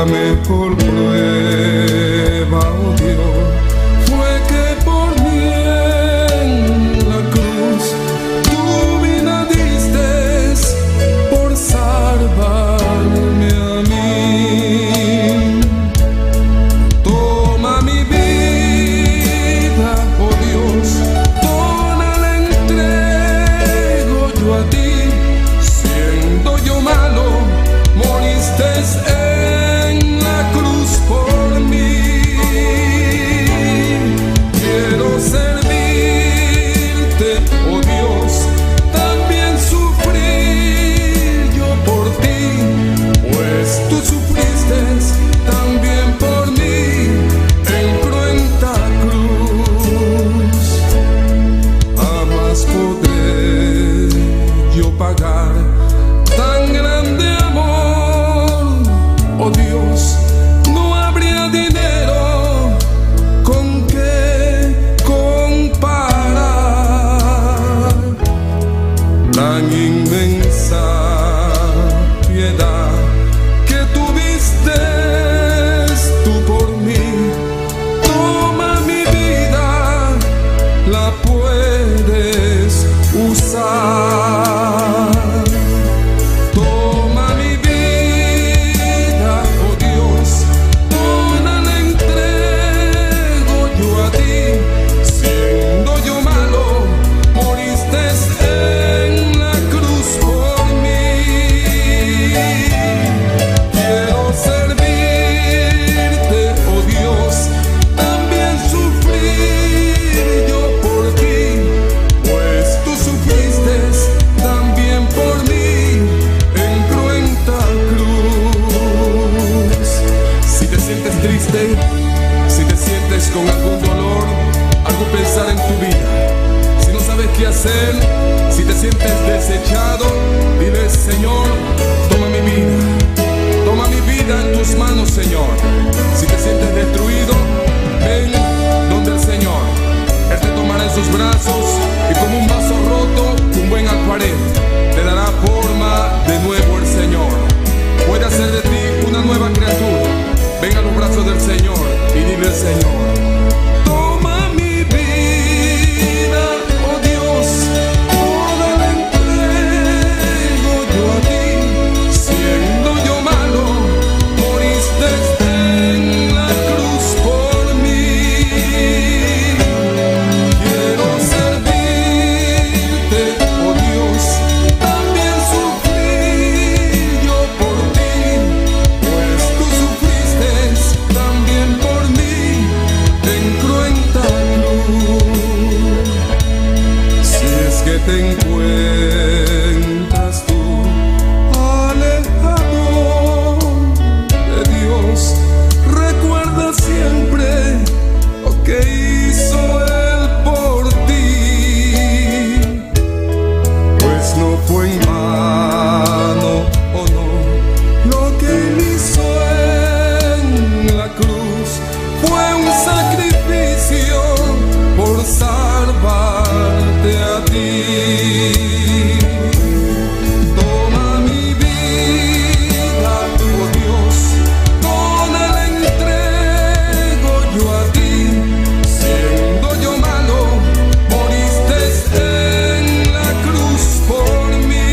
Dame por prueba, oh Dios, fue que por mí en la cruz tu vida diste por salvarme a mí. Toma mi vida, oh Dios, toda la entrego yo a ti. Siendo yo malo, moriste en la cruz por mí. Quiero servirte, oh Dios, también sufrir yo por ti, pues tú sufriste también por mí en cruenta cruz. Jamás podré yo pagar tan grande amor, oh Dios, no habría dinero con que comparar tan inmensa piedad que tuviste tú por mí. Toma mi vida, la puedes usar. Toma mi vida, oh Dios, toda la entrego yo a ti. Siendo yo malo, moriste en la cruz por mí. Quiero servirte, oh Dios, también sufrir yo por ti, pues tú sufriste también por mí en cruenta cruz. Si te sientes triste, si te sientes con algún dolor, algo pensar en tu vida, si no sabes qué hacer, si te sientes desechado, dile: Señor, toma mi vida en tus manos, Señor. Si te sientes destruido, ven donde el Señor. Él te tomará en sus brazos y como un vaso roto, un buen alfarero, te dará forma de nuevo el Señor. Puede hacer de ti una nueva criatura. Ven a los brazos del Señor y dile al Señor: toma mi vida, oh Dios, toda la entrego yo a ti. Siendo yo malo, moriste en la cruz por mí. Quiero servirte, oh Dios, también sufrir yo por ti, pues tú sufriste también por mí en cruenta cruz. Si es que te encuentras tú alejado de Dios, recuerda siempre lo que hizo Él por ti, pues no fue en vano, oh no, lo que Él hizo en la cruz fue un sacrificio por salvarte a ti. Toma mi vida, oh Dios, toda la entrego yo a ti. Siendo yo malo, moriste en la cruz por mí.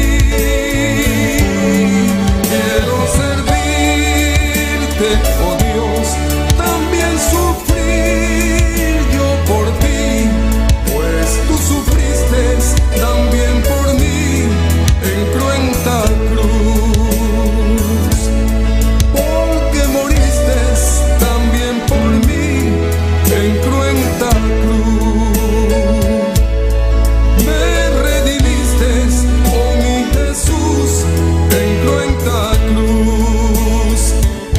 Quiero servirte, oh Dios, también sufrir yo por ti, pues tú sufriste también por mí en cruenta cruz. Porque moriste también por mí en cruenta cruz. Me redimiste, oh mi Jesús, en cruenta cruz,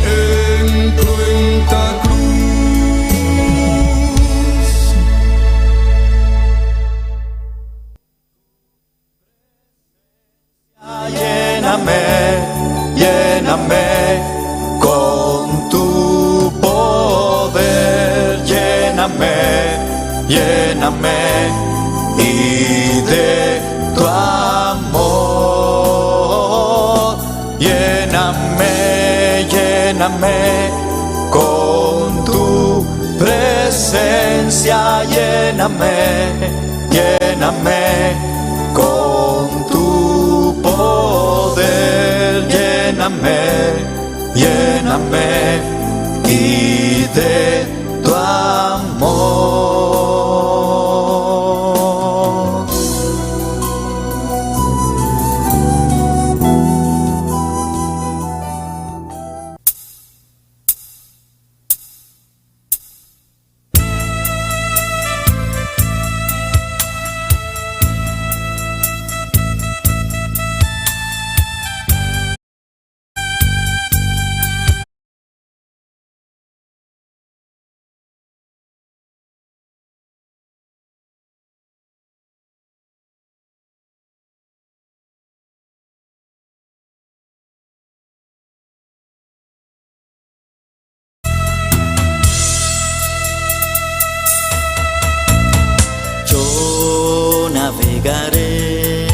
en cruenta cruz. Lléname, lléname con tu poder, lléname, lléname y de tu amor. Lléname, lléname lléname con tu presencia, lléname, lléname con tu poder, lléname, lléname y de tu amor. Navegaré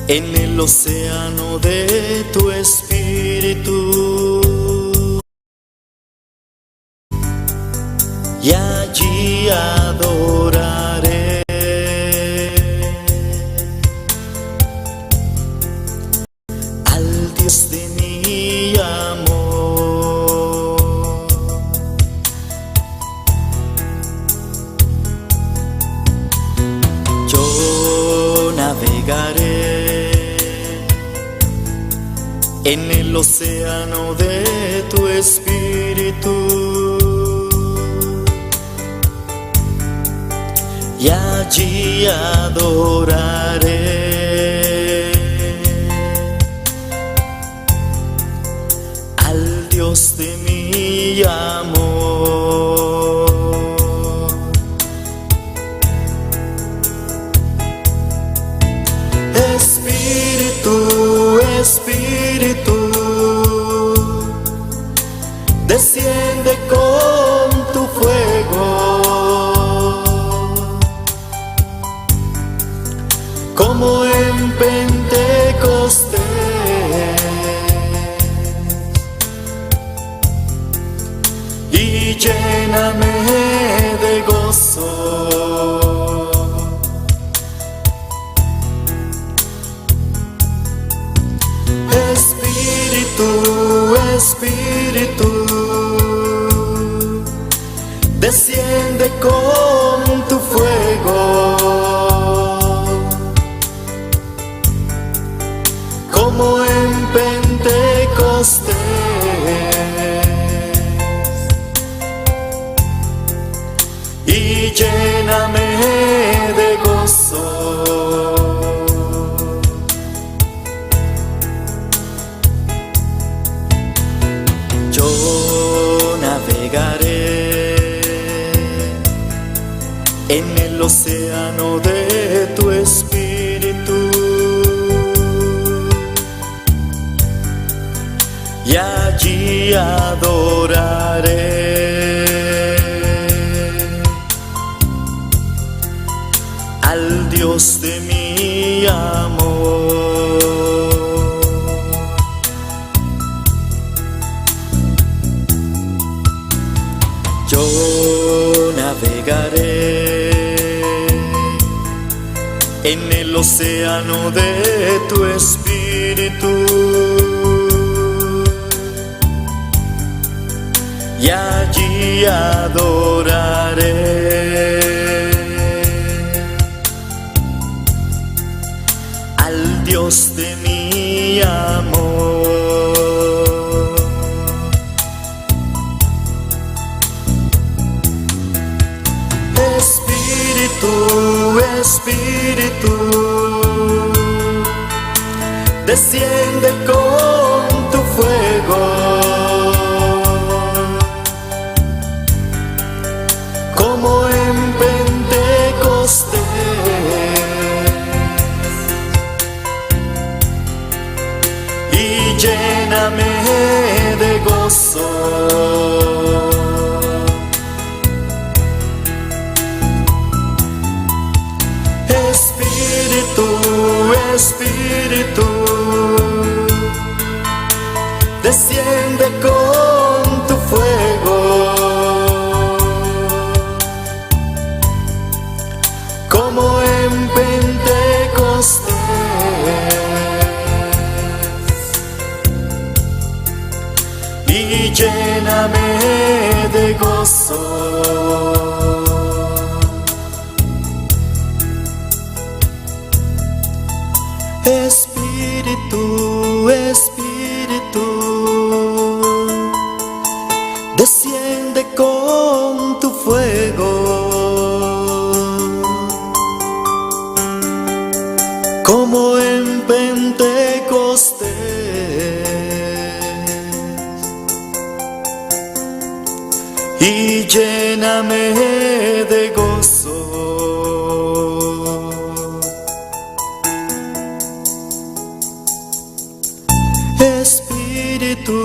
en el océano de tu espíritu y allí adoraré al Dios de mi amor. Navegaré en el océano de tu espíritu y allí adoraré al Dios de mi amor. Espíritu, Espíritu, desciende con tu fuego, como en Pentecostés, y lléname de gozo. Espíritu, Espíritu, desciende con tu fuego, como en Pentecostés, y lléname de gozo. Yo navegaré en el océano de tu espíritu y allí adoraré al Dios de mi amor. Yo navegaré en el océano de tu espíritu y allí adoraré al Dios de mi amor. Espíritu, Espíritu, desciende con tu fuego, como desciende con tu fuego, como en Pentecostés, y lléname de gozo. Espíritu, Espíritu, desciende con tu fuego, como en Pentecostés, y lléname de gozo. Espíritu,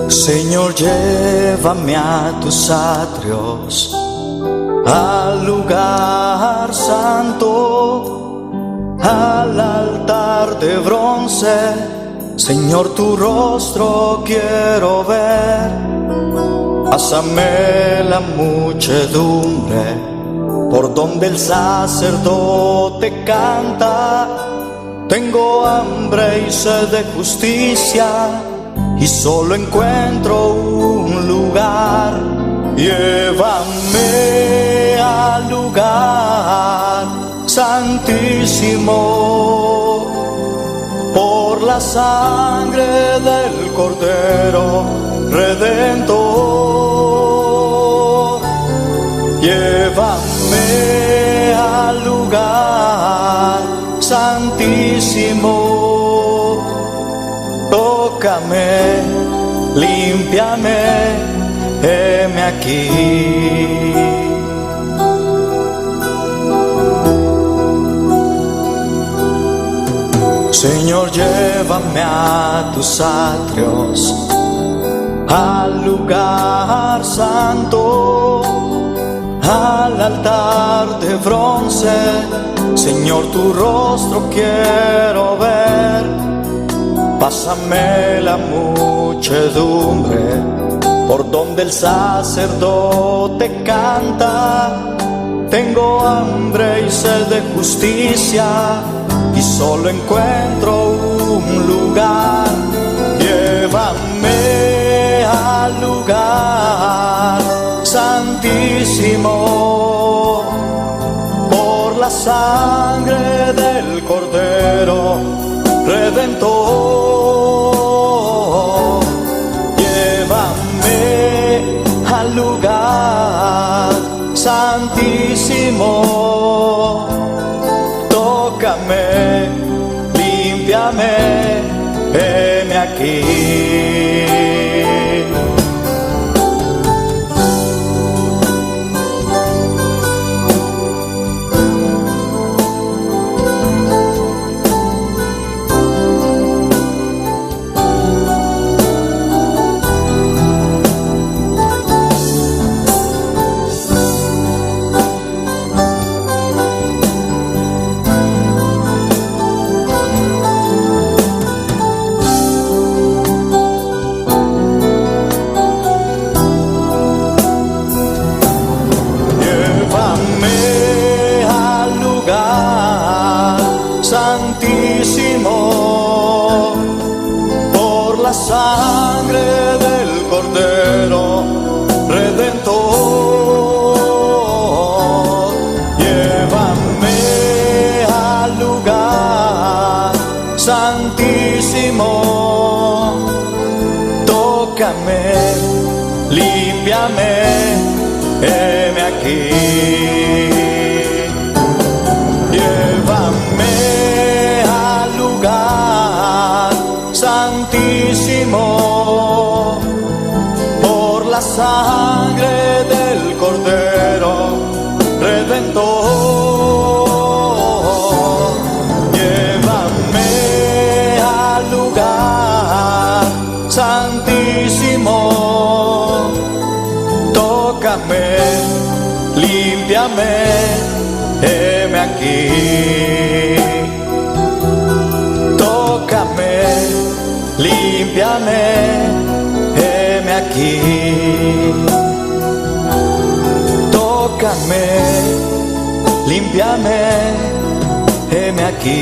Señor, llévame a tus atrios, al lugar santo, al altar de bronce. Señor, tu rostro quiero ver. Pásame la muchedumbre por donde el sacerdote canta. Tengo hambre y sed de justicia, y solo encuentro un lugar. Llévame al lugar santísimo, por la sangre del Cordero Redentor. Llévame al lugar santísimo, tócame, límpiame, heme aquí. Señor, llévame a tus atrios, al lugar santo, al altar de bronce. Señor, tu rostro quiero ver. Pásame la muchedumbre por donde el sacerdote canta. Tengo hambre y sed de justicia, y solo encuentro un lugar. Llévame al lugar santísimo, por la sangre del Cordero Redentor. Llévame al lugar santísimo, tócame, límpiame, heme aquí. Santísimo, por la sangre del Cordero Redentor. Llévame al lugar santísimo, tócame, límpiame, heme aquí. Llévame límpiame, heme aquí. Tócame, límpiame, heme aquí. Tócame, límpiame, heme aquí.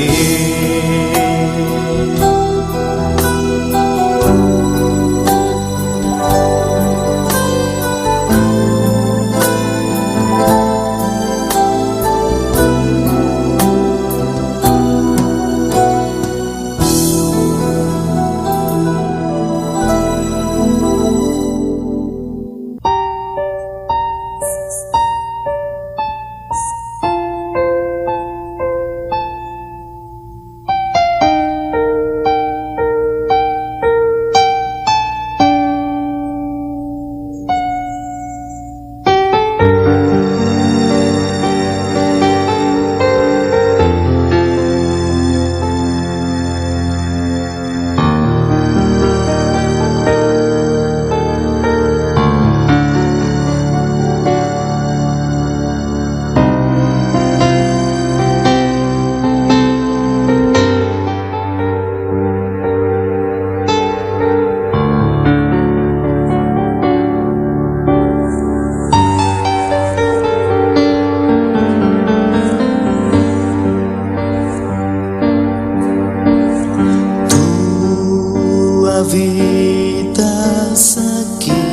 Habitas aquí,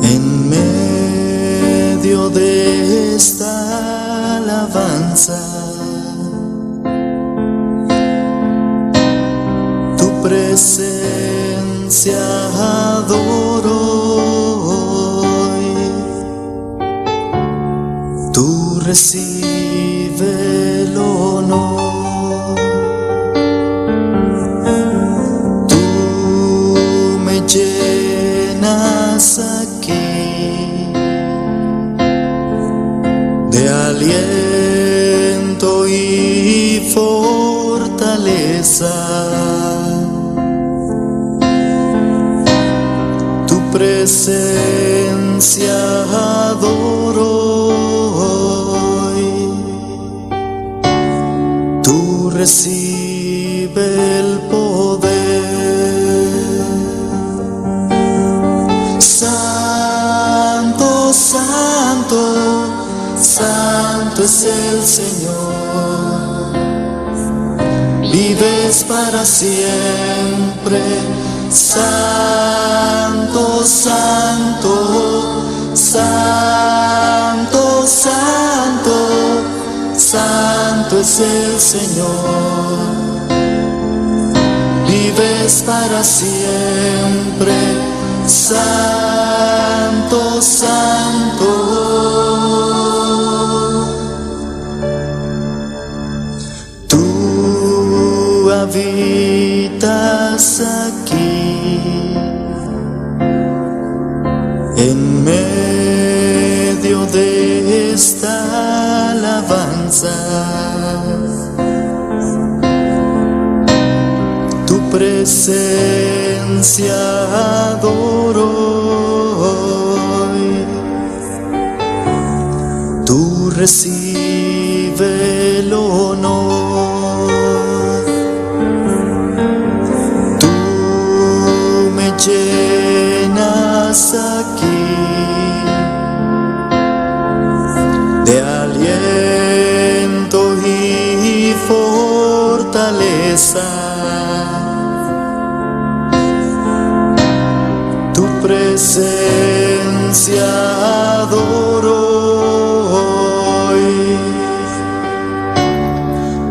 en medio de esta alabanza. Tu presencia adoro hoy. Tú recibe el honor. Llenas aquí de aliento y fortaleza. Tu presencia adoro hoy. Tú recibe el poder. Santo, santo, santo es el Señor. Vives para siempre. Santo, santo, santo, santo, santo es el Señor. Vives para siempre. Santo, santo. Tú habitas aquí, en medio de esta alabanza. Tu presencia adoro hoy. Tú recibe el honor. Tú me llenas aquí de aliento y fortaleza. Tu presencia adoro hoy.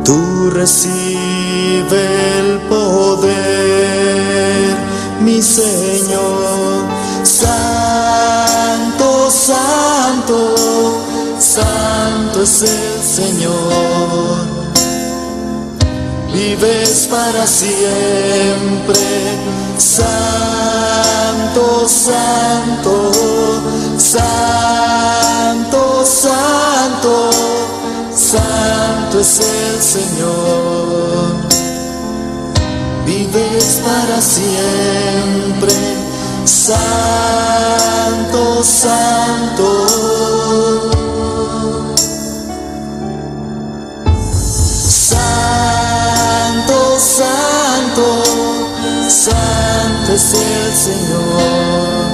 Tú recibe el poder, mi Señor. Santo, santo, santo es el Señor. Vives para siempre. Santo, santo, santo, santo, santo es el Señor. Vives para siempre. Santo, santo. Santo, santo, santo es el Señor.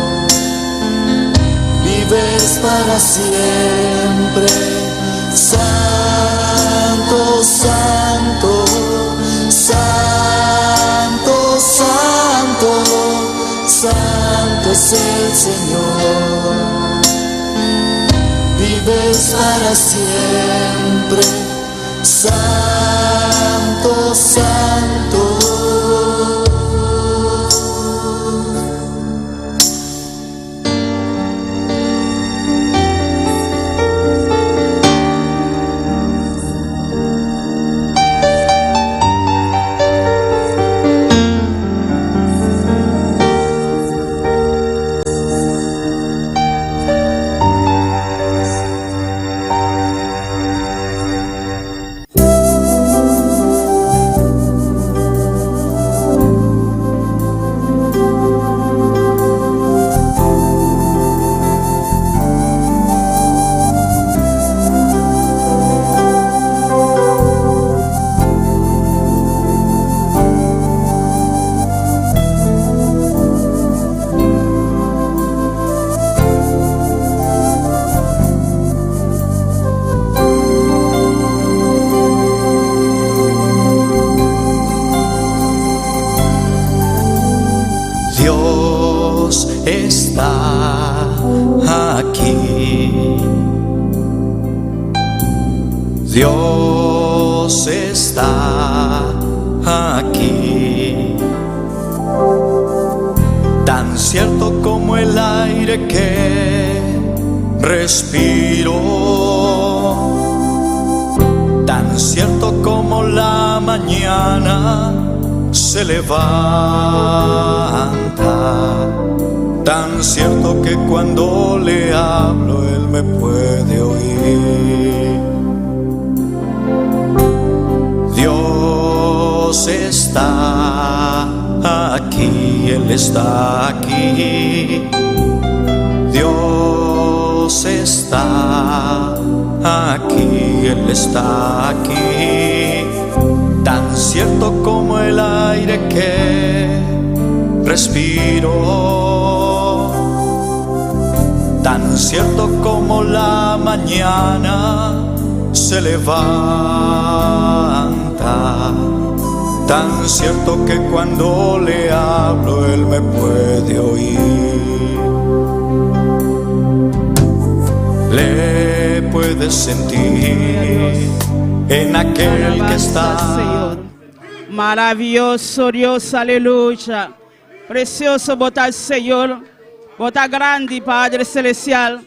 Vives para siempre. Santo, santo, santo, santo, santo es el Señor. Vives para siempre. Santo, santo. Dios está aquí. Dios está aquí. Tan cierto como el aire que respiro, tan cierto como la mañana se levanta, tan cierto que cuando le hablo Él me puede oír. Dios está aquí, Él está aquí. Dios está aquí, Él está aquí. Tan cierto como el aire que respiro, tan cierto como la mañana se levanta, tan cierto que cuando le hablo Él me puede oír. Le puedes sentir en aquel que está. Señor. Maravilloso Dios, aleluya. Precioso botar Señor, botar grande Padre Celestial,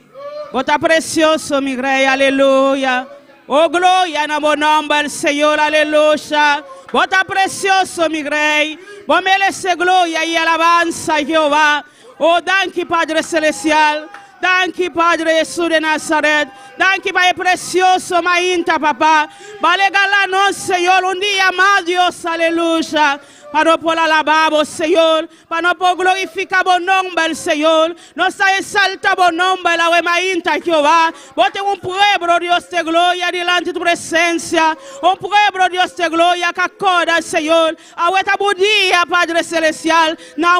botar precioso mi Rey, aleluya. Oh gloria en el nombre del Señor, aleluya. Botar precioso mi Rey, vos mereces gloria y alabanza Jehová. Oh danke Padre Celestial. Danke, Padre Jesús de Nazaret. Danke, Padre precioso, mainta, papá. Vale galarnos, Señor, un día más, Dios, aleluya. Para no por alabar, Señor. Para no por glorificar vos nombre, Señor. Nos exalta vos nombre, la mainta, Jehová. Vos tenés un pueblo, Dios de gloria, delante de tu presencia. Un pueblo, Dios de gloria, que acorda, Señor. A vuestra budía, Padre Celestial. Na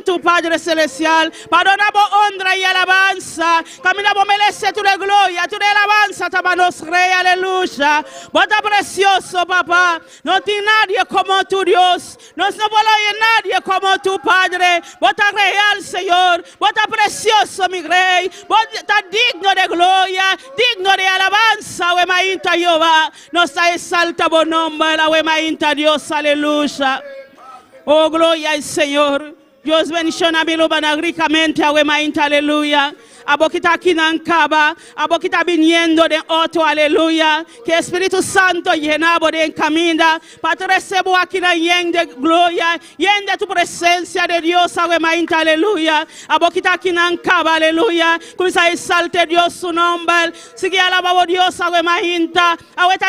tu Padre Celestial. Para no por honra y alabanza. Caminamos, merece tu de gloria, tu de alabanza, tabanos Rey, aleluya. Vos estás precioso, papá. No tiene nadie como tu Dios. No puede haber nadie como tu Padre. Vos estás real, Señor. Vos estás precioso, mi Rey. Vos estás digno de gloria, digno de alabanza, wemainta Jehová. Nos exalta vos nombre, la wemainta Dios, aleluya. Oh, gloria al Señor. Dios bendiga a mi ricamente, a wemainta, aleluya. abo que está aquí en Caba, abo que está viniendo de otro, aleluya. Que Espíritu Santo llenado de encamina, para recibir aquí la yen de gloria, yen de tu presencia de Dios, aleluya. Abo que está aquí en Caba, aleluya. Comienza a exalte Dios su nombre, sigue alabado Dios, ahorita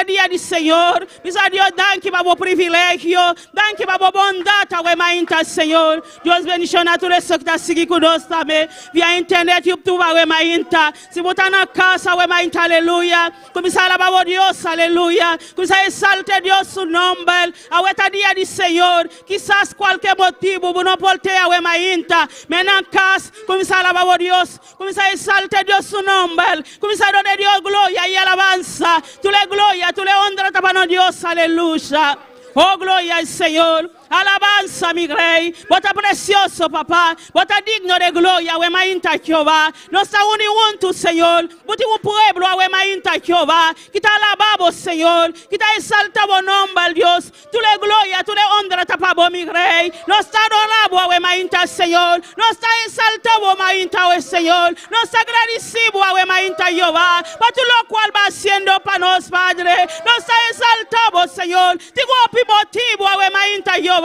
día del Señor, misa Dios, danke babo privilegio, danke babo bondad, Señor. Dios bendición a todos los que están siguiendo con nosotros también, via internet, YouTube, si vos estás en casa, aleluya. Comienza a alabar Dios, aleluya. Comienza a exaltar Dios su nombre, ahorita día del Señor, quizás cualquier motivo, vos no portea, menan casa, comienza a alabar Dios, comienza a exaltar Dios su nombre, comienza a dar Dios gloria y alabanza, tú le gloria, tú le honra, tapano Dios, aleluya. Oh, gloria al Señor. Alabanza, mi rey. Vos estás precioso, papá. Vos estás digno de gloria, Wemainta Jehová. No está unido, Señor. Vos tienes un pueblo, Wemainta Jehová. Que te alabamos, Señor. Que te exaltamos nombre, Dios. Tú le gloria, tú le honra, tapabo, mi rey. No está adorado, Wemainta, Señor. No está exaltado, Wemainta, Señor. No está agradecido, Wemainta Jehová. Para tú lo cual va haciendo para nos, Padre. No está exaltado, Señor. Tengo motivo, Wemainta Jehová.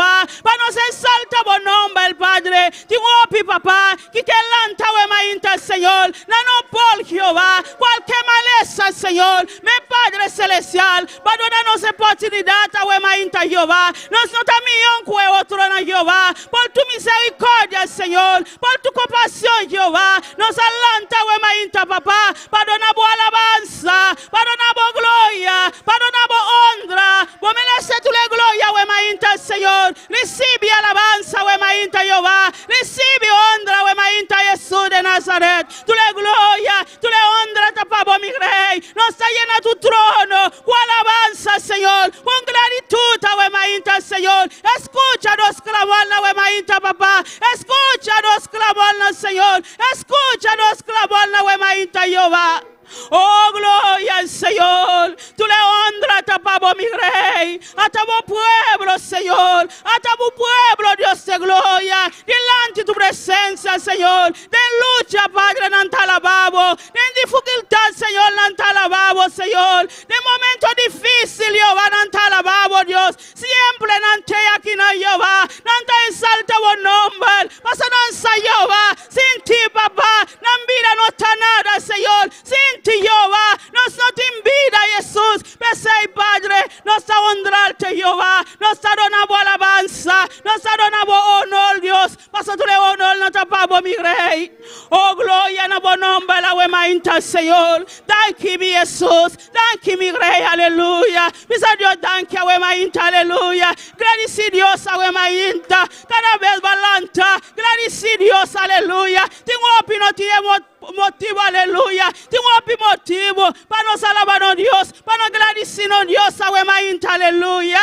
Para nos exalta buen nombre, Padre. Tengo papá, que te lanta, Wemainta, Señor. No por Jehová, cualquier maleza, Señor. Mi Padre Celestial, para darnos oportunidad, Wemainta, Jehová. Nos no también que otro en Jehová. Por tu misericordia, Señor. Por tu compasión, Jehová. Nos alanta, Wemainta, papá. Para donar alabanza, para donar gloria, para donar honra. Vos mereces tu gloria, Wemainta, Señor. Recibe alabanza, Wemainta Jehová. Recibe honra, Wemainta Jesús de Nazaret. Tú le gloria, tú le honra, tapabo, mi rey. No está llena tu trono. Con alabanza, Señor. Con gratitud, Wemainta, Señor. Escúchanos clamarla, Wemainta, papá. Escúchanos clamarla, Señor. Escúchanos clamarla, Wemainta Jehová. Oh, gloria al Señor. Tú le honra, tapabo, mi rey. A tu pueblo, Señor. A tu pueblo, Dios de gloria. Delante de tu presencia, Señor. De lucha, Padre, no te alabamos. De dificultad, Señor, no te alabamos, Señor. De momento difícil, Jehová, no te alabamos, Dios. Siempre no te aquí, no, Jehová. No te exalta buen nombre. Pasa no sé, Jehová. Sin ti, papá. No vida no está nada, Señor. Sin ti, Jehová, nos no te invita, Jesús. Pese, Padre, nos a honrarte, Jehová. Nos a donado alabanza. Nos a donado honor, Dios. Pasa tu le honor, no tapamos, mi rey. Oh, gloria, no buen nombre, la Wemainta, Señor. Danke, mi Jesús. Danke, mi rey, aleluya. Misa Dios, danke, a Wemainta, aleluya. Gracias, Dios, a Wemainta. Cada vez balanta. Gracias, Dios, aleluya. Tengo opinión, motivo, aleluya. Tengo motivo para nos alabar a Dios, para nos agradecer a Dios, a Wemainta, aleluya.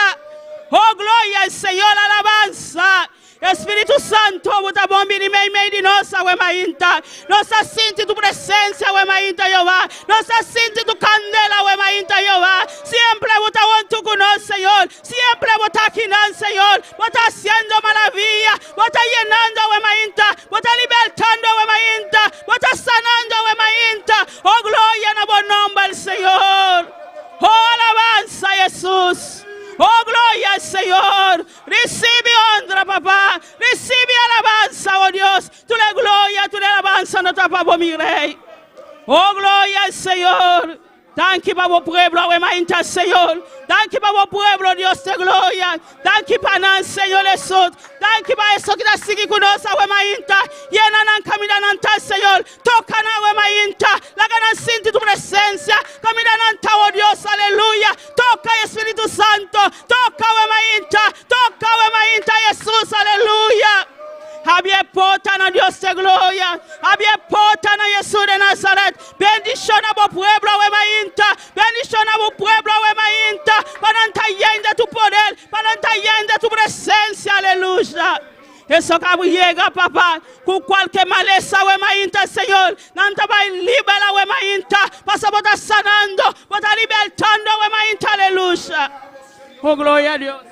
Oh, gloria al Señor, alabanza. Espíritu Santo, vuta bombi ni mei di nossa, Wemainta. Nossa sinti tu presencia, Wemainta, Jehová. Nossa sinti tu candela, Wemainta, Jehová. Siempre vuta junto con nosotros, Señor. Siempre vuta aquí, Señor. Vuta haciendo maravilla. Vuta llenando, Wemainta. Vuta libertando, Wemainta. Vuta sanando, Wemainta. Oh, gloria en buen nombre al Señor. Oh, alabanza, Jesús. Oh, gloria al Señor. Recibe honra, papá. Recibe alabanza, oh Dios. Tú le gloria, tú le alabanza, no tapamos, mi rey. Oh, gloria al Señor. Danke para vos pueblo, Wemainta, Señor. Danke para vos pueblo, Dios de gloria. Danke para el Señor Jesús. Danke para eso que está siguiendo con nosotros, Wemainta. Llena en caminante, Señor. Toca en Wemainta. La ganan sin tu presencia. Caminante, oh Dios, aleluya. Toca, Espíritu Santo. Toca, Wemainta. Toca, Wemainta, Jesús, aleluya. Había porta na Dios de gloria. Había porta na Jesús de Nazaret. Bendición a vos pueblo, Wemainta. Bendición a vos pueblo, Wemainta. Para entender de tu poder. Para entender de tu presencia, aleluya. Eso que llega, papá, con cualquier maleza, Wemainta, Señor. Nanta va libera, Wemainta. Pasa por estar sanando, por estar libertando, Wemainta, aleluya. Oh, gloria a Dios.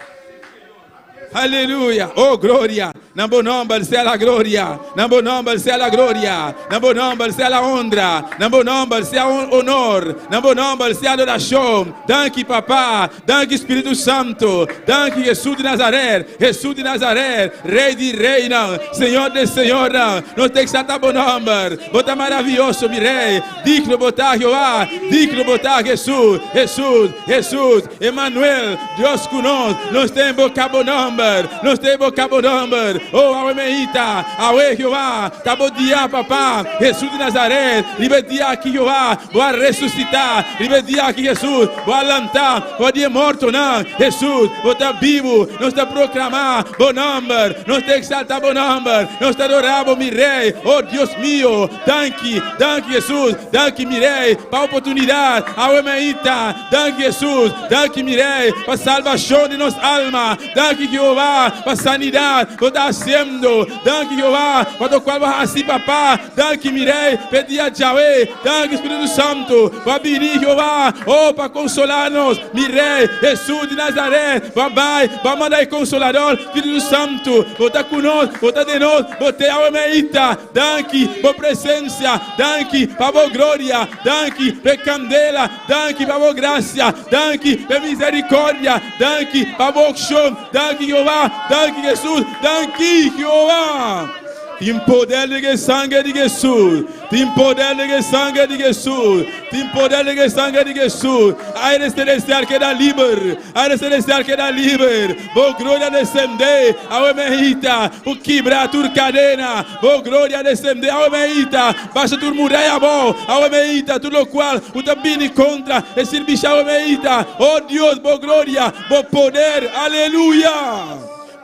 Aleluya. Oh, gloria. Nambo nombre sea la gloria. Nambo nombre sea la gloria. Nambo nombre sea la honra. Nambo nombre sea honor. Nambo nombre sea adoración. Danke, papá. Danke, Espírito Santo. Danke, Jesús de Nazaré. Jesús de Nazaré. Rei de reina. Senhor de senhora. Nos te exalta bom nombre. Bota maravilhoso, mi rei. Digno botar Jehová. Digno botar Jesús. Jesús. Jesús. Emmanuel. Deus conosco. Nos tem boca bom nombre. Nos tem boca bom nombre. Oh, awe meita. Awe Jehová. Tabo dia, papá. Jesús de Nazaré. Libe dia que Jehová. Boa ressuscitar. Libe dia que Jesus. Boa lantar. Boa dia morto, não. Jesus. Bota vivo. Nos te proclamar. Bom nombre. Nos te exalta bom nombre. Nos te adoramos, mi rei. Oh, Deus mío. Danke. Danke, Jesus. Danke, mi rei. Para a oportunidade. Awe meita. Danke, Jesus. Danke, mi rei. Para salvação de nossa alma. Danke, Jehová. Para sanidade. Vou estar haciendo. Danke, Jehová. Para o qual vai assim, papá. Danke, mi rei. Pedi a Yahweh. Danke, Espírito Santo. Para venir, Jehová. Oh, para consolar-nos. Mi rei. Jesus de Nazaré. Papai. Para mandar consolador. Espírito Santo. Vou estar conosco. Vou estar de nós. Vou ter a meita. Danke. Por presença. Danke. Para a glória. Danke. Por candela. Danke. Para a graça. Danke. Por misericórdia. Danke. Para a unção. Danke, Jehová. Danke, Jesus. Danke, Jehová. Tem poder de sangue de Jesus. Tem poder de sangue de Jesus. Tem poder de sangue de Jesus. Aire celestial que dá livre. Aire celestial que dá livre. Vou glória descender. A meita. Por quebrar tua cadena. Vou glória descender. A meita. Baixa tua muralha bom. A meita. Tudo o qual o também contra. Esse bicho a meita. Oh Deus, vou glória. Vou poder. Aleluia.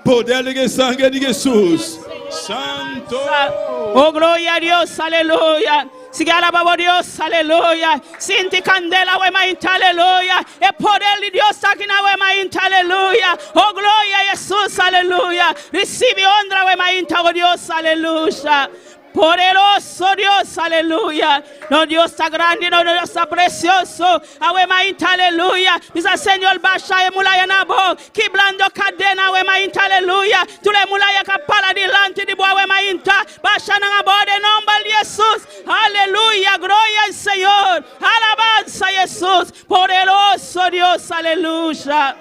Poder de sangue de Jesus. Santo. Oh, gloria a Dios, aleluya. Sigue alabando a Dios, aleluya. Sinti candela, we mainta, aleluya. El poder de Dios aquí na we mainta, aleluya. Oh, gloria a Jesús, aleluya. Recibe honra, we mainta, oh Dios, aleluya. Poderoso Dios, aleluya. No Dios está grande, no Dios está precioso. Awe mainta, aleluya. Dice Señor, baja y mulaya nabo. Kiblando cadena, awe mainta, aleluya. Tu le mulaya capala delante de boa, awe mainta. Baja na nabo de nombre de Jesús. Aleluya, gloria al Señor. Alabanza a Jesús. Poderoso Dios, aleluya.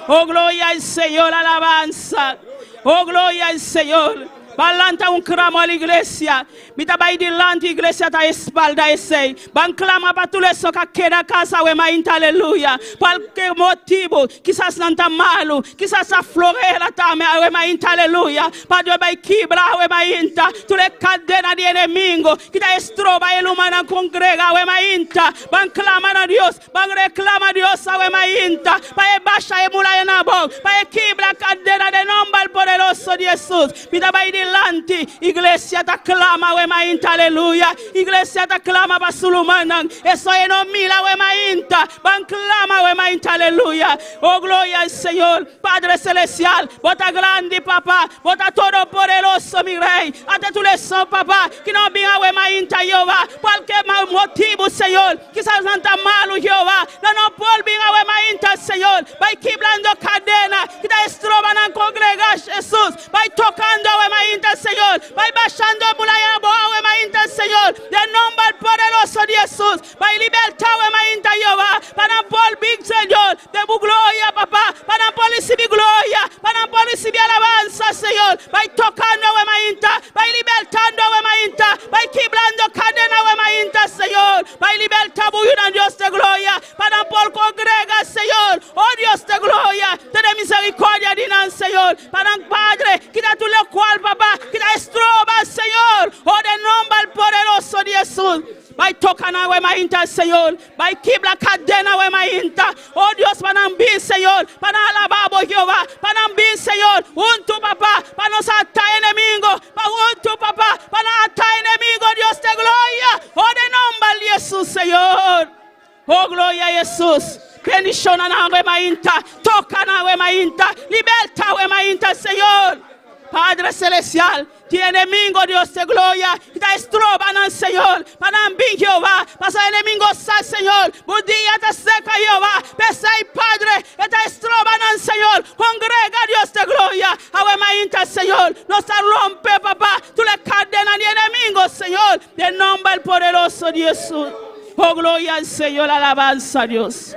Oh, gloria al Señor, alabanza. Oh, gloria al Señor. Balanta clamo a la iglesia. Mita bai delante iglesia ta espalda ese. Ban clama para tu leso que queda casa we mainta aleluya. Qualquer motivo, quizás não tá malo, quizás a florera tá we mainta aleluya. Para Deus vai quebrar we mainta. Tu le cadena de inimigo que ta estroba el humana congrega we mainta. Ban clama a Dios, ban reclama a Dios we mainta. Para baixa e mulaya na boca, para quebrar cadena de nombre poderoso de Jesus. Mita bai delante iglesia ta clama we mainta aleluya. Iglesia ta clama para Sulumanan. Eso es no mila we mainta. Ban clama we mainta aleluya. Oh gloria al Señor, Padre celestial. Bota grande papá, bota todo poderoso mi rey. Hasta tu leção papá, que não venha we mainta Jehová. Qualquer motivo Señor, quizás não tá malo Jehová. Não pode vir we mainta Señor. Vai quebrando cadena, que tá estroba na congregar Jesus. Vai tocando we mainta Señor. Vai baixando a muralha boa we mainta Señor. De nombre poderoso de Jesus. Vai libertar we mainta Jehová. Para Paul big Señor. De tu gloria papá. Para Paul recibir gloria. Para Paul recibir alabanza Señor. Vai tocando we mainta. Vai libertando we mainta. Vai quebrando cadena we mainta Señor. Vai libertar buena Dios de gloria. Para Paul congrega Señor. Oh Dios de gloria. Ten misericordia de nan Señor. Para Padre, quita tu lo cual papá. Quita estroba Señor. Oh de nombre poderoso de Jesús. Vai tocar na we mainta, Senhor. Vai quebrar cadena we mainta. Oh Deus, para não vir, Senhor. Para alabar, oh Jeová. Para não vir, Senhor. Tu papá. Para nos atar inimigo. Para tu papá. Para atar inimigo, Deus de glória. Oh, de nome de Jesus, Senhor. Oh, glória a Jesus. Bendição na we mainta. Toca na we mainta. Liberta we mainta, Senhor. Padre celestial. Tu enemigo, Dios de gloria, que te estroban, Señor, para mí, Jehová, para el enemigo, Señor, un día te seca, Jehová, pesa y Padre, que te estroban, claman, Señor. Congrega, Dios de gloria. Ahora maíta, Señor. Nos rompe, papá. Tú le cadenas ni enemigos, Señor. De nombre el poderoso de Jesús. Oh, gloria al Señor, alabanza a Dios.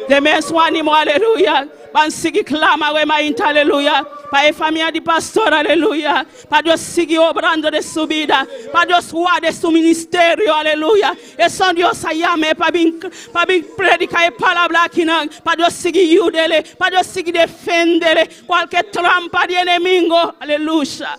Deme su ánimo, aleluya. Van seguir clama, aleluya. Para la familia de pastor, aleluya. Para Dios seguir obrando de su vida. Para Dios guardar su ministerio, aleluya. Y son Dios llame para predicar la palabra aquí. Para Dios seguir ayudarle. Para Dios seguir defenderle. Cualquier trampa de enemigo, aleluya.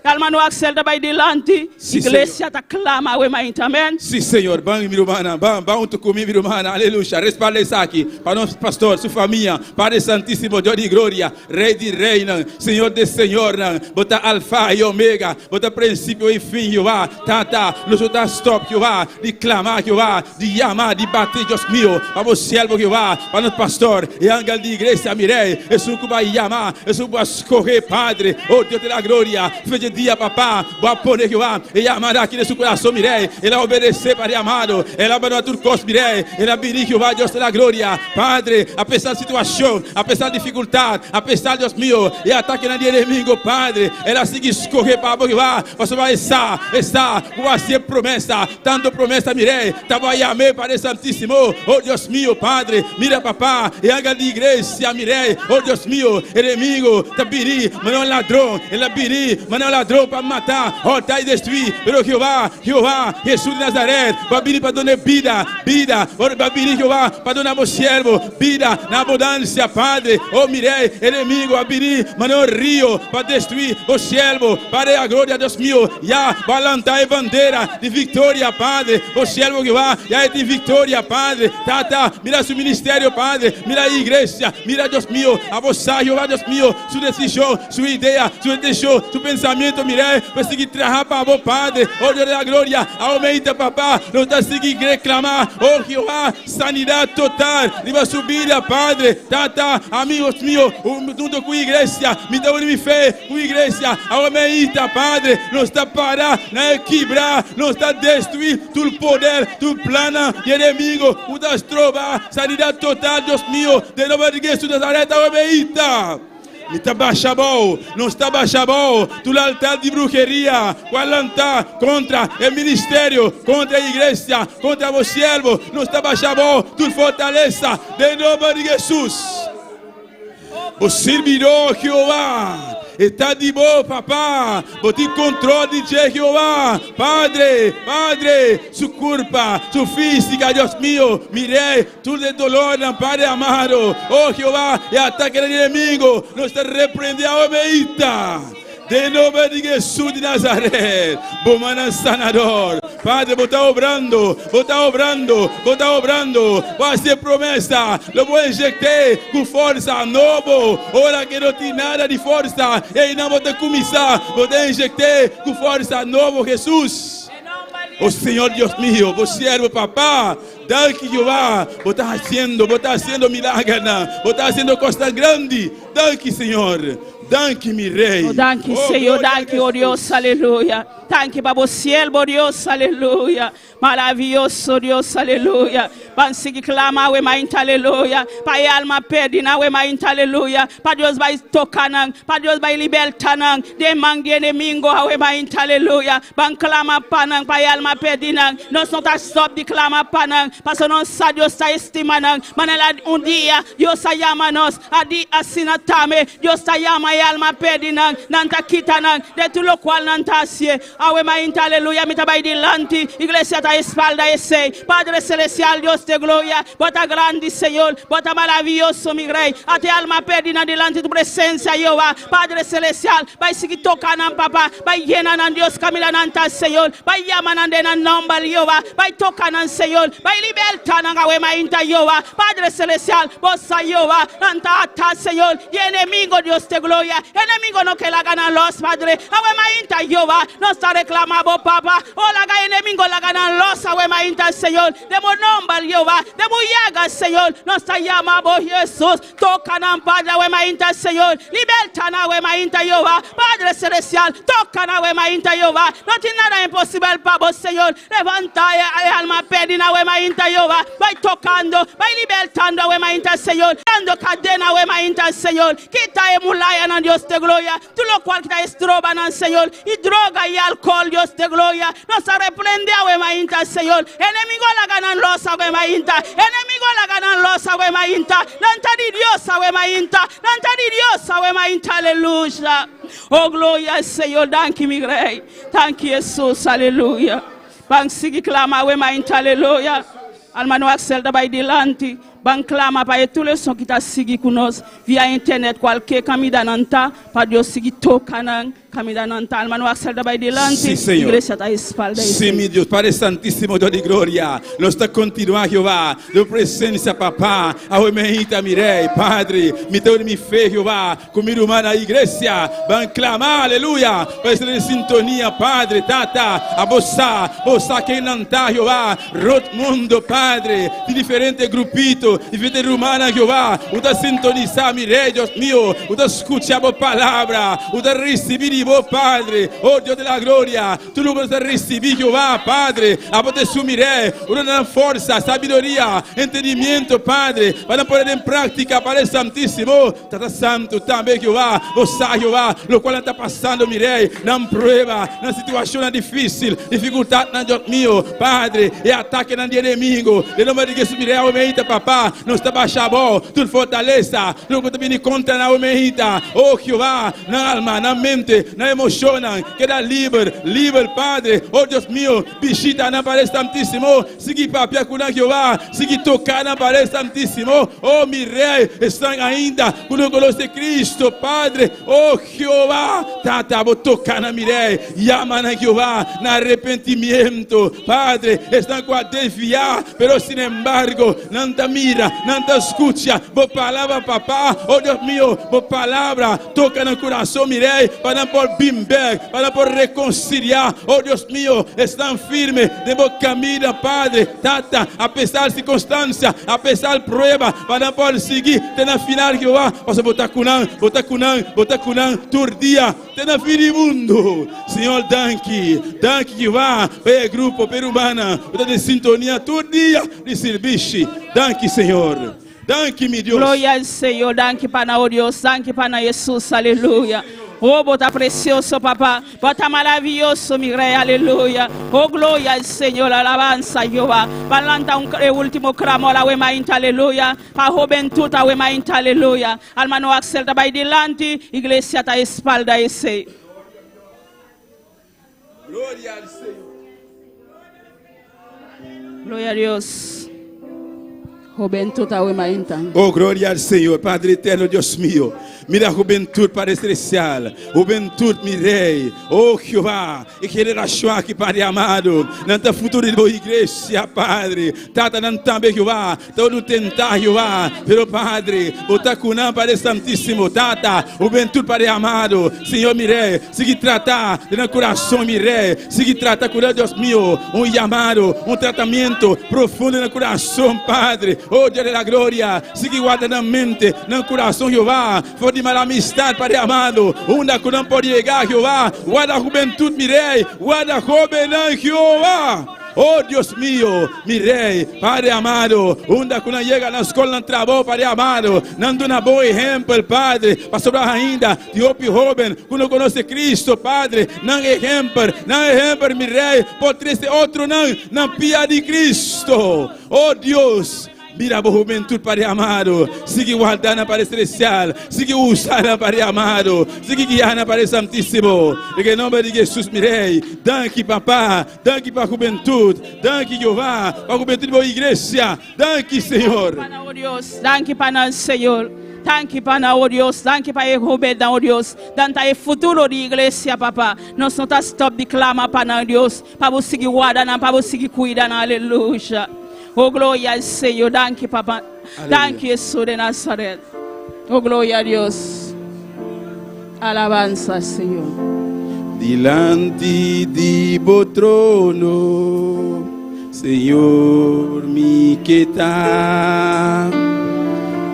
Hermano Axel, da vai delante. Sí, Iglesia está clama, amén. Sim, Senhor. Vamos, minha irmã. Vamos comigo, minha irmã. Aleluia. Respalda isso aqui. Para nosso pastor, sua família. Padre Santíssimo, Deus de glória. Rei de reina. Senhor de Senhor. Bota alfa e omega. Bota princípio e fim, Jeová. Tata. Nos outros stop, Jeová. De clamar, Jeová. De chamar, de bater, Deus meu. Para o servo, Jeová. Para nosso pastor. E ángel de igreja, mirei. E suco vai chamar. E suco vai escorrer, Padre. Oh, Deus da glória. Fez dia, papá, vai poner Jeová, e amará aqui nesse coração, mirei, ele vai obedecer para o amado, ele vai abandonar tudo costo, mirei, ele vai abrir Jeová, Deus da glória, Padre, apesar da situação, apesar da dificuldade, apesar de Deus meu, e ataque na dia inimigo, Padre, ele vai seguir escorrer para Jeová, você vai estar, vai ser promessa, tanto promessa, mirei, trabalhar para o Santíssimo, oh Deus meu, Padre, mira, papá, e ángel de igreja, mirei, oh Deus meu, inimigo, tabiri, mas não é ladrão, ele é biri, mas não é ladrão para matar, rotar e destruir. Pero Jeová, Jesus de Nazaré, vai vir para dar vida, vai vir Jeová para dar ao servo, vida na abundância, Padre. Oh, mirei, inimigo, vai vir, mas não rio para destruir o servo, para a glória de Deus meu. Já vai lançar a bandeira de vitória, Padre. O servo Jeová, já é de vitória, Padre. Tata, mira seu ministério, Padre. Mira a igreja, mira Deus meu, a você, Jeová, Deus meu, sua decisão, sua ideia, sua intenção, seu pensamento. Mirei, vai seguir trabalhar para o Padre, oh Deus da glória, aumenta, papá, não está seguindo reclamar, oh Jeová, sanidade total, ele vai subir, Padre, tata, amigos meus, junto com a igreja, me dá uma fé, com a igreja, aumenta, Padre, não está parar, não é quebrar, não está destruir, todo poder, todo plano, de inimigo, o das trovas, sanidade total, Deus meu, de novo de Jesus de Nazaré, aumenta. Está baixabou, não está baixabou, tu altar de bruxeria, qual contra o ministério, contra a igreja, contra o servo, não está baixabou, tu fortaleza, de nome de Jesus. O servidor Jeová está de boa, papá. Bote controle de Jeová. Padre, sua culpa, sua física, Deus meu. Mirei, tudo é dolor, não pare amado. Oh, Jeová, e ataque do inimigo. Não está repreendendo a omeita. De nome de Jesus de Nazaré, bom sanador, Padre, bota obrando, vai ser promessa, lo vou injectar com força, novo, ora que não tem nada de força, e não vou te começar, vou te injectar com força, novo, Jesus. O Senhor Deus meu, vos servo, papá, danke Jeová, vos está haciendo milagre, vos está haciendo coisa grande, danke Senhor. Danke, mi rei. Oh, danke, Senhor, danke, oh Deus, aleluia. Danke, para o servo, Deus, aleluia. Maravilhoso, Deus, aleluia. Para seguir clamar, aleluia. Para a alma perdida, aleluia. Para Deus vai tocar, para Deus vai libertar, de mangue de inimigo, aleluia. Para clamar, para a alma perdida. Nós não estamos só de clamar, para não sabe, Deus está estimando. Mas dia, Deus está chamando nós. A dia assim, Deus está chamando. Alma perdida, nanta kita de tudo qual nanta se, aleluia, me trabalha delante, igreja da espalda esse, Padre celestial, Deus de glória, bota grande Senhor, bota maravilhoso, mi rei, até alma perdida delante de presença, Jeová, Padre celestial, vai seguir tocando, papá, vai llenar Deus, camila nanta Senhor, vai chamar na nome Jeová, vai tocar Senhor, vai libertar Jeová, Padre celestial, bossa Jeová, nanta ata Senhor, e inimigo Deus de glória. Enemigo no que la gana los padre, awe mainta Jehová, no está reclamando papá, o la gana enemigo la gana los awe mainta Señor, de mon nombre Jehová, de bullaga, Señor, nos llamamos Jesús, toca na Padre, we mainta, Señor, liberta na we mainta, Jehová, Padre Celestial, toca na we mainta, Jehová, no tiene nada imposible para vos, Señor, levanta alma pedina, we mainta, Jehová, vai tocando, vai libertando, we mainta, Señor, dando cadena, we mainta, Señor, quita emulaya, na Dios de gloria, tú lo cual quita estroba, na Señor, y droga y alcohol, Dios de gloria, nos arreprende, we mainta, Señor, enemigo la ganan losa, we mainta, enemigo la ganan losa, we mainta, lanta di Dios, we mainta, lanta di Dios, we mainta, aleluya. Oh, gloria al Señor, thank you, mi rey, thank you, Jesús, aleluya. Bang sigi clama, we mainta, aleluya. Alma no Axel da bay delante. Ban clama para tous les sons qui t'a sigui kunos via internet qualquer camida nanta para Dios sigui tocanan camida nanta alma no Axel da bay delante. Sí, Señor. Iglesia ta espalda. Sí, mi Dios, Padre Santísimo, Dios de gloria, nos está continuando, Jehová, de presencia, papá, a mi rey, Padre, mi teu mi fe, Jehová, comigo humana iglesia, van clamar, aleluya, para estar en sintonía, Padre, tata, a bossa que nanta, Jehová, rot mundo, Padre, de diferentes grupitos, diferentes rumana, Jehová, uda sintonizar, mi rey, Dios mío, uda escuchar a palavra, uda recibir, Padre, oh Dios de la gloria, tú lo vas a recibir, Jehová, Padre, a poder sumiré, una fuerza, sabiduría, entendimiento, Padre, para poner en práctica, Padre Santísimo, Tata Santo también, Jehová, vos sabes, Jehová, lo cual está pasando, mi rey, na prueba, na situación difícil, dificultad, Dios mío, Padre, y ataque na inimigo, de nombre de Jesús, mi rey, aumenta, papá, no está baixado, tu fortaleza, lo que te viene contra na aumenta, oh Jehová, na alma, na mente, na emoción, queda libre, Padre, oh Dios mío, visita na Padre Santísimo, sigue papia con Jehová, sigue tocar na Padre Santísimo, oh mi rey, están ainda con o color de Cristo, Padre, oh Jehová, tata, vou tocar na mi rey, llama na Jehová, na arrepentimiento, Padre, están com a desviar, pero sin embargo, não te mira, não te escucha, vou palavra, papá, oh Dios mío, vou palavra, toca no coração, mi rey, para por bimber, para por reconciliar, oh Dios mío, están firmes de vos camino, Padre, tata, a pesar de circunstancia, a pesar de prueba, para por seguir, te na final, Jehová, você botar cunão, turdia, te na finimundo, Senhor, danke, Jehová, per grupo, per humana, de sintonia, turdia, de serviço, danke, Senhor. Danke, mi Dios. Gloria al Señor, danke para oh Dios, danke para Jesús, aleluya. Oh, bota precioso, papá, bota maravilloso, mi rey, aleluya. Oh, gloria al Señor, alabanza, Jehová. Balanta el último clamor, la wema inta, aleluya. Pa juventud, la wema inta, aleluya. Almano Axel, da by delante, iglesia ta espalda ese. Gloria al Señor. Gloria a Dios. Juventud, la wema inta. Oh, gloria al Señor, Padre eterno, Dios mío. Mira a juventud, Padre celestial. Juventud, mi rey. Oh, Jehová. E generação aqui, Padre amado. Nanta futuro de boa igreja, Padre. Tata, não também, Jehová. Todo tentar, Jehová. Pero, Padre, botar cunã, Padre Santíssimo. Tata, juventud, Padre amado. Senhor, mi rei. Sigue tratar de no coração, mi rei. Sigue tratar com Deus mío. Chamado, tratamento profundo no coração, Padre. Oh, Deus da glória. Sigue guarda na mente, no coração, Jehová. De mala amistade, Padre amado, onde que não pode chegar, Jehová, guarda a juventude, mi rei, guarda a jovem, Jehová. Oh, Dios mío, mi rey, Padre amado, onde que não chega na escola, no trabalho, Padre amado, não dá um bom exemplo, Padre, para sobrar ainda, de jovem, que não conhece Cristo, Padre, não exemplo, mi rei, por triste outro não pia de Cristo. Oh, Deus. Mira a juventude, Padre amado. Sigue guardando, Padre celestial. Sigue usando, Padre amado. Sigue guiando, Padre Santíssimo. Em nome de Jesus, mi rei. Danke, papá. Danke para a juventude. Danke, Jehová. Para a juventude da igreja. Danke, Senhor. Danke para o Senhor. Danke para o Deus, danke para o juventude, oh Deus. Danke o futuro da igreja, papá. Nós não estamos stop de clamar para Deus. Para você seguir guardando, para você seguir cuidando. Aleluia. Oh, glória ao Senhor, danke, papá. Danke, Jesus de Nazaret. Oh, glória a Deus. Alabanza, Senhor. Dilante de bo trono, Señor, mi quieta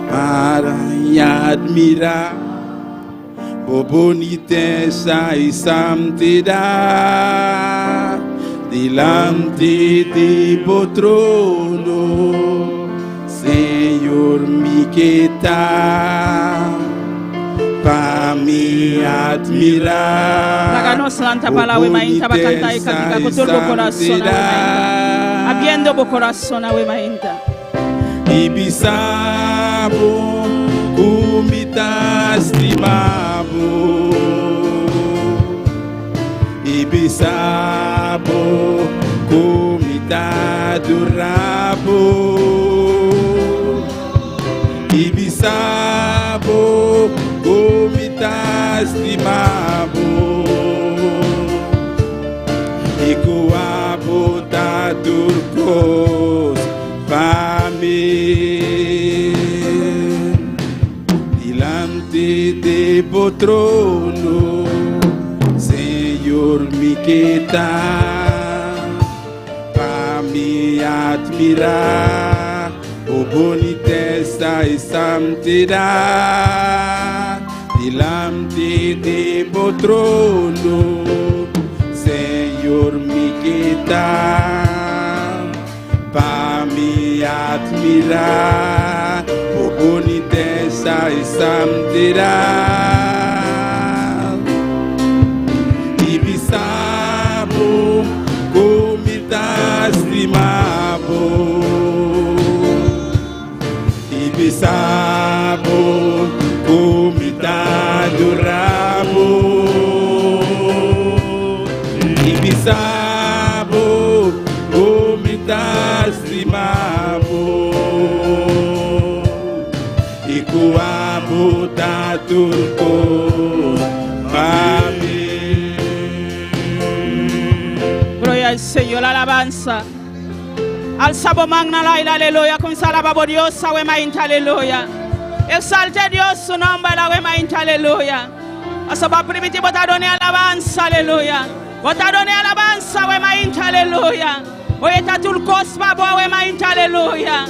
para y admirar tu boniteza y santidad delante de tu trono. Señor, mi quieta para mí admirar. Háganos santa palabra, mainta, va a cantar y cantar con todo el corazón. Abriendo el corazón, mainta. Y pisabo, comita estimabo. Y pisabo, comita adorabo. Y pisabo, comita estimabo. Y coabo da turcos para mí. Delante de tu trono, Señor, mi quieta para mí admirar tu boniteza y santidad delante de tu trono. Señor, mi quieta para mí admirar tu boniteza y santidad. Y pisabo, comita estimabo. Y pisabo, comita adorabo. Y pisabo, comita estimabo. Y coabo da turco para mí. Gloria al Señor, la alabanza. Alzabo magna la aleluya. Comienza a alabar a Dios, mainta, aleluya. Exalte a Dios su nombre, la mainta, aleluya. Eso va a permitir botar donde alabanza, aleluya. Botar donde alabanza, mainta, aleluya. Hoy está tu cosma, mainta, aleluya.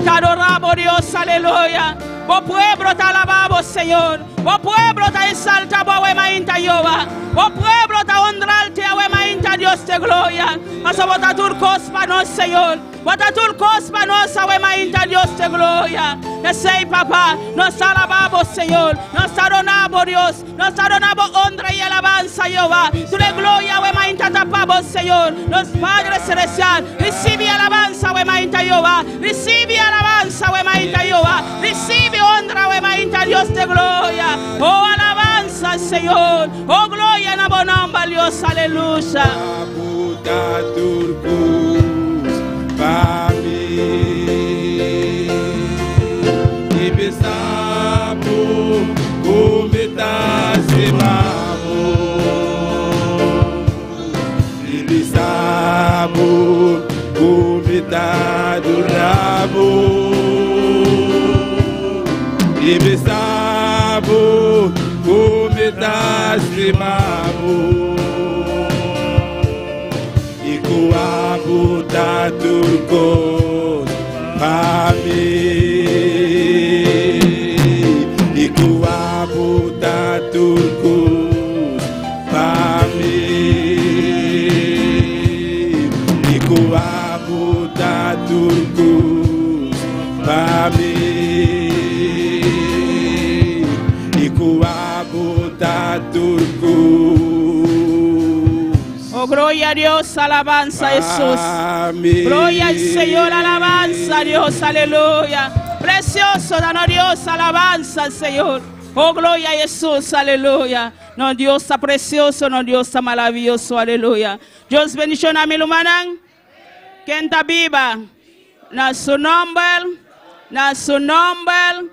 Te adoramos, Dios, aleluya. Vos pueblo te alabamos, Señor. Vos pueblo te exaltamos, mainta, Jehová. Vos pueblo te honrarte, mainta, Dios de gloria. Eso botar tu cosma, no, Señor. Bota tu cosma, nossa, mainta, Dios de gloria. Ese papá, nos alabamos, Señor. Nos adoramos, Dios. Nos adoramos, honra y alabanza, Jehová. Tu de gloria, mainta, tapamos, Señor. Los Padres Celestial, recibe alabanza, mainta, Jehová. Recibe alabanza, mainta, Jehová. Recibe honra, mainta, Dios de gloria. Oh, alabanza, Señor. Oh, gloria, en abonamba, Dios, aleluya. Para mí, y besamos, cometa semamos, y besamos, cometa adoramos, y besamos, cometa semamos. Y coabo da turcos para mí. E coabo da turcos para mí. E coabo da turcos para mí. E coabo da turcos. Oh, gloria a Dios, alabanza a Jesús. Amén. Gloria al Señor, alabanza a Dios, aleluya. Precioso, danos Dios, alabanza al Señor. Oh, gloria a Jesús, aleluya. No Dios está precioso, no Dios está maravilloso, aleluya. Dios bendiciones a mi hermana. Quien está viva, na su nombre, na su nombre.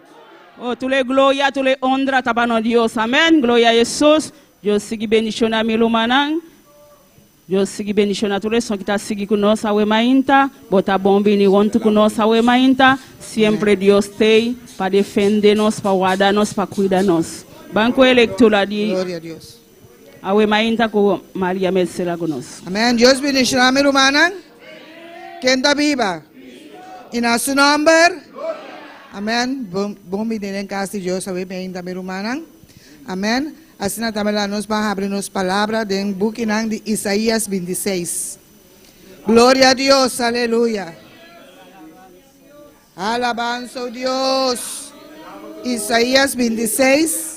Oh, tu le gloria, tu le honra, tabano Dios, amén. Gloria a Jesús. Dios sigue bendiciones a mi hermana. Dios sigue bendiciones a todos los que están siguiendo con nosotros, awe mainta, bota bomba y ronto con nosotros, awe mainta. Siempre Dios está para defendernos, para guardarnos, para cuidarnos. Banco electoral de Gloria a Dios. awe mainta con María Mercela con nosotros. Amén. Dios bendiciones a mi hermana. ¿Quién está viva? Y en su nombre. Amén. Bom en casa Dios sabe bien también humana. Amén. Así también nos va a abrirnos palabra de en Bukinang de Isaías 26. Gloria a Dios, aleluya. Alabanza a Dios. Isaías 26.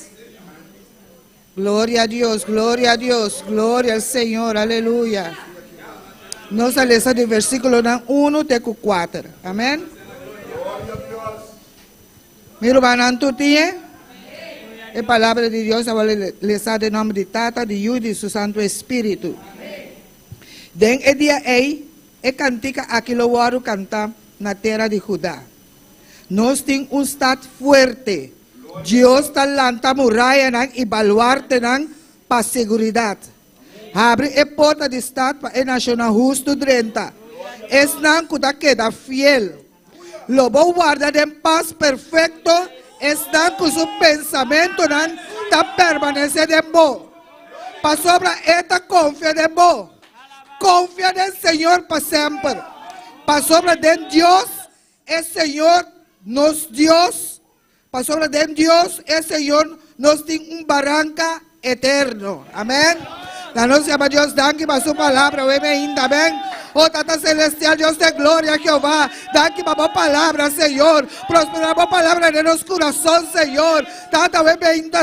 Gloria a Dios, gloria a Dios, gloria al Señor, aleluya. Nos lesa del versículo 1 até 4. Amén. Miro banan tu tiene. La palabra de Dios va a leer en nombre de Tata, de Hijo y de su Santo Espíritu. Den el día ahí, cantica aquí lo voy a cantar na tierra de Judá. Nos tiene un estado fuerte. Dios talanta muralla y baluarte para seguridad. Abre a porta de estado para el nacional justo 30. Es nan que queda fiel. Lo va a guardar en paz perfecto. Es nan con su pensamiento está permanece en vos. Para sobra esta confía en vos. Confía en el Señor para siempre. Para sobra de Dios, el Señor nos Dios. Para sobre de Dios, el Señor nos tiene un barranca eterno. Amén. La nos llama Dios, danke para su palabra. Amén. Oh, Tata Celestial, Dios de gloria, Jehová. Danke para tu palabra, Señor. Prospera tu palabra en nuestro corazón, Señor. Tata,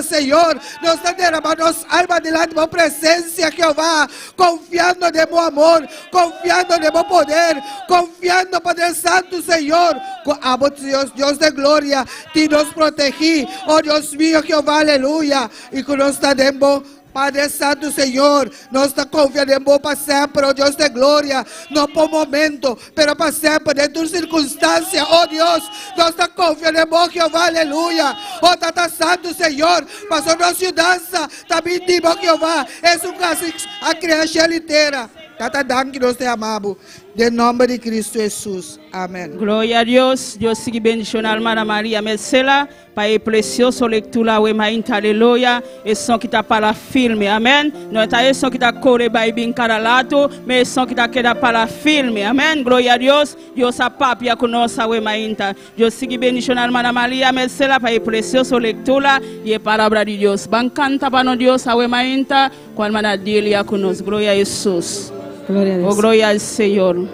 Señor. Nos derramamos alma delante de tu presencia, Jehová. Confiando en tu amor, confiando en tu poder, confiando en el Santo, Señor. Amo Dios, Dios de gloria, ti nos protegí. Oh, Dios mío, Jehová, aleluya. Y con nos tenemos. Padre Santo, Señor, nos está confiando en vos para siempre, oh Dios de gloria, no por momento, pero para siempre, de tus circunstancias, oh Dios, nos está confiando en vos, Jehová, aleluya, oh Tata Santo, Señor, pasó nuestra ciudad, también digo, Jehová, es un caso a creación entera. Tata, danke, nos te amamos. En nombre de Cristo Jesús. Amén. Gloria a Dios. Dios sigue bendicionando a hermana María Mercela para el precioso lectura de Maínta, aleluya. Es son que está para filme, amén. No está eso que está corre para bien caralato, pero es son que está queda para filme, amén. Gloria a Dios. Dios a papia con nosotros de Maínta. Dios sigue bendicionando a hermana María Mercela para el precioso lectura y la palabra de Dios. Van canta para Dios a Maínta, cual hermana Delia con nosotros. Gloria a Jesús. Gloria a Dios. Oh, gloria al Señor.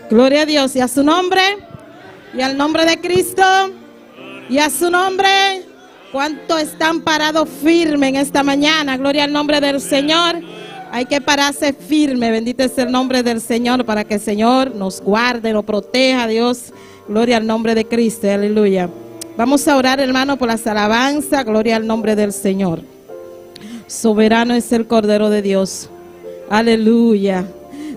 Gloria a Dios y a su nombre y al nombre de Cristo y a su nombre. ¿Cuántos están parados firmes en esta mañana? Gloria al nombre del Señor. Hay que pararse firme. Bendito es el nombre del Señor para que el Señor nos guarde, nos proteja. Dios, gloria al nombre de Cristo. Aleluya. Vamos a orar, hermano, por las alabanzas. Gloria al nombre del Señor. Soberano es el Cordero de Dios. Aleluya.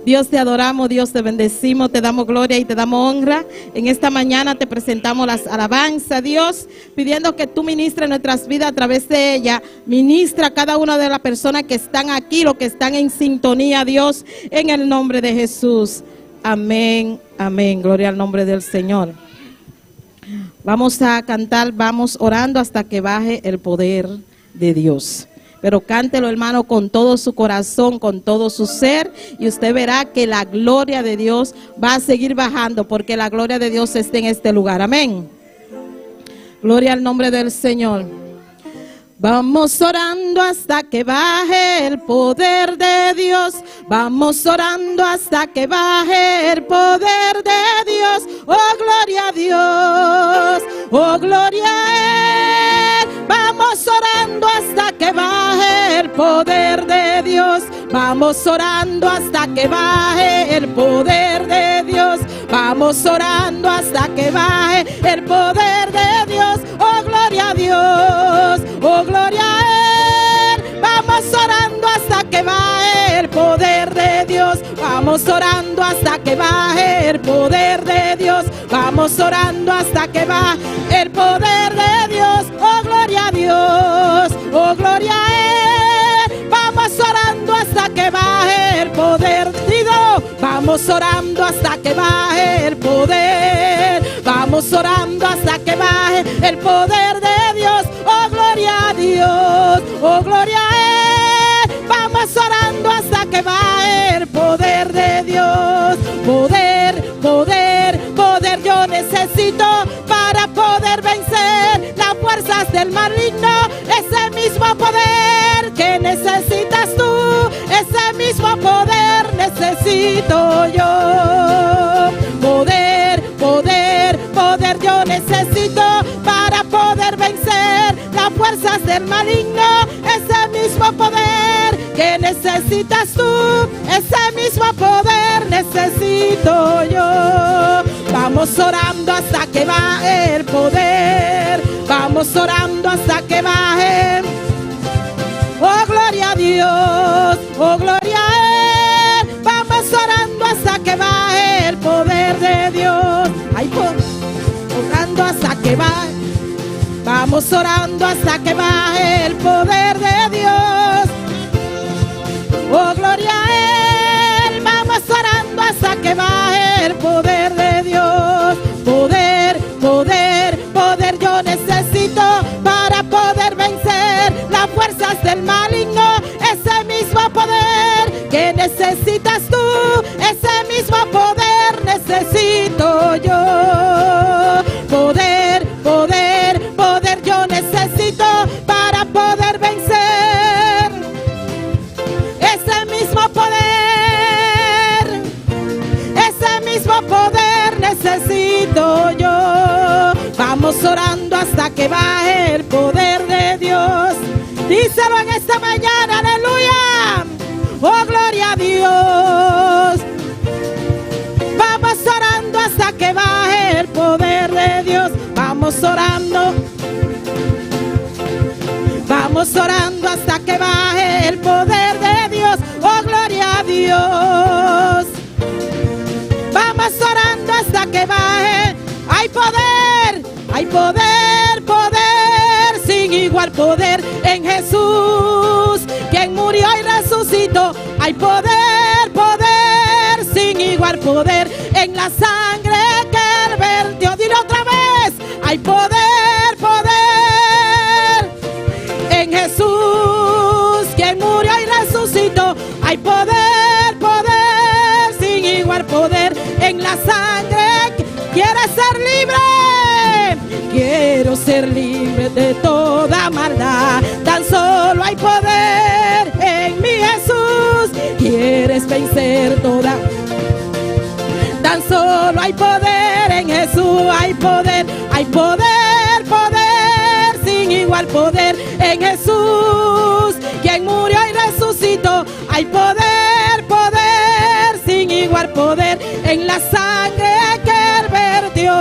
Dios, te adoramos, Dios, te bendecimos, te damos gloria y te damos honra. En esta mañana te presentamos las alabanzas, Dios, pidiendo que tú ministres nuestras vidas a través de ella. Ministra a cada una de las personas que están aquí, los que están en sintonía, Dios, en el nombre de Jesús. Amén, amén. Gloria al nombre del Señor. Vamos a cantar, vamos orando hasta que baje el poder de Dios. Pero cántelo, hermano, con todo su corazón, con todo su ser, y usted verá que la gloria de Dios va a seguir bajando, porque la gloria de Dios está en este lugar. Amén. Gloria al nombre del Señor. Vamos orando hasta que baje el poder de Dios. Vamos orando hasta que baje el poder de Dios. Oh, gloria a Dios. Oh, gloria a Él. Vamos orando hasta que baje el poder de Dios. Vamos orando hasta que baje el poder de Dios. Vamos orando hasta que baje el poder de Dios. Oh, gloria a Dios. Oh, gloria a Él. Vamos orando hasta que baje el poder de Dios. Vamos orando hasta que baje el poder de Dios. Vamos orando hasta que baje el poder de Dios. Oh, gloria a Dios. Oh, gloria a Él. Vamos orando hasta que baje el poder de Dios. Vamos orando hasta que baje el poder. Vamos orando hasta que baje el poder de Dios. Oh, gloria a Dios. Oh, gloria a Él. Vamos orando hasta que baje el poder de Dios. del maligno, ese mismo poder que necesitas tú, ese mismo poder necesito yo. Poder, poder, poder yo necesito para poder vencer las fuerzas del maligno, ese mismo poder que necesitas tú, ese mismo poder necesito yo. Vamos orando hasta que baje el poder, vamos orando hasta que baje. Oh, gloria a Dios, oh, gloria a Él. Vamos orando hasta que baje el poder de Dios. Ay, orando hasta que baje. Vamos orando hasta que baje el poder de Dios. Oh, gloria a Él. Vamos orando hasta que baje el poder de Dios. Poder, poder, poder yo necesito para poder vencer las fuerzas del maligno. Ese mismo poder que necesitas tú, ese mismo poder necesito yo. Poder, poder, poder yo necesito para poder vencer. Ese mismo poder, ese mismo poder necesito yo. Vamos orando hasta que baje el poder de Dios. Díselo en esta mañana, aleluya. Oh, gloria a Dios. Vamos orando hasta que baje el poder de Dios. Vamos orando. Vamos orando hasta que baje el poder de Dios. Oh, gloria a Dios. Vamos orando hasta que baje. Hay poder, hay poder, poder, sin igual poder en Jesús, quien murió y resucitó. Hay poder, poder, sin igual poder en la sangre que Él vertió. Dilo otra vez. Hay poder, poder en Jesús, quien murió y resucitó. Hay poder, poder, sin igual poder en la sangre. ¿Quieres ser libre? Quiero ser libre de toda maldad. Tan solo hay poder en mi Jesús. ¿Quieres vencer toda? Tan solo hay poder en Jesús. Hay poder, poder, sin igual poder en Jesús, quien murió y resucitó. Hay poder, poder, sin igual poder en la sangre que Él vertió.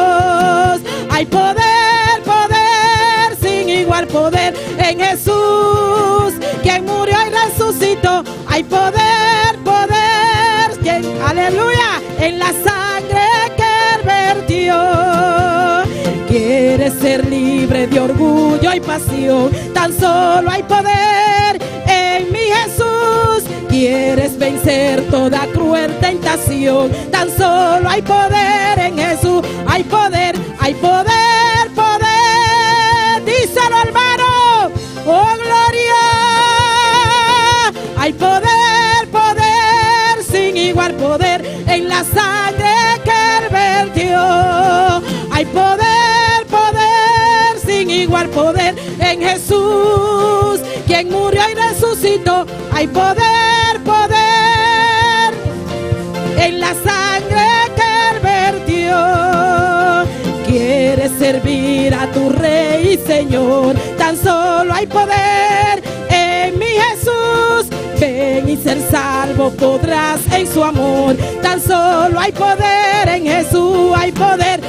Hay poder, poder, sin igual poder en Jesús, quien murió y resucitó. Hay poder, poder, quien, aleluya, en la sangre que Él vertió. Quieres ser libre de orgullo y pasión, tan solo hay poder en mi Jesús. Quieres vencer toda cruel tentación, tan solo hay poder en Jesús. Hay poder, poder, díselo hermano. Oh, gloria. Hay poder, poder, sin igual poder en la sangre que Él vertió. Hay poder, poder, sin igual poder en Jesús, quien murió y resucitó. Hay poder, poder en la sangre que Él vertió. Quieres servir a tu Rey y Señor, tan solo hay poder en mi Jesús. Ven y ser salvo podrás en su amor, tan solo hay poder en Jesús. Hay poder,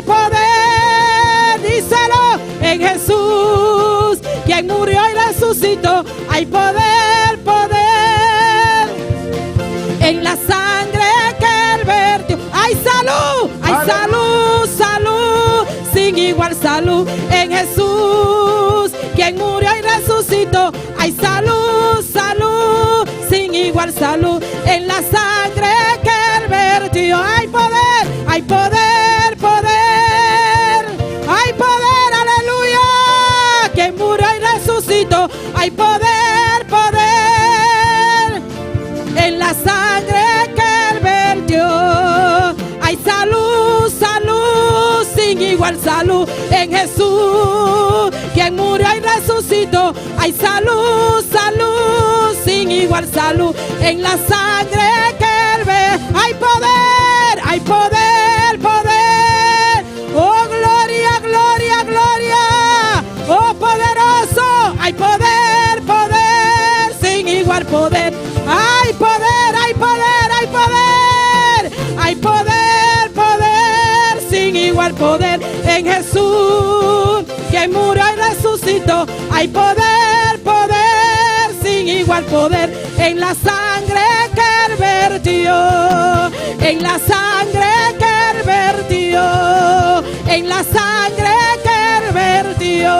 poder, díselo en Jesús, quien murió y resucitó. Hay poder, poder en la sangre que Él vertió. Hay salud, salud, sin igual salud en Jesús, quien murió y resucitó. Hay salud, salud, sin igual salud en la sangre que Él vertió. Hay poder, poder, aleluya, quien murió y resucitó. Hay poder, poder en la sangre que Él vertió. Hay salud, salud, sin igual salud en Jesús, resucitó. Hay salud, salud, sin igual salud en la sangre que Él ve. Hay poder, hay poder, poder. Oh, gloria, gloria, gloria. Oh, poderoso, hay poder, poder, sin igual poder. Hay poder, hay poder, hay poder. Hay poder, poder, sin igual poder en Jesús, quien murió y resucitó. Hay poder, poder, sin igual poder en la sangre que Él vertió, en la sangre que Él vertió, en la sangre que Él vertió.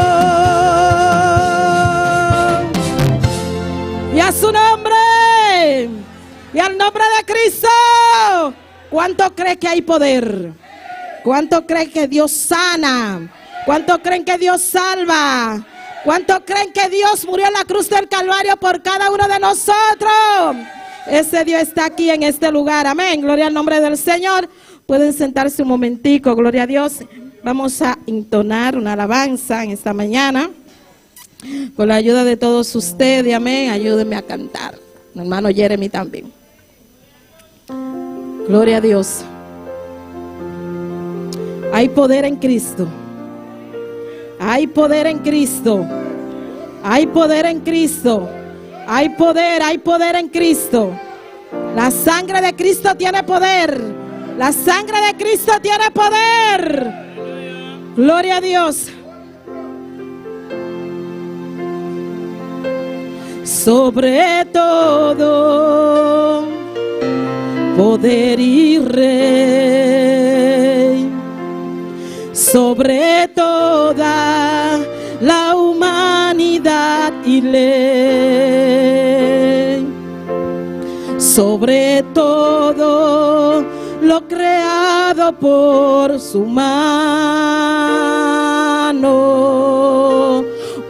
Y a su nombre, y al nombre de Cristo. ¿Cuánto cree que hay poder? ¿Cuánto creen que Dios sana? ¿Cuánto creen que Dios salva? ¿Cuánto creen que Dios murió en la cruz del Calvario por cada uno de nosotros? Ese Dios está aquí en este lugar. Amén. Gloria al nombre del Señor. Pueden sentarse un momentico. Gloria a Dios. Vamos a entonar una alabanza en esta mañana. Con la ayuda de todos ustedes. Amén. Ayúdenme a cantar. Mi hermano Jeremy también. Gloria a Dios. Hay poder en Cristo. Hay poder en Cristo. Hay poder en Cristo. Hay poder en Cristo. La sangre de Cristo tiene poder. La sangre de Cristo tiene poder. Gloria a Dios. Sobre todo poder y rey, sobre toda la humanidad y ley, sobre todo lo creado por su mano,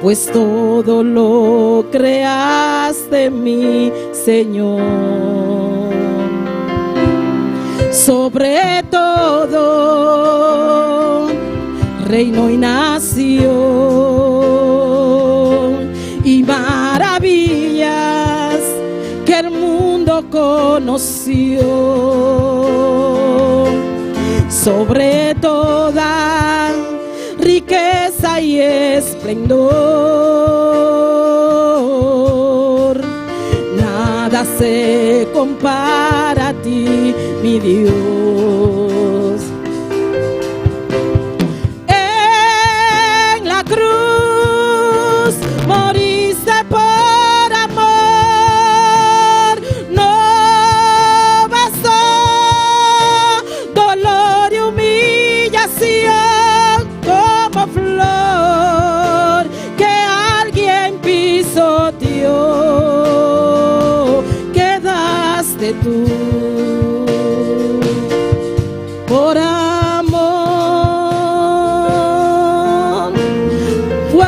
pues todo lo creaste, mi Señor. Sobre todo reino y nación y maravillas que el mundo conoció, sobre toda riqueza y esplendor, nada se compara a ti, mi Dios. En la cruz moriste por amor, no bastó dolor y humillación como flor que alguien pisoteó, quedaste tú. Por amor fue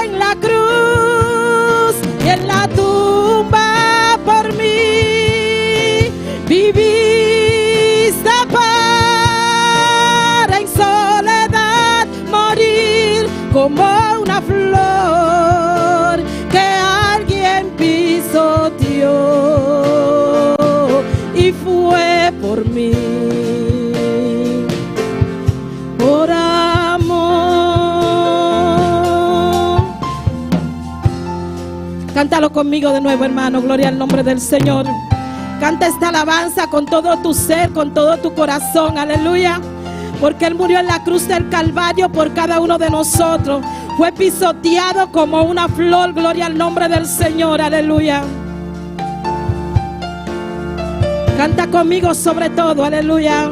en la cruz y en la tumba por mí viviste para en soledad morir como una flor que alguien pisoteó y fue por mí. Por amor. Cántalo conmigo de nuevo, hermano. Gloria al nombre del Señor. Canta esta alabanza con todo tu ser, con todo tu corazón. Aleluya. Porque Él murió en la cruz del Calvario por cada uno de nosotros. Fue pisoteado como una flor. Gloria al nombre del Señor. Aleluya. Canta conmigo sobre todo. Aleluya.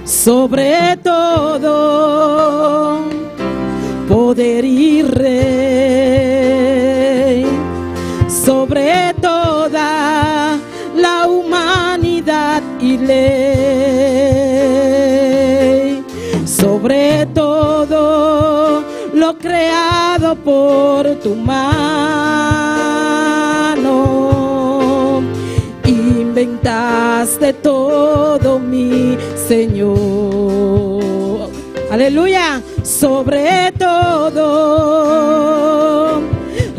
Sobre todo poder y rey, sobre toda la humanidad y ley, sobre todo lo creado por tu mano, inventaste todo, mi Señor. Aleluya. Sobre todo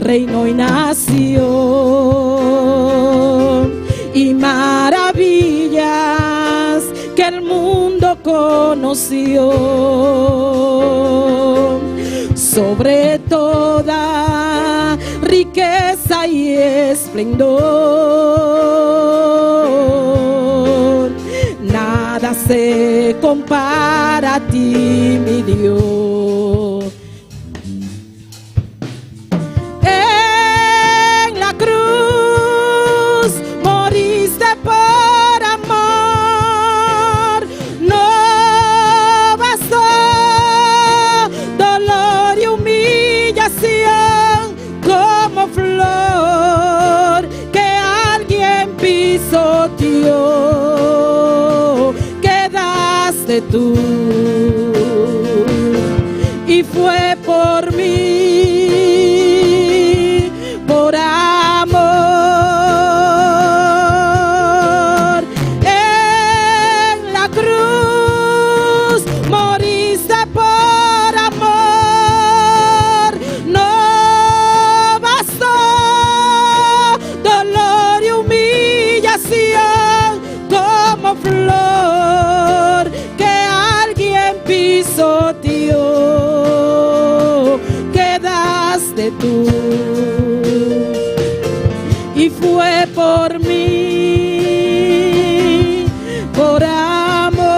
reino y nación y maravillas que el mundo conoció. Sobre toda riqueza y esplendor, nada se compara a ti, mi Dios. En la cruz moriste por amor, no bastó dolor y humillación como flor que alguien pisoteó. Quedaste tú y fue por mí, por amor. En la cruz moriste por amor, no bastó dolor y humillación como flor que alguien pisoteó. Quedaste tú y fue por mí, por amor.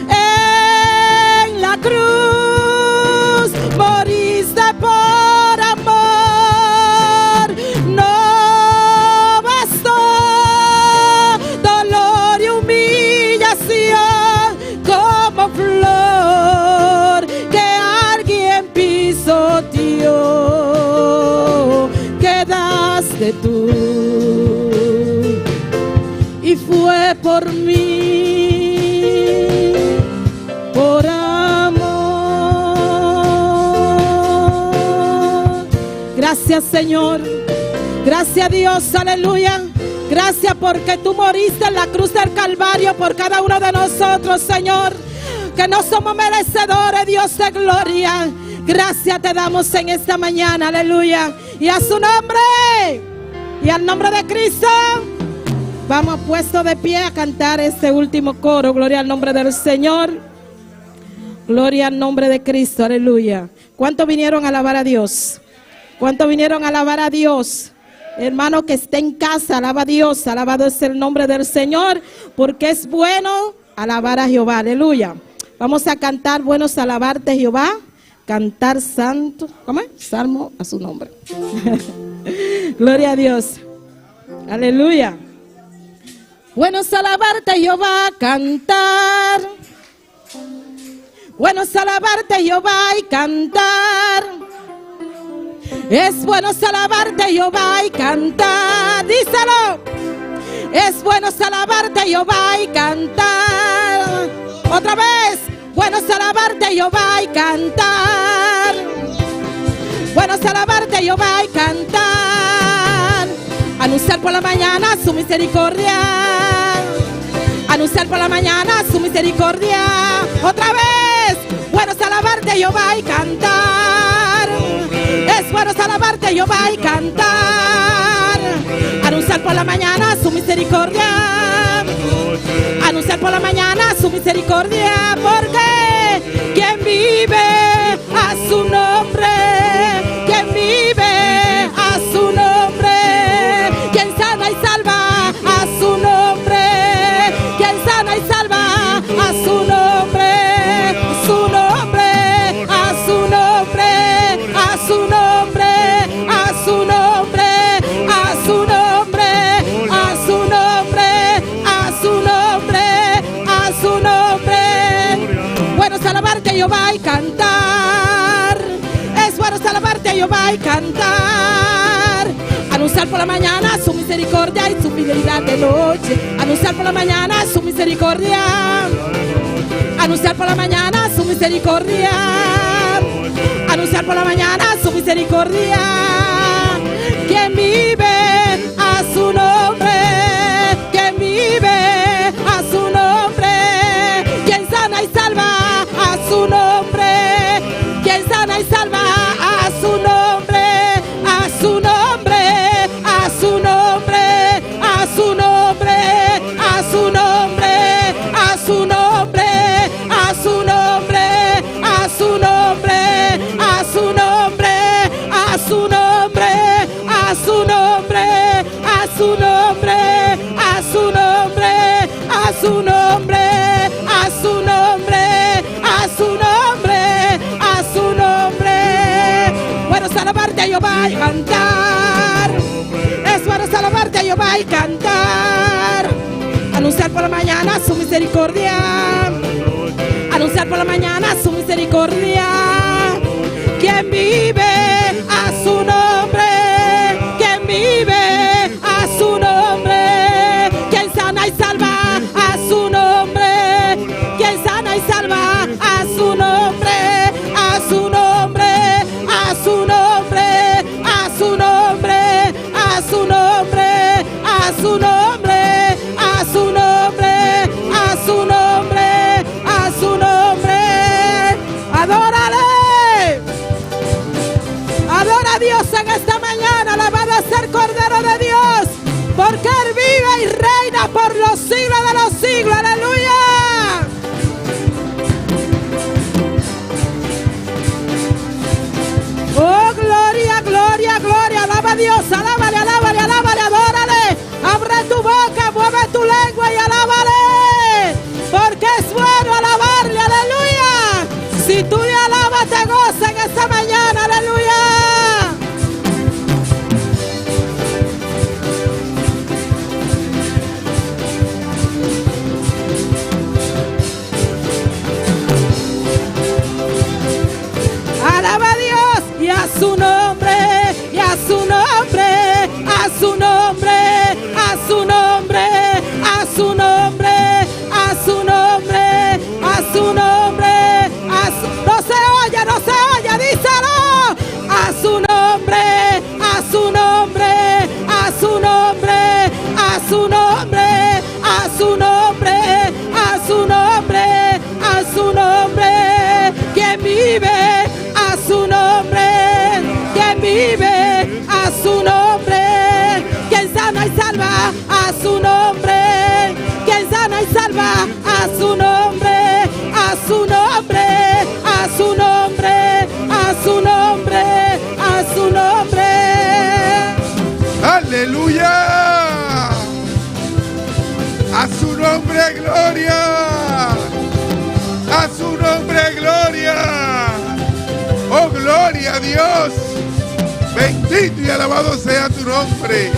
En la cruz moriste por amor, no bastó dolor y humillación como flor que alguien pisoteó. Quedaste tú y fue por mí, por amor. Gracias, Señor. Gracias, Dios. Aleluya. Gracias porque tú moriste en la cruz del Calvario por cada uno de nosotros, Señor, que no somos merecedores, Dios de gloria. Gracias te damos en esta mañana, aleluya. Y a su nombre y al nombre de Cristo, vamos puestos de pie a cantar este último coro. Gloria al nombre del Señor. Gloria al nombre de Cristo, aleluya. ¿Cuántos vinieron a alabar a Dios? ¿Cuántos vinieron a alabar a Dios? Hermano que esté en casa, alaba a Dios. Alabado es el nombre del Señor, porque es bueno alabar a Jehová, aleluya. Vamos a cantar buenos alabarte, Jehová. Cantar santo, ¿cómo es? Salmo a su nombre. Gloria a Dios. Aleluya. Buenos alabarte, Jehová, cantar. Buenos alabarte, Jehová, y cantar. Es bueno alabarte, Jehová, y cantar. Díselo. Es bueno alabarte, Jehová, y cantar. Otra vez. Bueno alabarte, Jehová, y cantar. Bueno alabarte, Jehová, y cantar. Anunciar por la mañana su misericordia. Anunciar por la mañana su misericordia. Otra vez. Bueno alabarte, Jehová, y cantar. Es bueno alabarte, Jehová, y cantar. Anunciar por la mañana su misericordia. Anunciar por la mañana su misericordia, porque quien vive a su nombre, quien vive a su nombre, quien sana y salva a su nombre, quien sana y salva a su nombre, su nombre, a su nombre, a su nombre, a su nombre, a su nombre, a su nombre, a su nombre, a su nombre. Bueno alabarte, Jehová, y cantar. Es bueno alabarte, Jehová, y cantar. Anunciar por la mañana su misericordia y su fidelidad de noche. Anunciar por la mañana su misericordia. Anunciar por la mañana su misericordia. Anunciar por la mañana su misericordia. Quien vive a su nombre, quien vive a su nombre, su nombre, a su nombre, a su nombre, a su nombre. Bueno, alabarte a Jehová y cantar. Es bueno alabarte a Jehová y cantar. Anunciar por la mañana su misericordia. Anunciar por la mañana su misericordia. Quien vive a su nombre. Quien vive a su nombre. Quien sana y salva a su nombre. Quien sana y salva a su nombre. A su nombre. A su nombre. A su nombre. A su nombre. A su nombre. A su nombre. A su nombre. A su nombre. Adórale. Adora a Dios en esta mañana. Alabado sea el Cordero de Dios, porque Él vive y reina por los siglos de los siglos. Aleluya. Oh, gloria, gloria, gloria. Alaba a Dios, alábale, alábale, alábale, adórale. Abre tu boca, mueve tu lengua y alábale, porque es bueno alabarle. Aleluya. Si tú le alabas, te gozas en esta mañana. Aleluya. Alaba a Dios y a su nombre, y a su nombre, a su nombre, a su nombre, a su nombre, a su nombre, a su nombre, no se oye, no se oye, díselo, a su nombre, a su nombre, a su nombre, a su nombre, a su nombre, a su nombre, a su nombre, quien vive a su nombre, quien vive a su nombre, quien sana y salva a su nombre, quien sana y salva a su nombre, a su nombre, a su nombre, a su nombre, a su nombre. Aleluya. A su nombre gloria. A su nombre gloria. Oh, gloria a Dios. Bendito y alabado sea tu nombre.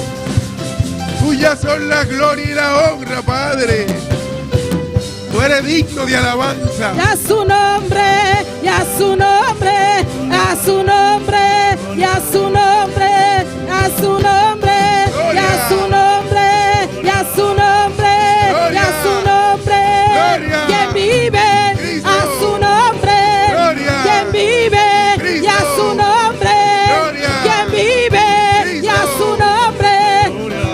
Tuyas son la gloria y la honra, Padre. Tú eres digno de alabanza. Y a su nombre, y a su nombre, a su nombre, y a su nombre, a su nombre, y a su nombre, y a su nombre, y a su nombre, quien vive a su nombre, quien vive y a su nombre, quien vive y a su nombre,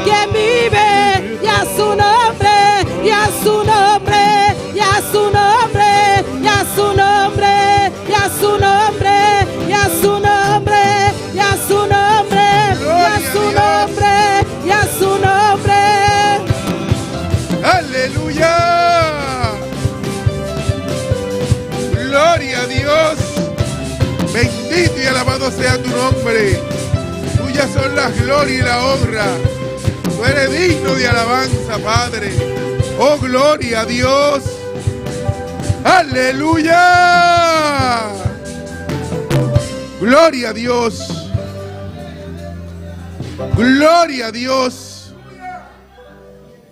quien vive y a su nombre, y a su nombre, y a su nombre, y a su nombre, y a su nombre, y a su nombre, y a su nombre, y a su nombre, y a su nombre. Aleluya. Gloria a Dios. Bendito y alabado sea tu nombre. Tuyas son la gloria y la honra. Tú eres digno de alabanza, Padre. Oh, gloria a Dios. Aleluya. Gloria a Dios. Gloria a Dios.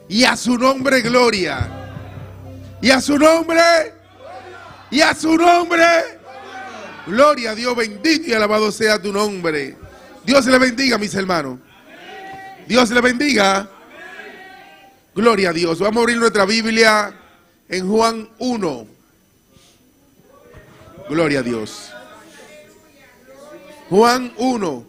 Y a su nombre gloria. Y a su nombre. Y a su nombre. Gloria a Dios, bendito y alabado sea tu nombre. Dios le bendiga, mis hermanos. Dios le bendiga. Gloria a Dios. Vamos a abrir nuestra Biblia en Juan 1. Gloria a Dios. Juan 1.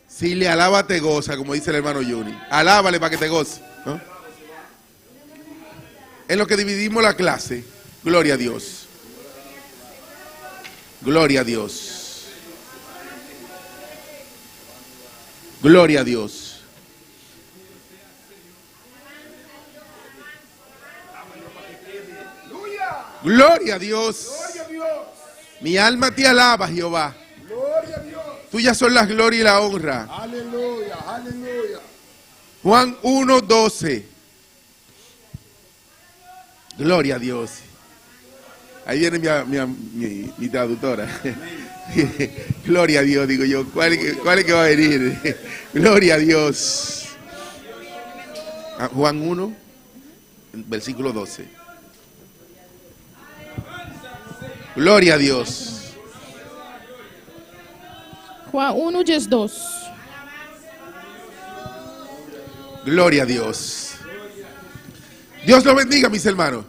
Si le alaba te goza, como dice el hermano Juni. Alábale para que te goce, ¿no? En lo que dividimos la clase. Gloria a Dios. Gloria a Dios. Gloria a Dios. Gloria a Dios. Mi alma te alaba, Jehová. Tuyas son las glorias y la honra. Aleluya, aleluya. Juan 1:12. Gloria a Dios. Ahí viene mi traductora. Gloria a Dios, digo yo. ¿Cuál es que va a venir? Gloria a Dios. Juan 1, versículo 12. Gloria a Dios. Juan 1, 12. Gloria a Dios. Dios lo bendiga, mis hermanos.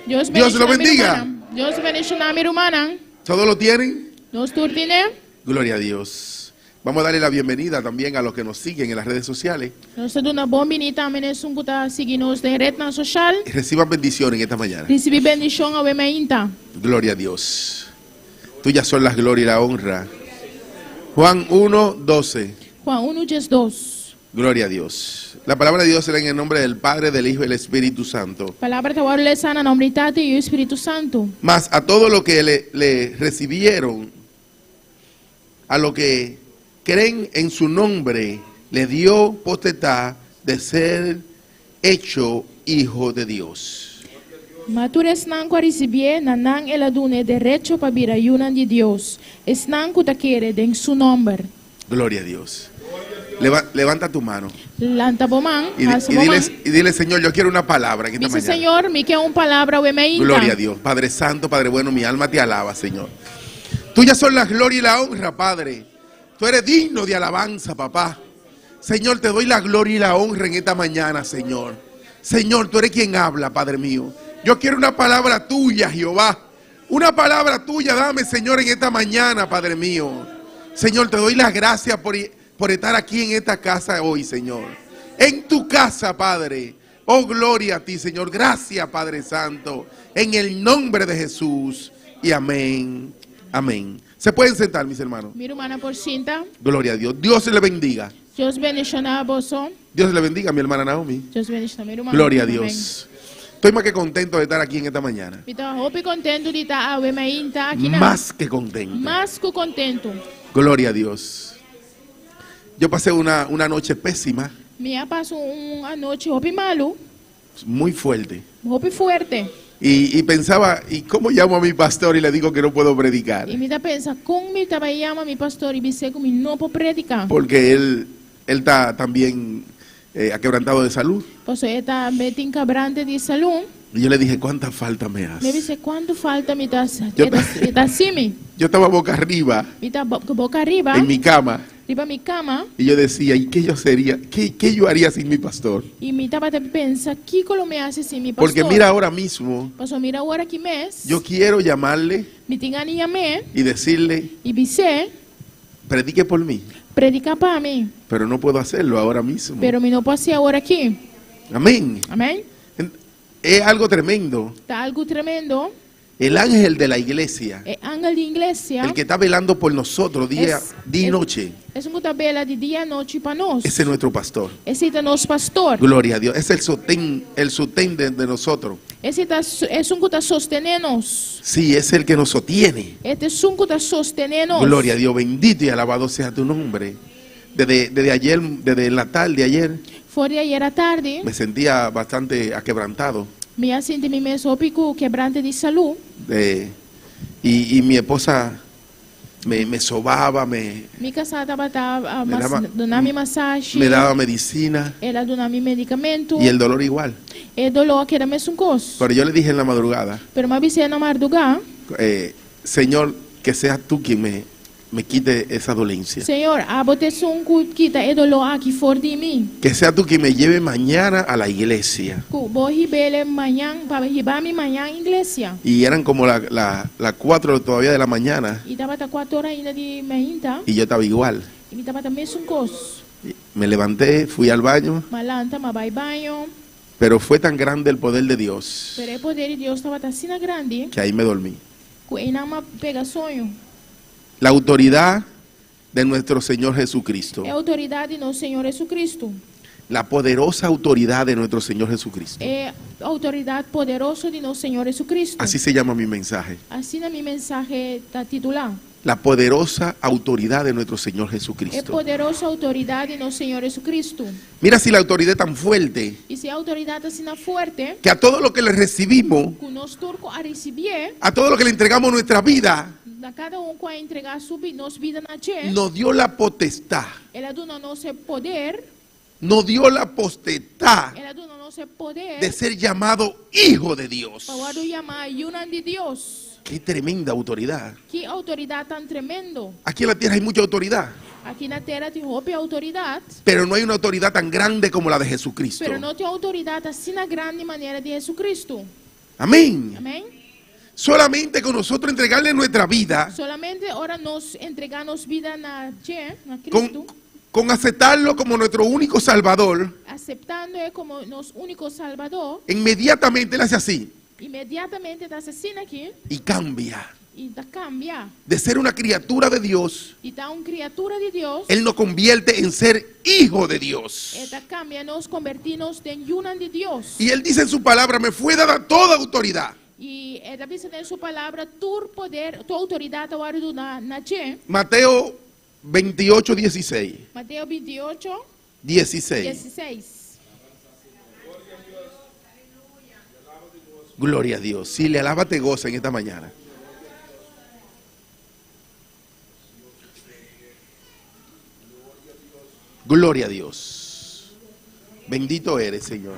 Dios lo bendiga. Dios bendiga mi rumana. ¿Todos lo tienen? Dios turtine. Gloria a Dios. Vamos a darle la bienvenida también a los que nos siguen en las redes sociales. Nós damos uma boa benita a sun kuta seguinos de red na social. Y reciban bendiciones en esta mañana. Recibi bendición a bemainta. Gloria a Dios. Tuyas son las glorias y la honra. Juan 1, 12. Juan 1, 12. Gloria a Dios. La palabra de Dios será en el nombre del Padre, del Hijo y del Espíritu Santo. Palavra da hora sana nome de Tate e o Espírito Santo. Mas a todos los que le recibieron, a los que creen en su nombre, le dio potestad de ser hecho hijo de Dios. Matures nan ko recibie nanang eladune derecho para vir ayunan de Dios. Es nan ko takere den su nombre. Gloria a Dios. Levanta tu mano Lanta bomang, y dile, Señor, yo quiero una palabra en esta dice mañana. Señor, mi que un palabra bemainta. Gloria a Dios. Padre Santo, Padre bueno, mi alma te alaba, Señor. Tuyas son la gloria y la honra, Padre. Tú eres digno de alabanza, papá. Señor, te doy la gloria y la honra en esta mañana, Señor. Señor, tú eres quien habla, Padre mío. Yo quiero una palabra tuya, Jehová. Una palabra tuya, dame, Señor, en esta mañana, Padre mío. Señor, te doy las gracias por estar aquí en esta casa hoy, Señor. En tu casa, Padre. Oh, gloria a ti, Señor. Gracias, Padre Santo. En el nombre de Jesús. Y amén. Amén. ¿Se pueden sentar, mis hermanos? Mi hermana por cinta. Gloria a Dios. Dios le bendiga. Dios bendiga a vos. Dios le bendiga a mi hermana Naomi. Dios bendiga a mi hermana. Gloria a Dios. Estoy más que contento de estar aquí en esta mañana. Contento de estar aquí. Más que contento. Más que contento. Gloria a Dios. Yo pasé una noche pésima. Me pasó una noche malo. Muy fuerte. Fuerte. Y pensaba, ¿y cómo llamo a mi pastor y le digo que no puedo predicar? Y me pensa, ¿cómo me llama a mi pastor y me dice que no puedo predicar? Porque él está también aquebrantado de salud. Pues él está bien quebrante de salud. Y yo le dije, ¿cuánta falta me hace? Me dice, ¿cuánto falta me das? Yo estaba boca arriba. Boca arriba. En mi cama. Arriba mi cama. Y yo decía, ¿y qué yo sería? ¿Qué yo haría sin mi pastor? Y me estaba pensando, ¿qué me hace sin mi pastor? Porque mira ahora mismo. Pues mira ahora que mes. Yo quiero llamarle. Me tengan y llamé. Y decirle. Y dice. Predique por mí. Predica para mí. Pero no puedo hacerlo ahora mismo. Pero me no puedo hacer ahora aquí. Amén. Amén. Es algo tremendo. Está algo tremendo. El ángel de la iglesia. El ángel de iglesia. El que está velando por nosotros día y noche. Es un que está vela de día y noche para nosotros. Ese es nuestro pastor. Ese es nuestro pastor. Gloria a Dios. Es el sostén de nosotros. Ese es un que está sosteniéndonos. Sí, es el que nos sostiene. Este es un que está sosteniéndonos. Gloria a Dios. Bendito y alabado sea tu nombre. Desde ayer, desde la tarde ayer. Fue de ayer a tarde. Me sentía bastante aquebrantado. Me sentí mi mesopico quebrante de salud. Y mi esposa me sobaba, mi casada estaba dando masaje. Me daba medicina. Ella daba mi medicamento. Y el dolor igual. El dolor que era mesmo cosa. Pero yo le dije en la madrugada. Pero me avisé en la madrugada. Señor, que seas tú quien me quite esa dolencia. Señor, quita el dolor aquí fuera de mí. Que sea tú quien me lleve mañana a la iglesia. Voy a mañana para llevarme mañana a la iglesia. Y eran como las 4 todavía de la mañana. Y estaba hasta 4 horas de mañana. Y yo estaba igual. Y me estaba también un cosa. Me levanté, fui al baño. Malanta, me voy al baño. Pero fue tan grande el poder de Dios. Pero el poder de Dios estaba tan grande. Que ahí me dormí. Que nada más pega sueño. La autoridad de nuestro Señor Jesucristo. La autoridad de nuestro Señor Jesucristo. La poderosa autoridad de nuestro Señor Jesucristo. Autoridad poderosa de nuestro Señor Jesucristo. Así se llama mi mensaje. Así es mi mensaje está titulado. la poderosa autoridad de nuestro Señor É Jesucristo. poderosa autoridade no Senhor Jesus Cristo. Mira si la autoridad es tan fuerte E se a autoridade assim na forte, que a todo lo que le recibimos, que nós turco a receber, a todo lo que le entregamos nuestra vida, a cada com a entregar nos vida na Tchê, nos dio la potestad, ela dona nosso poder, nos dio la potestad ela dona nosso poder, de ser llamado hijo de Dios. para chamar Yunan de Deus. Qué tremenda autoridad. Que autoridade tão tremendo. Aquí en la tierra hay mucha autoridad, Aqui na terra tem roupa autoridade, pero no hay una autoridad tan grande como la de Jesucristo. pero não tem autoridade assim na grande maneira de Jesus Cristo. Amén. Amém? Solamente con nosotros entregarle nuestra vida, Solamente ora nos entregarmos vida na Tchê, na Cristo, con aceptarlo como nuestro único Salvador, aceptando Ele como nosso único Salvador, inmediatamente Él hace así imediatamente está assassina aqui y cambia. e dá cambia. De ser una criatura de Dios, E dá criatura de Deus, Él nos convierte en ser hijo de Dios. e dá cambia nos convertirnos em Yunan de Deus. Y Él dice en su palabra, me fue dada toda autoridad. E Ele diz em sua palavra, tu poder, tua autoridade agora na Tchê. Mateo 28, 16. Mateus 28, 16. 16. Gloria a Dios. Si le alaba, te goza en esta mañana. Gloria a Dios. Bendito eres, Señor.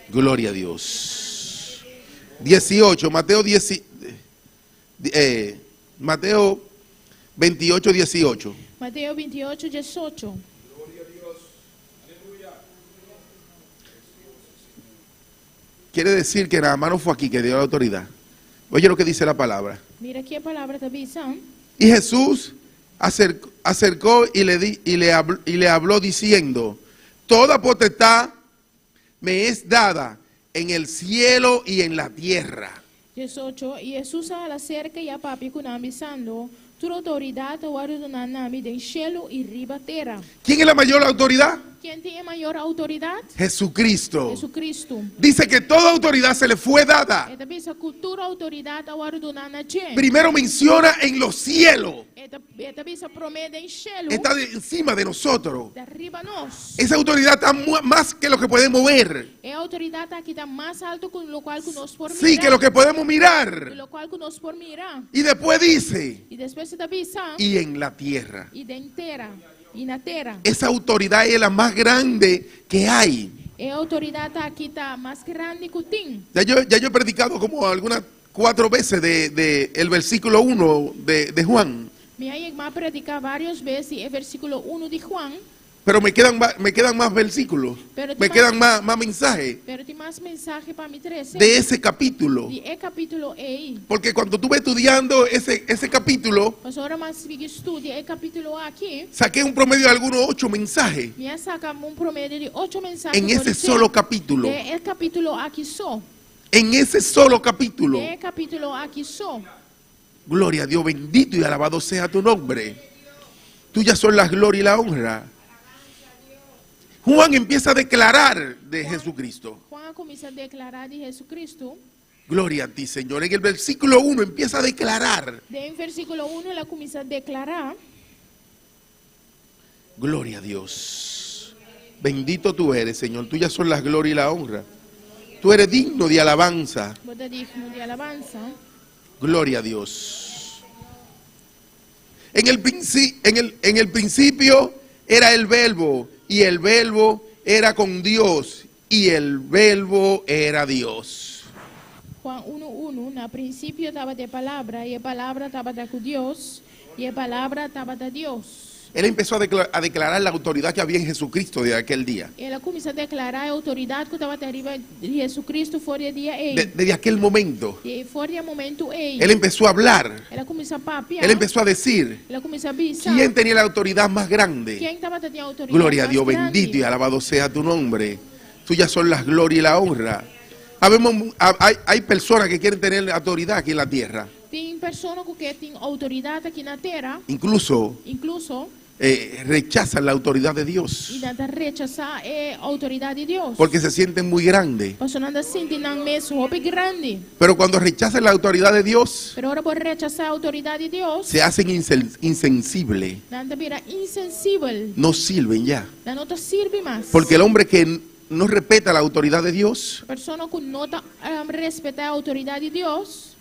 Gloria a Dios. 18, Mateo 10, Mateo 28, 18. Mateus 28, 18. Quiere decir que nada más no fue aquí que dio la autoridad. Oye lo que dice la palabra. Mira aqui a palavra está dizendo. Y Jesús acercó y le habló diciendo, toda potestad me es dada en el cielo y en la tierra. 18. E Jesus ala cerca e a papi kunambisando. Tu autoridade agora do nome de cielo e riba terra. ¿Quién es la mayor autoridad? Quem tem a maior autoridade? Jesucristo. Jesus Cristo. Dice que toda autoridad se le fue dada. Eta bisa cultura autoridade agora do nana Tchê. Primero menciona en los cielos. Eta bisa promete em cielo. Está encima de nosotros. De arriba nós. Esa autoridad está más que lo que podemos ver. É a autoridade aqui está mais alto com o qual que nós por mirar. Sí, que lo que podemos mirar. Lo qual que nós por mirar. Y después dice, E depois está bisa. y en la tierra. E de terra. E na terra. Esa autoridad es la más grande que hay. É a autoridade aqui está mais grande que tem. Ya yo he predicado como algunas 4 veces de el versículo 1 de Juan. Minha irmã predica várias vezes o versículo 1 de Juan. Pero me quedan más versículos. Pero Me quedan más mensajes Pero tem mais mensagem para me trazer. de ese capítulo. E capítulo aí. Porque cuando tú vas estudiando ese capítulo, Mas agora mais que estude é capítulo aqui. saqué un promedio de algunos 8 mensajes Minha saca promédio de 8 mensagens. en ese solo capítulo. É capítulo aqui só. En ese solo capítulo. É capítulo aqui só. Gloria a Dios, bendito y alabado sea tu nombre. Tuyas son las gloria y la honra. Juan empieza a declarar de Jesucristo. Juan começa a declarar de Jesus Cristo. Gloria a ti, Señor. En el versículo 1 empieza a declarar. En versículo 1 ela começa a declarar. Gloria a Dios. Bendito tú eres, Señor. Tuyas son las gloria y la honra. Tú eres digno de alabanza. Bota digno de alabanza. Gloria a Dios. En el principio era el verbo, y el verbo era con Dios, y el verbo era Dios. Juan 1:1, na princípio estava de palavra, e a palavra estava com Deus, e a palavra estava de Deus. Él empezó a declarar la autoridad que había en Jesucristo de aquel día. Ela começou a declarar a autoridade que estava arriba de Jesus Cristo fora de aí. Desde aquel momento. E fora de momento aí. Él empezó a hablar. Ela começou a papiar. Él empezó a decir. Ela começou a avisar. ¿Quién tenía la autoridad más grande? Quem estava tendo autoridade? Gloria a Dios, mais grande? bendito y alabado sea tu nombre. Tuyas son las gloria y la honra. Hay personas que quieren tener autoridad aquí en la tierra. Tem pessoas que têm autoridade aqui na terra. Incluso rechazan la autoridad de Dios. E nada rechazar a autoridade de Deus. Porque se sienten muy grandes. Porque nada sente não mesmo roupa grande. Pero cuando rechazan la autoridad de Dios, Pero ahora por rechazar a autoridade de Deus, se hacen insensibles. nada vira insensível. No sirven ya. Não te sirve mais. Porque el hombre que no respeta la autoridad de Dios, A pessoa que não respeitar a autoridade de Deus,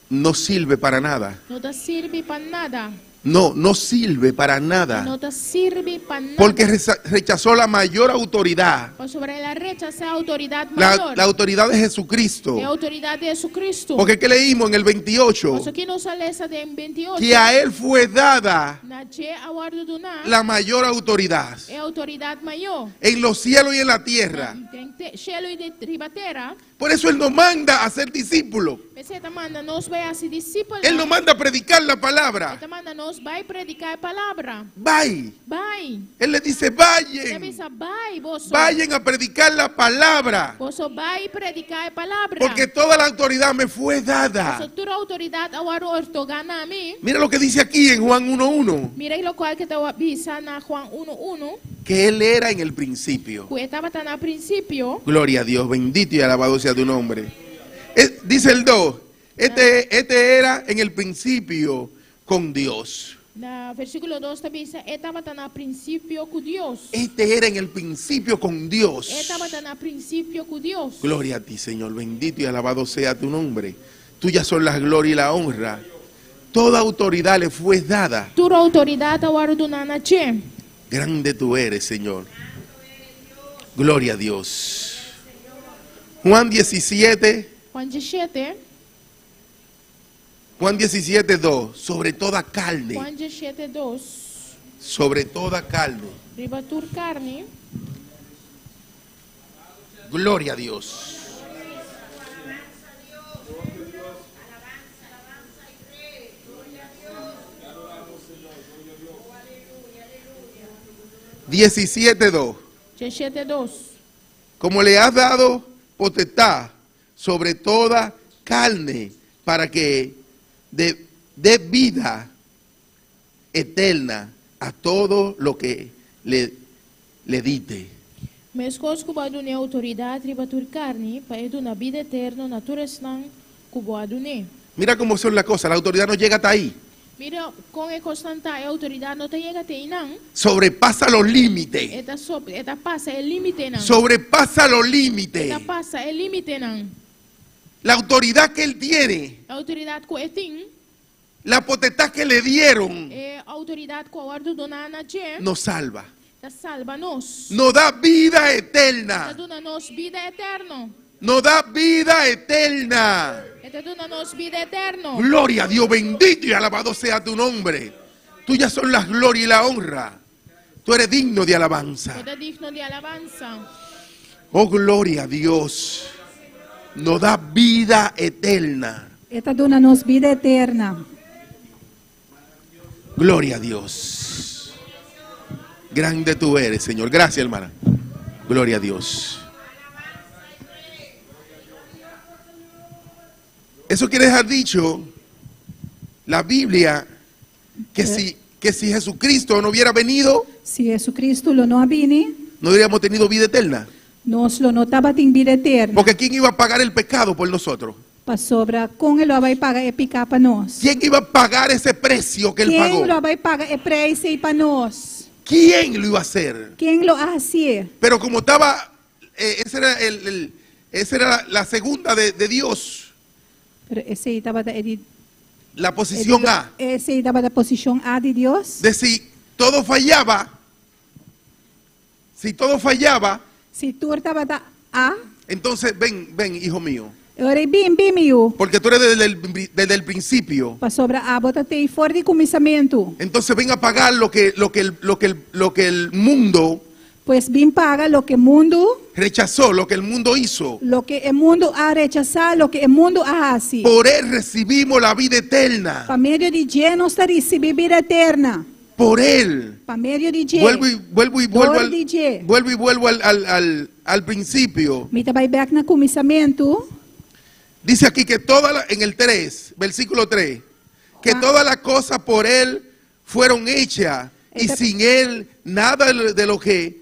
no sirve para nada. não te sirve para nada. No sirve para nada. Não te sirve para nada. Porque rechazó la mayor autoridad. Por sobre ela rechazar a autoridade La maior. autoridad de Jesucristo. É a autoridade de Jesucristo. Porque ¿qué leímos en el 28? Por que não se lê essa de 28. Que a él fue dada Na che a guarda do na. la mayor autoridad. É a autoridade maior. En los cielos y en la tierra. Tem cielo e de ribatera. Por eso él nos manda a ser discípulos. Você manda nos vai a ser discípulo. Él nos manda a predicar la palabra. Ele manda nos vai predicar a palavra. Vai. Vai. Él les dice, Ele vayan. avisa, vai, vosso. Vayan a predicar la palabra. Vosso vai predicar a palavra. Porque toda la autoridad me fue dada. Vosso toda autoridade agora ortogana a mim. Mira lo que dice aquí en Juan 1:1. Mira lo cual que está avisa na Juan 1:1. Que él era en el principio. Que estava tan a princípio. Gloria a Dios, bendito y alabado sea tu nombre. Dice el 2, este era en el principio con Dios. Na versículo 2 também diz, estava tan a princípio com Deus. Este era en el principio con Dios. Estava tan a princípio com Deus. Gloria a ti, Señor, bendito y alabado sea tu nombre. Tuyas son las gloria y la honra. Toda autoridad le fue dada. Toda autoridade agora do nanache. Grande tú eres, Señor. Gloria a Dios. Juan 17. Juan 17. Juan 17:2. Sobre toda carne. Juan 17:2. Sobre toda carne. Ribatur carne. Gloria a Dios. (17:2) 17:2. Como le has dado potestad sobre toda carne para que dé vida eterna a todo lo que le dite. Mas conosco badune autoridade ribatur carne para eduna vida eterna naturas nang kubadune. Mira cómo son las cosas, la autoridad no llega hasta ahí. Mira, com a constante a autoridade não tem até nang. Sobrepasa los límites. Eta passa é limite nang. Sobrepasa los límites. Eta passa é limite nang. La autoridad que él tiene, A autoridade ko eting, la potestad que le dieron, a autoridade ko guardo dona na che, nos salva. ta salva nos. Nos da vida Ta eterna. dona nos vida eterno. Nos da vida eterna. Eta dona nos vida eterno. Gloria a Dios, bendito y alabado sea tu nombre. Tuyas son las gloria y la honra. Tú eres digno de alabanza. Eta digno de alabanza. Oh, gloria a Dios. Nos da vida eterna. Esta dona-nos vida eterna. Gloria a Dios. Grande tú eres, Señor. Gracias, hermana. Gloria a Dios. Eso quiere dejar dicho la Biblia que si Jesucristo no hubiera venido, Se Jesucristo lo não vini, no hubiéramos tenido vida eterna. nós lo notava em vida eterna. Porque ¿quién iba a pagar el pecado por nosotros? Para sobra, com ele vai pagar e picar para nós. ¿Quién iba a pagar ese precio que él Quem pagó? lo vai pagar e preço para nós? ¿Quién lo iba a hacer? Quem lo hacía? Pero como estaba, esa era la segunda de Dios, Pero esse aí estava la posición A. Esse aí estava da posição A de Deus. De si todo fallaba, Se tu estava da A, entonces ven, hijo mío, eu era bem meu. porque tú eres desde el principio. Para sobra A, bota-te fora de começamento. Entonces ven a pagar lo que el mundo Pois bem paga lo que o mundo, rechazó, lo que el mundo hizo. lo que o mundo ha rechazado, lo que o mundo ha hecho. Por él recibimos la vida eterna. Para meio de dia nós recebemos vida eterna. Por él. Para meio de dia. Vuelvo y vuelvo al principio. Me vai back no começamento. Dice aquí que en el 3, versículo 3, que todas las cosas por él fueron hechas y sin él nada de lo que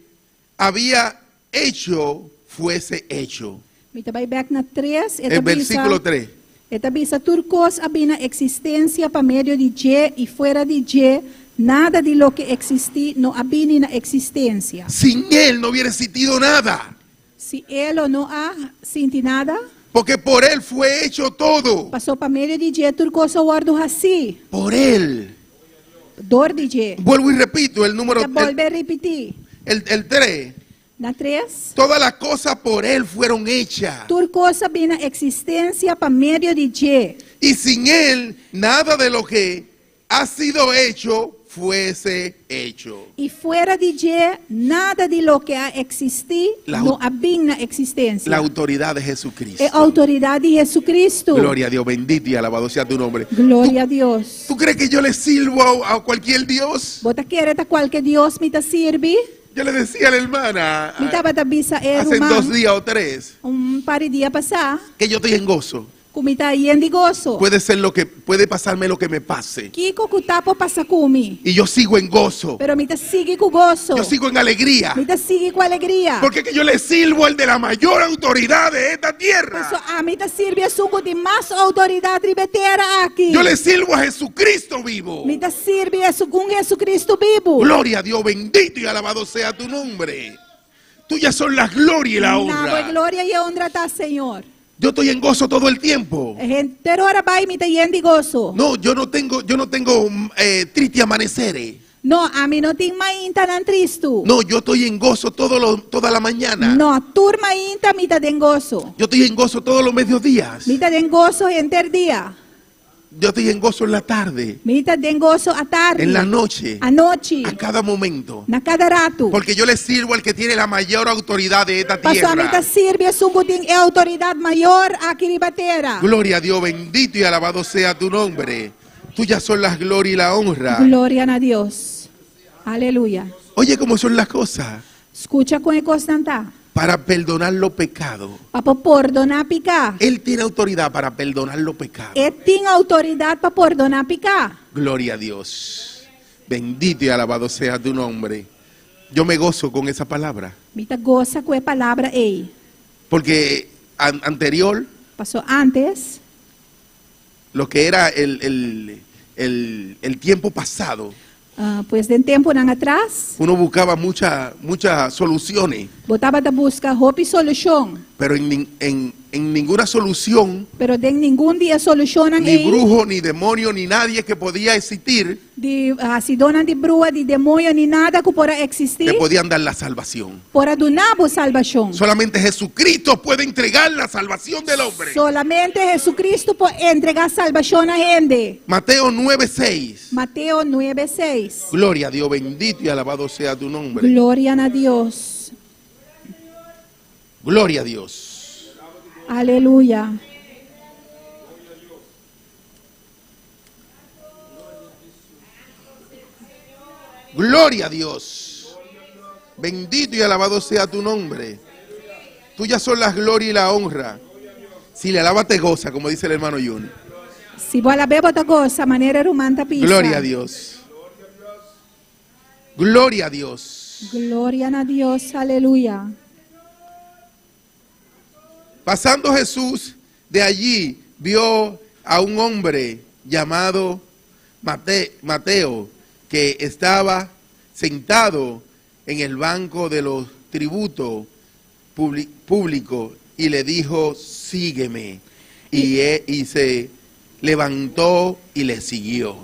había hecho fuese hecho. Mita vai back na 3. El versículo 3. Esta bisa turcos habina existencia para medio de je y fuera de je, nada de lo que existí no habina na existencia. Sin él no hubiera existido nada. Si él no ha sentido nada, Porque por él fue hecho todo. passou para medio de je turcos guardo assim. Por él. Dor de je. Vuelvo y repito el número, Ita volve a repetir. el 3. Na 3. Todas las cosas por él fueron hechas. Turcos habina existencia para medio de je. Y sin él, nada de lo que ha sido hecho fuese hecho. Y fuera de je, nada de lo que ha existido no habina existencia. La autoridad de Jesucristo. Es autoridad de Jesucristo. Gloria a Dios, bendito y alabado sea tu nombre. Gloria a Dios. ¿Tú crees que yo le sirvo a cualquier Dios? Bota quiere ta cualquier Dios me ta sirve. Yo le decía a la hermana Me ta bata bisa hace 2 días o 3 par de días pasar. que yo estoy en gozo. Kumita yendo gozo. Puede pasarme lo que me pase. Kiko kutapo pasa kumi. Y yo sigo en gozo. Pero me ta sigue con gozo. Yo sigo en alegría. Me ta sigue con alegría. Porque que yo le sirvo al de la mayor autoridad de esta tierra. Eso a mí te sirve sungo de más autoridad tribetera aquí. Yo le sirvo a Jesucristo vivo. Me te sirve a un Jesucristo vivo. Gloria a Dios, bendito y alabado sea tu nombre. Tuyas son la gloria y la Nabo honra. gloria y honra ta Señor. Yo estoy en gozo todo el tiempo. Entero hora vai me te yendi gozo. No, yo no tengo triste amaneceres. No, a mí no tengo mainta tan tristo. No, yo estoy en gozo toda la mañana. No, turma inta me te den gozo. Yo estoy en gozo todos los mediodías. Me te den gozo enter día. Yo estoy en gozo en la tarde, Me te den gozo a tarde. en la noche, Anoche. a cada momento. Na cada rato. Porque yo le sirvo al que tiene la mayor autoridad de esta Paso a mí te tierra. sirve sungo de autoridad mayor aquí ribatera. Gloria a Dios, bendito y alabado sea tu nombre. Tuyas son las glorias y la honra. Gloria a Dios. Aleluya. Oye, ¿cómo son las cosas? Escucha con el constanta. Para perdonar los pecados. Para perdonar picar. Él tiene autoridad para perdonar los pecados. Él tiene autoridad para perdonar picar. Gloria a Dios. Bendito y alabado sea tu nombre. Yo me gozo con esa palabra. Me te goza con la palabra ahí. Porque anterior, Pasó antes, lo que era el tiempo pasado, pues de tiempo atrás, uno buscaba muchas soluciones, botaba de buscar hope solución, pero en ninguna solución, pero de ningún día solucionan ni ahí. brujo, ni demonio, ni nadie que podía existir, De si donan de brua, de demonio, ni nada que pueda le existir, podían dar la salvación. para donar por salvación. Solamente Jesucristo puede entregar la salvación del hombre. Solamente Jesucristo puede entregar salvación a gente. Mateo 9:6. Mateo 9:6. Gloria a Dios, bendito y alabado sea tu nombre. Gloria a Dios. Gloria a Dios. Aleluya. Gloria a Dios. Bendito y alabado sea tu nombre. Tuyas son las glorias y la honra. Si le alabas te goza, como dice el hermano Jun. Si vuoi la bebo ta cosa, manera rumanta pisa. Gloria a Dios. Gloria a Dios. Gloria a Dios, aleluya. Pasando Jesús de allí, vio a un hombre llamado Mateo, que estaba sentado en el banco de los tributos públicos, y le dijo, sígueme. Y se levantó y le siguió.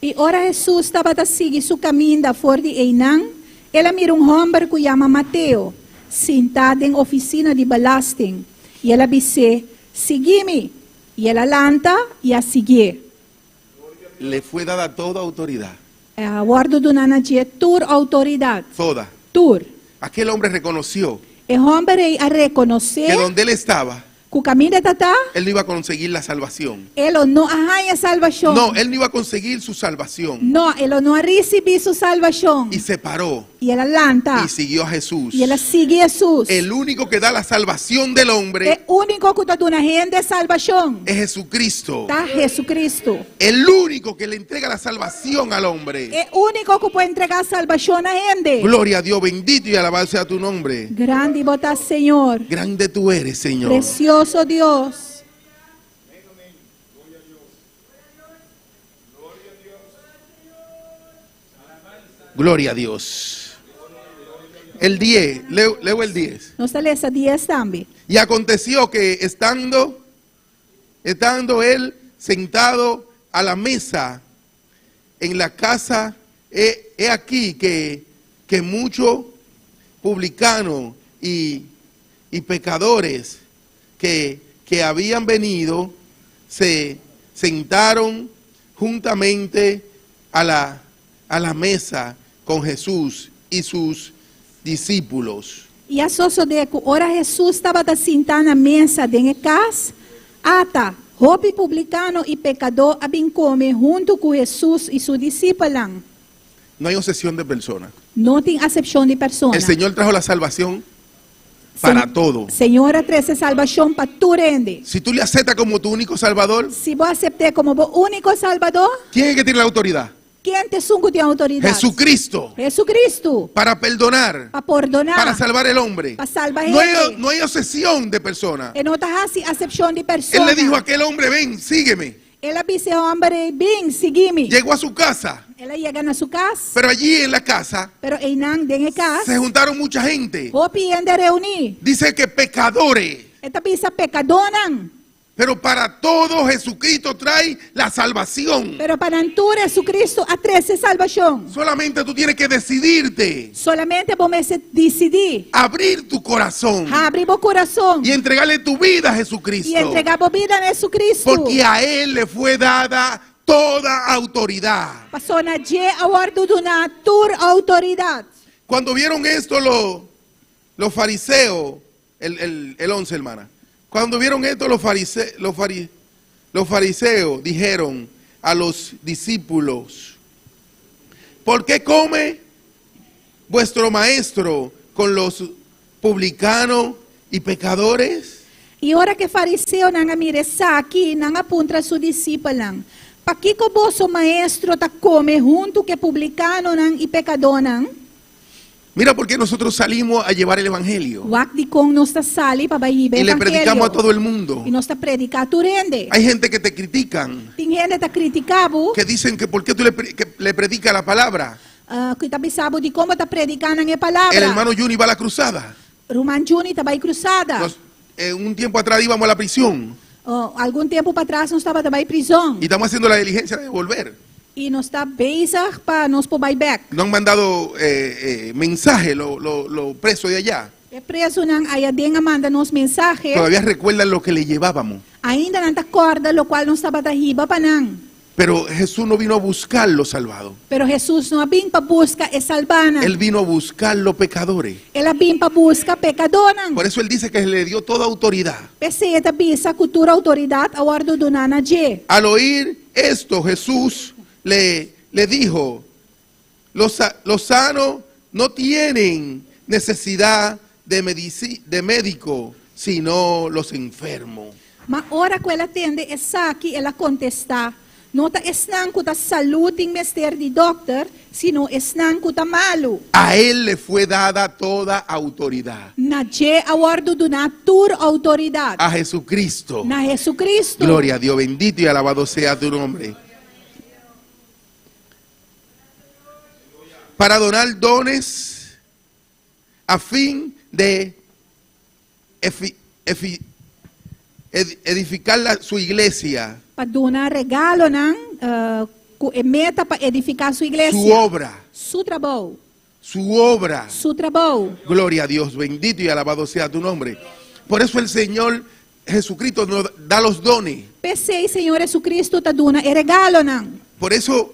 E ora Jesus estava a seguir seu caminho da fora de Einan. Ela mira homem que chama Mateo, sentado em oficina de belasting. E ela disse, sigue-me. E ela lanta e a seguir. Le fue dada toda autoridad. Guardo do nanadia tur autoridade. Toda. Tur. Aquel hombre reconoció E homem a que reconhecer donde él estaba, ku caminho de tata, él no iba a conseguir la salvación. ele não arranha salvação. No, él no iba a conseguir su salvación. Não, ele não recebe sua salvação. Y se paró E ela lanta. y siguió a Jesús. E ela sigue Jesus. El único que da la salvación del hombre É único que está dando gente salvação. es Jesucristo. Tá Jesus Cristo. El único que le entrega la salvación al hombre. É único que pode entregar salvação a gente. Gloria a Dios, bendito y alabado sea tu nombre. Grande botar Senhor. Grande tú eres, Señor. Precioso Deus. Gloria a Dios. El 10, leo el 10. Nós estamos lendo 10 também. Y aconteció que estando él sentado a la mesa en la casa, he aquí que muchos publicanos y pecadores que habían venido se sentaron juntamente a la mesa con Jesús y sus discípulos. E a sosodeco, ora Jesus estava sentado na mesa de casa, ata, roupa publicano e pecador abim come junto com Jesus e seus discípulos. No hay obsesión de personas. Não tem acepção de pessoa. El Señor trajo la salvación para todo. Senhora trouxe salvação para tu rende. Si tú le aceptas como tu único Salvador, Se você aceitar como o único Salvador, ¿quién es que tiene la autoridad? quem te sungo tem autoridade? Jesucristo. Jesucristo. Para perdonar, Para perdonar. para salvar el hombre. Para salvar No gente. hay obsesión de personas. E não está assim acepção de Él pessoa. le dijo a aquel hombre, ven, sígueme. Ela disse ao homem, bem, siga-me. Llegó a su casa, Ela chega na sua casa, pero allí en la casa pero em não dentro se casa, juntaron mucha gente. roupa ainda reunir. Dice que pecadores. Esta pisa pecadonan. Pero para todo Jesucristo trae la salvación. Pero para tu Jesucristo a 13 salvação. Solamente tú tienes que decidirte, Solamente vamos decidir. abrir tu corazón Abre o coração. y entregarle tu vida a E Jesucristo. entregar a vida a Jesucristo. Porque a Él le fue dada toda autoridad. Passou na dia a ordem de uma tua autoridade. Cuando vieron esto los fariseos, el 11, hermana. Cuando vieron esto los fariseos dijeron a los discípulos, ¿por qué come vuestro maestro con los publicanos y pecadores? E ora que fariseu não miressa aqui, não apunta seu discípulo. Para que o vosso maestro ta come junto que publicano e pecador não? Mira por qué nosotros salimos a llevar el evangelio Wak di kong nos ta sali pa bahibe y le predicamos a todo el mundo. E nos ta predica tu rende. Hay gente que te critican, Ting gente ta criticabo, que dicen que por qué tú le predicas la palabra. que ta bisabo di como ta predicando ang palavra. El hermano Juni va a la cruzada. Roman Juni ta bay cruzada. Un tiempo atrás íbamos a la prisión Algum tempo para trás nos estava ta bay prisão. y estamos haciendo la diligencia de volver. E nos está bezig para nos po bay back. No han mandado mensaje los presos de allá. E preso nang ayading manda nos mensaje. Todavía recuerdan lo que le llevábamos. Ainda não ta corda, lo qual nos estava ta hiba pa nang. Pero Jesús no vino a buscar los salvados. Pero Jesus não vim para busca e salvana. Él vino a buscar los pecadores. Ela vim para busca pecadonang. Por eso Él dice que le dio toda autoridad. Pese ta bisa cultura autoridade a ordem do nana je. Al oír esto, Jesús le dijo, los sanos no tienen necesidad de médico, sino los enfermos. Ma ora que ela atende essa aqui, ela contesta. Não ta esnang ko ta saluting mester di doctor, sino esnang ko ta malo. A Él le fue dada toda autoridad. Na je a ordem do natur autoridade. A Jesucristo. Na Jesucristo. Gloria a Dios, bendito y alabado sea tu nombre. Para donar dones a fin de edificar su iglesia, Para donar regalo nang meta para edificar sua igreja. su obra, Su trabalho. su obra. Su trabalho. Gloria a Dios, bendito y alabado sea tu nombre. Por eso el Señor Jesucristo nos da los dones. Pensei, Senhor Jesucristo ta dona e regalo nang. Por eso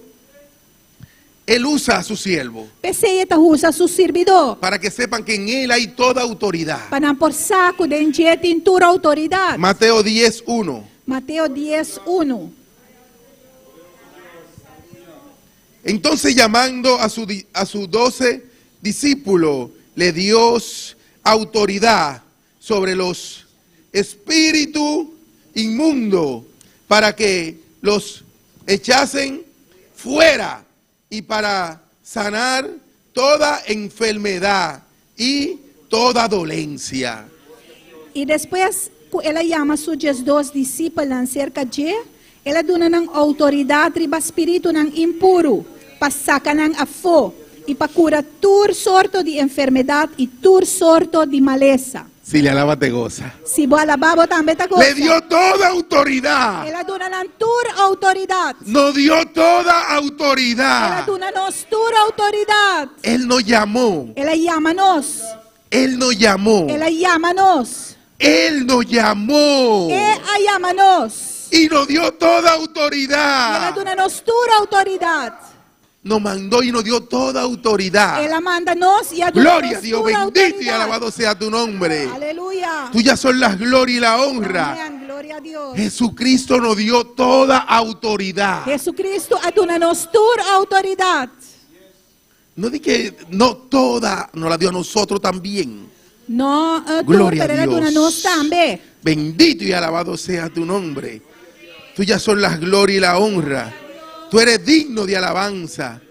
Él usa a su siervo Pese ita usa su servidor. para que sepan que en Él hay toda autoridad. Para por saco de gente em tua autoridade. Mateo 10:1. Mateus 10:1. Entonces, llamando a sus 12 discípulos, le dio autoridad sobre los espíritus inmundos para que los echasen fuera y para sanar toda enfermedad y toda dolencia. E depois ela chama seus 12 discípulos cerca de ela dona nang autoridade riba espírito nang impuro, para sacar nang afo e para curar tur sorto de enfermidade e tur sorto de maleza. Si le alaba, te goza. Si bo alababo também ta goza. Le dio toda autoridad. Ela dona nang tur autoridade. Nos dio toda Ela autoridad. dona nos tur autoridade. Él nos llamó. Ela chama nos. Él nos llamó. Ela chama nos. Él nos llamó. E chama nos. Y nos dio toda Ela autoridad. dona nos tur autoridade. Nos mandó y nos dio toda autoridad. Ela manda nos e a dona Gloria a nos Dios, tur bendito y autoridade. alabado sea tu nombre. Aleluya. Tuyas son las glorias y la honra. Amén, gloria a Dios. Jesucristo nos dio toda autoridad. Jesucristo a dona nos tur autoridade. No di que no toda nos la dio a nosotros también. No, Gloria a pero ela Dios. dona nos também. Bendito y alabado sea tu nombre. Tuyas son las glorias y la honra. Tú eres digno de alabanza.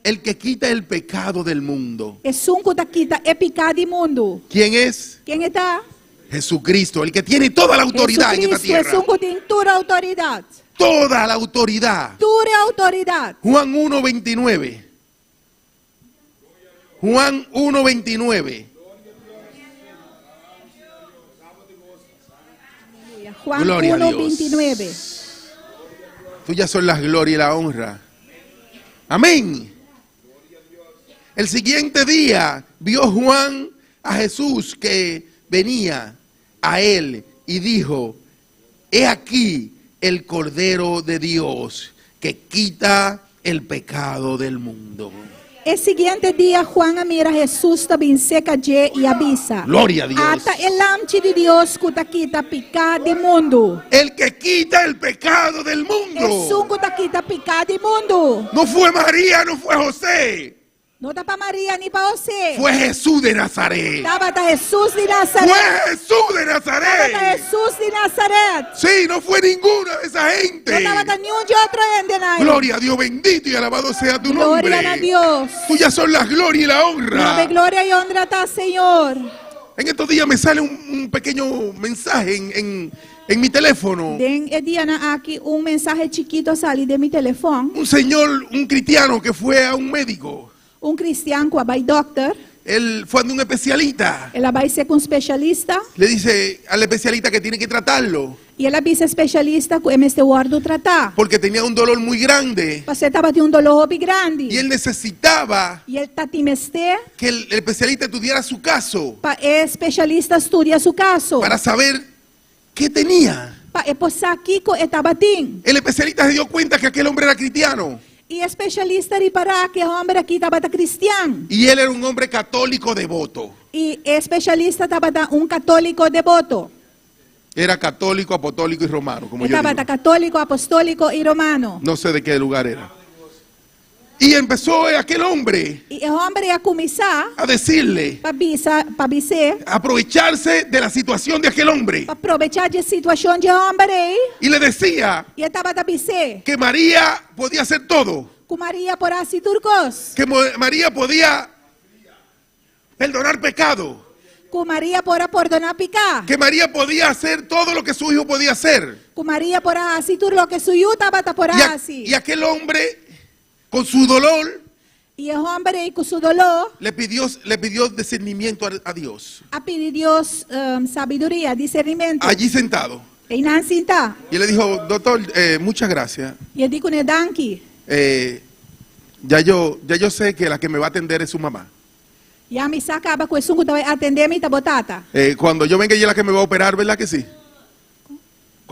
El que quita el pecado del mundo. E sunco da quita é pecado imundo. ¿Quién es? Quem está? Jesucristo, el que tiene toda la autoridad en esta Jesucristo é tierra. sunco de tur autoridade. Toda la autoridad. Tur autoridade. Juan 1:29. Juan 1:29. Juan Gloria a Dios. 1:29. Tuyas son las glorias y la honra. Amén. El siguiente día vio Juan a Jesús que venía a él y dijo: he aquí el Cordero de Dios que quita el pecado del mundo. El siguiente dia, Juan mira Jesus também seca de e avisa. Gloria a Dios. Ata el lamchi de Dios kuta kita pica de mundo. El que quita el pecado del mundo. El sungo ta kita pica de mundo. No fue María, no fue José. No ta pa Maria ni pa José. Fue Jesús de Nazaret. Tava ta Jesus de Nazaret. Fue Jesús de Tava ta Nazaret. Jesus de Nazaret. Sí, no fue ninguna de esa gente. No tava ta nenhum de outro ende na. Gloria a Dios, bendito y alabado sea tu nombre. Gloria a Dios. Tuyas son las glorias y la Nave honra. gloria y honra ta Señor. En estos días me sale un pequeño mensaje en mi teléfono. Den Ediana aqui mensaje chiquito sali de mi telefone. Un señor, un cristiano que fue a un médico. Cristiano que vai doctor. Él fue a un especialista. Ela vai ser com especialista. Le dice al especialista que tiene que tratarlo. E ela vai ser especialista com este guardo tratar. Porque tenía un dolor muy grande. Você estava tendo dolor bem grande. Y él necesitaba E ele está timeste que el especialista estudiara su caso. para o especialista estudar seu caso. Para saber qué tenía. Para posar aqui que estava tendo. El especialista se dio cuenta que aquel hombre era cristiano. E o especialista reparar que o homem aqui estava cristiano. Y él era un hombre católico devoto. E o especialista estava católico devoto. Era católico, apostólico y romano, como yo Estava digo. católico, apostólico e romano. No sé de qué lugar era. Y empezó aquel hombre E o homem ia começar a decirle, para dizer, a aprovecharse de la situación de aquel hombre. para aproveitar a situação de homem. Y le decía E estava a dizer, que María podía hacer todo. que Maria por assim turcos. Que María podía perdonar pecado. Que Maria por perdonar picar. Que María podía hacer todo lo que su hijo podía hacer. Que Maria por assim tur lo que suyo estava por assim. Y aquel hombre, con su dolor, E o homem com seu dolor, le pidió discernimiento a Dios. a pedir Deus sabedoria, discernimento. Allí sentado. E não sinta. Y le dijo: doctor, muchas gracias. E eu digo ne danki. Ya yo sé que la que me va a atender es su mamá. E a missa acaba com isso que vai atender me tabotata. Cuando yo venga ella es la que me va a operar, ¿verdad que sí?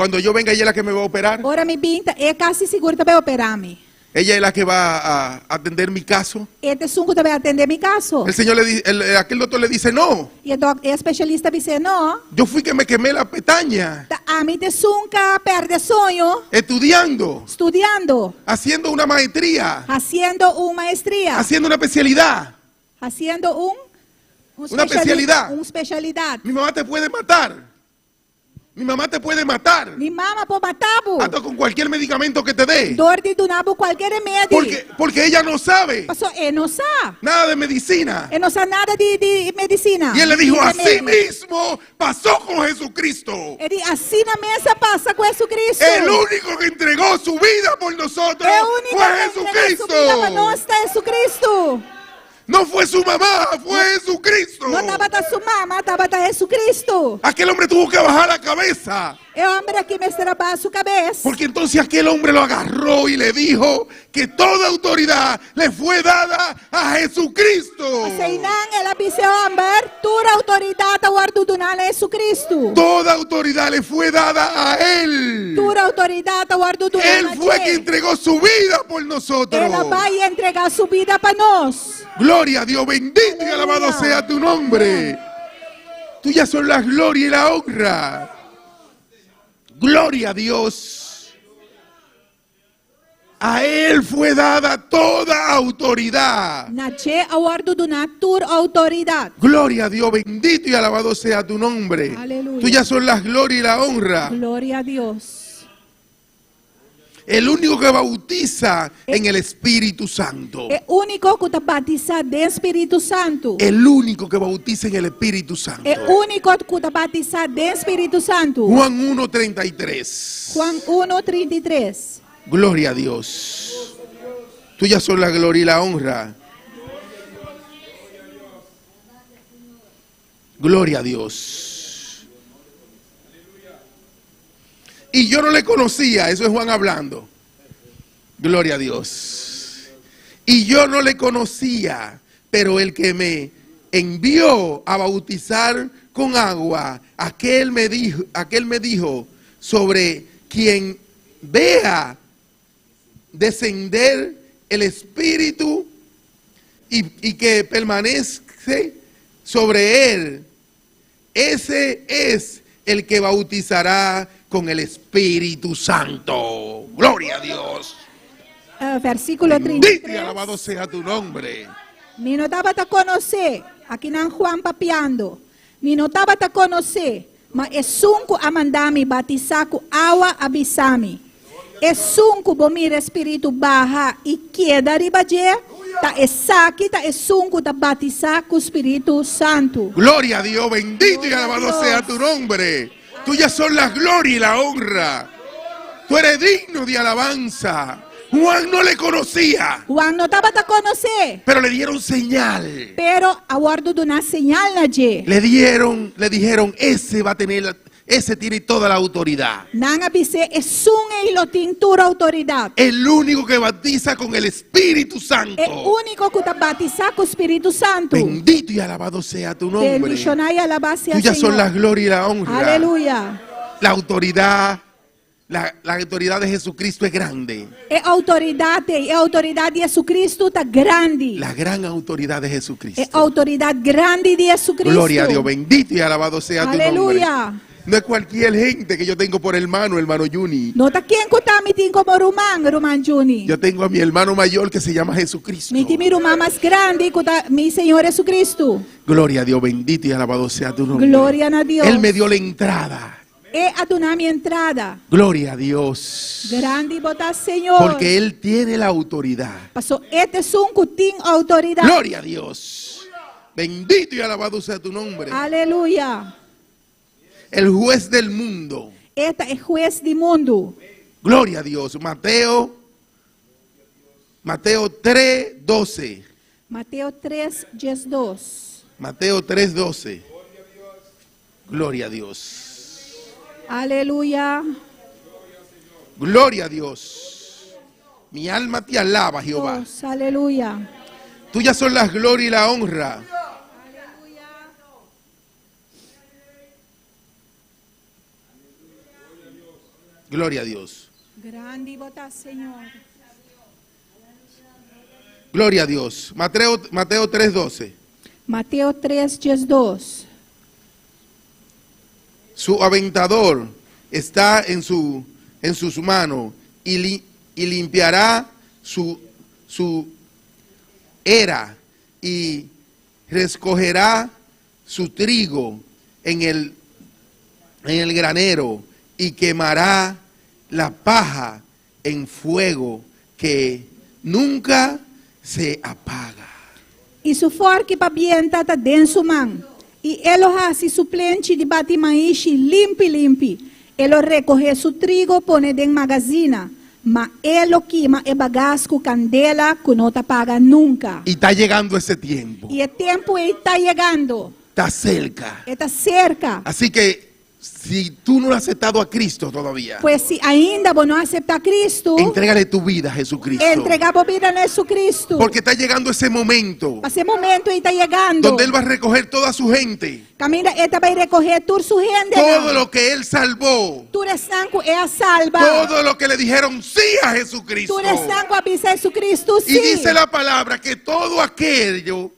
Cuando yo venga, ella es la que me va a operar. Ora mi binta é quase seguro também operar-me. Ella es la que va a atender mi caso. Este sunco também atender mi caso. El señor aquel doctor le dice, no, E o especialista disse, não, yo fui que me quemé la pestaña a mim te sunca perde sonho, estudiando, estudiando, haciendo una maestría, haciendo uma maestria, haciendo una especialidad. haciendo Una especialidad. Uma especialidade. Mi mamá te puede matar. Mi mamá te puede matar. Mi mama pode matar, bu. Hasta con cualquier medicamento que te dé. Dor de nabo qualquer remédio. Porque ella no sabe Passou, não sabe. nada de medicina. Não sabe nada de medicina. Y él le dijo, De así remédio. mismo pasó con Jesucristo. Ele assim na mesa passa com Jesus Cristo. El único que entregó su vida por nosotros É o único fue que entregou sua vida para nós, Jesucristo. está Jesus Cristo. No fue su mamá, fue Jesucristo. Não estava da sua mama, estava da Jesus Cristo. Aquel hombre tuvo que bajar la cabeza. É o homem aqui me será sua cabeça. Porque entonces aquel hombre lo agarró y le dijo que toda autoridad le fue dada a Jesucristo. Seinan, ela disse ao homem, toda autoridade guardo do nome Jesus Cristo. Toda autoridad le fue dada a él. Toda autoridade guardo do nome. Él fue quien entregó su vida por nosotros. Ela vai entregar sua vida para nós. Gloria a Dios, bendito y alabado sea tu nombre. Tuya son la gloria y la honra. Gloria a Dios. A Él fue dada toda autoridad. Nache guardo do nome, toda autoridade. Gloria a Dios, bendito y alabado sea tu nombre. Aleluya. Tuyas son las gloria y la honra. Glória a Deus. El único que bautiza en el Espíritu Santo. É único que está batizado de Espírito Santo. El único que bautiza en el Espíritu Santo. É único que está batizado de Espírito Santo. Juan 1:33. Juan 1:33. Gloria a Dios. Tuyas son la gloria y la honra. Gloria a Dios. Y yo no le conocía, eso es Juan hablando. Gloria a Dios. Y yo no le conocía, pero el que me envió a bautizar con agua, aquel me dijo sobre quien vea descender el Espíritu y que permanece sobre él. Ese es el que bautizará con el Espíritu Santo. Gloria a Dios. Versículo Bendito y 33. alabado sea tu nombre. Me notava te conhecer, aqui na Juan papiando. Me notava te conhecer, mas é sunco a mandar-me batizar com água abissame. É sunco bomir espírito barra e queda ribaje. Ta é saque, ta é sunco ta batizar com o Espírito Santo. Gloria a Dios, bendito y Gloria a alabado Dios. sea tu nombre. Tuyas son la gloria y la honra. Tú eres digno de alabanza. Juan no le conocía, Juan notava te conhecer, pero le dieron señal. pero aguardo de uma señal na je. Le dijeron, ese tiene toda la autoridad. Nanga bise é sun e lo tintura autoridade. El único que bautiza con el Espíritu Santo. É único que ta batizar com o Espírito Santo. Bendito y alabado sea tu nombre. Bendicionai e alabasse a Tuyas son la Senhor. gloria y la honra. Aleluia. La autoridad, la autoridad de Jesucristo es grande. É autoridade de Jesus Cristo está grande. La gran autoridad de Jesucristo. É autoridade grande de Jesus Cristo. Gloria a Dios, bendito y alabado sea tu nombre. Aleluia. No es cualquier gente que yo tengo por hermano Juni. Nota quem que tá me tem como Roman Juni. Yo tengo a mi hermano mayor que se llama Jesucristo. Me tem mi Roman mais grande que tá mi Senhor Jesus Cristo. Gloria a Dios, bendito y alabado sea tu nombre. Gloria a Dios. Él me dio la entrada. É a tu minha entrada. Gloria a Dios. Grande botar Senhor. Porque Él tiene la autoridad. Passou este sunco tem autoridade. Gloria a Dios. Bendito y alabado sea tu nombre. Aleluia. El juez del mundo. Esta é juez do mundo. Gloria a Dios. Mateo 3:12. Mateus 3:12. Mateo 3:12. Gloria a Dios. Aleluia. Gloria a Dios. Mi alma te alaba, Jehová. Dios, aleluia. Tuyas son las gloria y la honra. Gloria a Dios. Grande bota, Señor. Gloria a Dios. Mateo 3:12. Mateo 3:2. Su aventador está en sus manos y limpiará su era y recogerá su trigo en el granero y quemará la paja en fuego que nunca se apaga. E su forque pabienta tá dentro su mão. E ele hace suplente de batimaishi limpi. Ele recoge su trigo, pone dentro magazina. Ma ele queima e bagasco candela que não te apaga nunca. Y está llegando ese tiempo. E o tempo está chegando. Está cerca. Está cerca. Así que si tú no has aceptado a Cristo todavía, Pues se ainda você não aceitar Cristo, entrégale tu vida a Jesucristo. entregar a vida a Jesucristo. Porque está llegando ese momento Esse momento está chegando. donde Él va a recoger toda su gente. Caminha, ele vai recoger toda sua gente. Todo lo que Él salvó. Tudo sangue é a salva. Todo lo que le dijeron sí a Jesucristo. Tudo sangue avisa Jesucristo Y sim. dice la palabra que todo aquello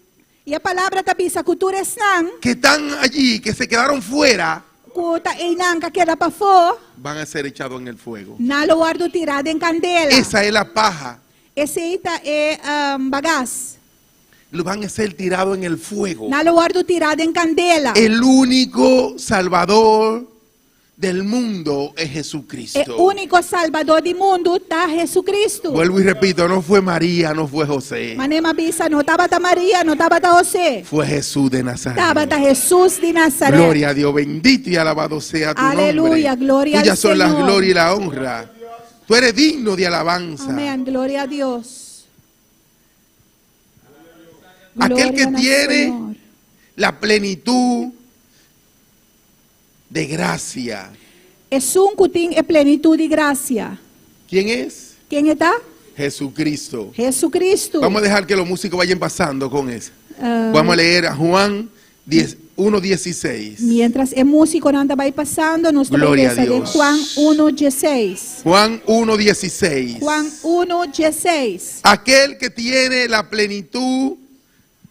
E a palavra está bisa que tudo sangue, que están allí, que se quedaron fuera, que está inanca que era para fora, van a ser echados en el fuego. na lo guardo tirado em candela. Esa es la paja. Esse ita é bagás. Lo van a ser tirados en el fuego. Na lo guardo tirado em candela. El único salvador del mundo es Jesucristo. O único salvador do mundo está Jesucristo. Vuelvo y repito, no fue María, no fue José. Manema bisa, não estava ta Maria, não estava ta José. Fue Jesús de Nazaret. Estava ta Jesus de Nazaret. Gloria a Dios, bendito y alabado sea tu Aleluya, nombre. gloria al Tuyas son la Señor. gloria y la honra. Tú eres digno de alabanza. Amén, gloria a Dios. Aquel que Gloria al tiene Señor. la plenitud de gracia. Es un que tem plenitud de gracia. ¿Quién es? Quem está? Jesucristo. Jesucristo. Vamos a dejar que los músicos vayan pasando con eso. Ah, Vamos a leer a Juan 1:16. Mientras el músico anda vai passando, nos Gloria a de Dios. Juan 1:16. Juan 1:16. Juan 1:16. Aquel que tiene la plenitud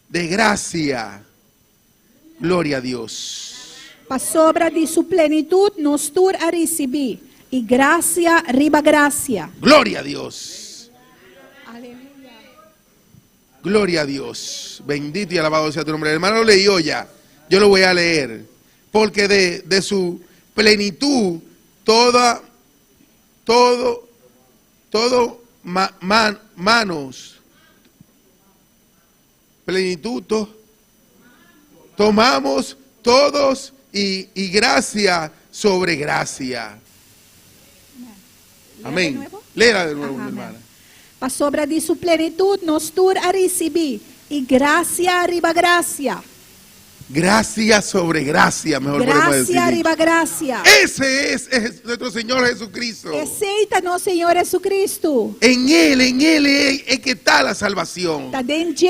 de gracia. Gloria a Dios. Pa sobra de su plenitud nos tur a receber. E gracia riba gracia. Gloria a Dios. Aleluya. Gloria a Dios. Bendito y alabado sea tu nombre. El hermano lo leyó ya. Yo lo voy a leer. Porque de su plenitud, manos. Plenitud, tomamos todos y gracia sobre gracia. Amén. Léela de nuevo, mi Amén. hermana. Pa sobra de su plenitud nos tur a receber. E gracia riba gracia. Gracia sobre gracia, mejor podemos decir. Gracia riba gracia. Ese es nuestro Señor Jesucristo. Aceita no Senhor Jesucristo. En Él es que está la salvación. Tá dentro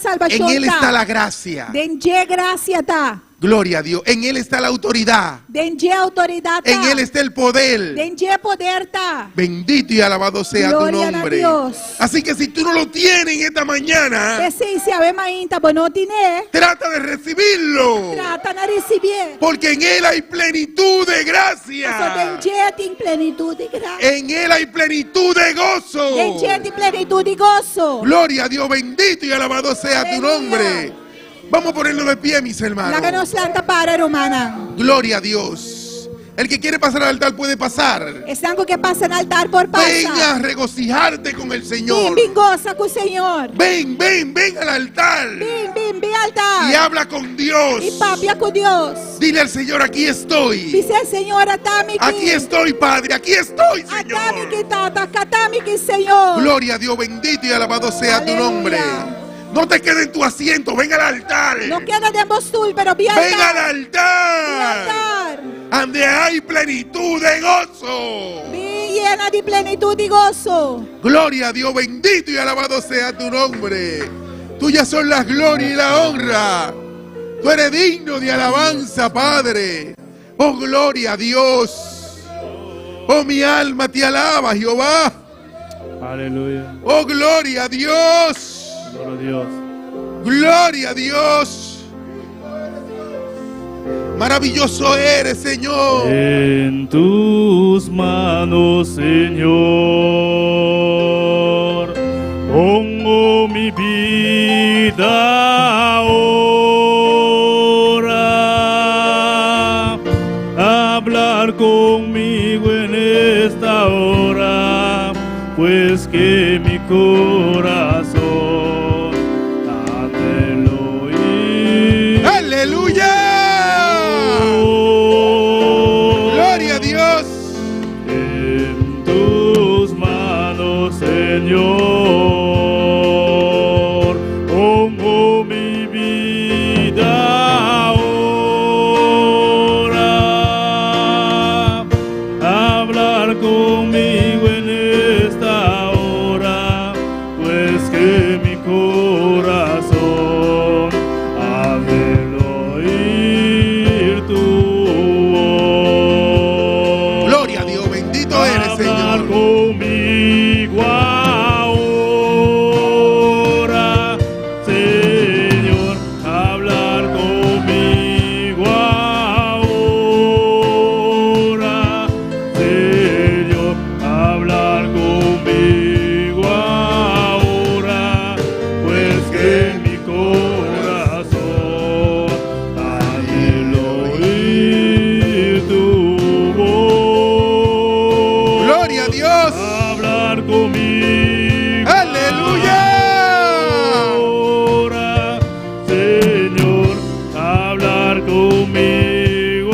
salvação En Él está tá. la gracia. Dentro gracia tá. Gloria a Dios. En Él está la autoridad. Dentro autoridade tá. En Él está el poder. Dentro poder tá. Bendito y alabado sea Gloria tu a nombre. Dios. Así que si tú no lo tienes esta mañana, Esse se ave mainta bonotine. trata de recibirlo. Trata na receber. Porque en Él hay plenitud de Só gracia. dentro tem plenitude de graça. En Él hay plenitud de gozo. Dentro tem plenitude de gozo. Gloria a Dios, bendito y alabado sea tu Aleluya. nombre. Vamos a ponerlo de pie, mis hermanos. Láganos lanta para romana. Gloria a Dios. El que quiere pasar al altar puede pasar. Es algo que pasa no altar por Ven pasa. a regocijarte con el Señor. Bim, goza com o Senhor. Ven al altar. Bim, altar. Y habla con Dios. E papia com Deus. Dile al Señor, aquí estoy. Dice Senhor, atame que. Aquí estoy, Padre. Aquí estoy, Atame que Señor. tata, catame que Senhor. Gloria a Dios, bendito y alabado sea tu Aleluya. nombre. No te quedes en tu asiento, ven al altar. No queda de postul, pero vi Ven al altar. altar. Donde hay plenitud de gozo. Vi llena de plenitud y gozo. Gloria a Dios, bendito y alabado sea tu nombre. Tuyas son las glorias y la honra. Tú eres digno de alabanza, Padre. Oh, gloria a Dios. Oh, mi alma te alaba, Jehová. Aleluya. Oh, gloria a Dios. Gloria a Dios. Gloria a Dios. Maravilloso eres, Señor. En tus manos, Señor, pongo mi vida ahora. Hablar conmigo en esta hora, pues que mi corazón anhela oír. ¡Aleluya! Señor, pongo mi vida ahora. Hablar conmigo en esta hora, pues que mi corazón anhela oír tu voz. Gloria a Dios, bendito eres, Señor. Conmigo ahora, Señor, hablar conmigo ahora, Señor, hablar conmigo ahora, pues que mi corazón anhela oír tu voz. Gloria a Dios. Hablar conmigo. ¡Aleluya! Ahora, Señor, hablar conmigo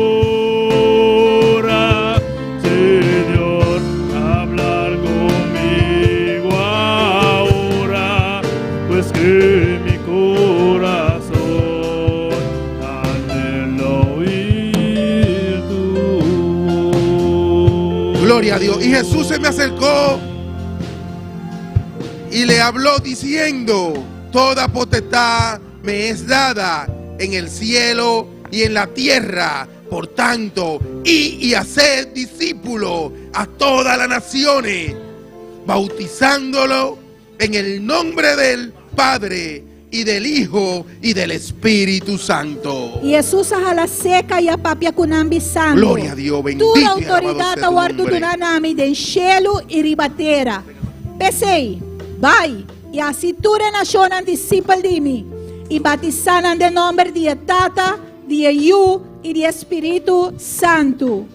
ahora. Señor, hablar conmigo ahora, pues que mi corazón anhela oír tu voz. Gloria a Dios. Y Jesús se me acercó y le habló diciendo: toda potestad me es dada en el cielo y en la tierra. Por tanto, id y haced discípulos a todas las naciones, bautizándolo en el nombre del Padre y del Hijo y del Espíritu Santo. Jesus halaseka e a papia kunambi santo. Glória a Deus, bendito Tua e alabado autoridade seja o warto nome. tunanami den cielo e ribatera. Pensei, vai e assim ture nacionan discípulo de mim e batizanan de nome de Tata, de Iu e de Espírito Santo.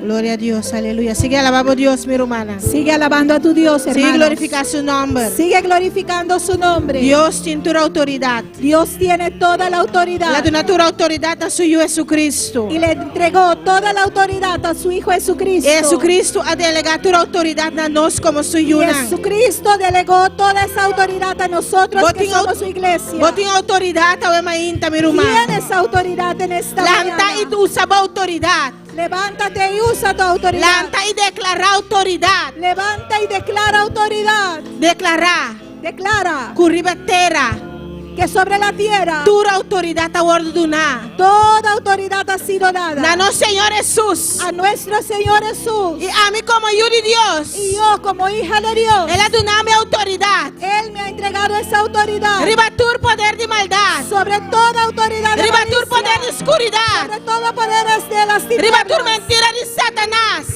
Gloria a Dios, aleluya. Sigue alabando a Dios, mi hermana. Sigue alabando a tu Dios, hermanos. Sigue glorificando su nombre. Sigue glorificando su nombre. Dios tiene toda autoridad. Dios tiene toda la autoridad. La donatura autoridad a su Hijo Jesucristo. Y le entregó toda la autoridad a su Hijo Jesucristo. Jesucristo ha delegado toda autoridad a nosotros como su Y Yunan. Jesucristo delegó toda esa autoridad a nosotros que somos su iglesia. Vos tienes autoridad a ver mainta, mi hermana. Tienes autoridad en esta Lanta mañana. y usa autoridad. Levántate y usa tu autoridad. Lanta y declara autoridad. Levanta y declara autoridad. Declara. Declara Curribatera. que sobre la tierra Toda autoridad a ordenar. toda autoridad ha sido dada A nuestro Señor Jesús. a nuestro Señor Jesús. Y a mí como hijo de Dios. Y yo como hija de Dios, Él ha donado mi autoridad. Él me ha entregado esa autoridad Ribatur poder de maldad. sobre toda autoridad de Ribatur malicia, poder de oscuridad. sobre todo poderes de las Ribatur tinieblas. mentira de Satanás.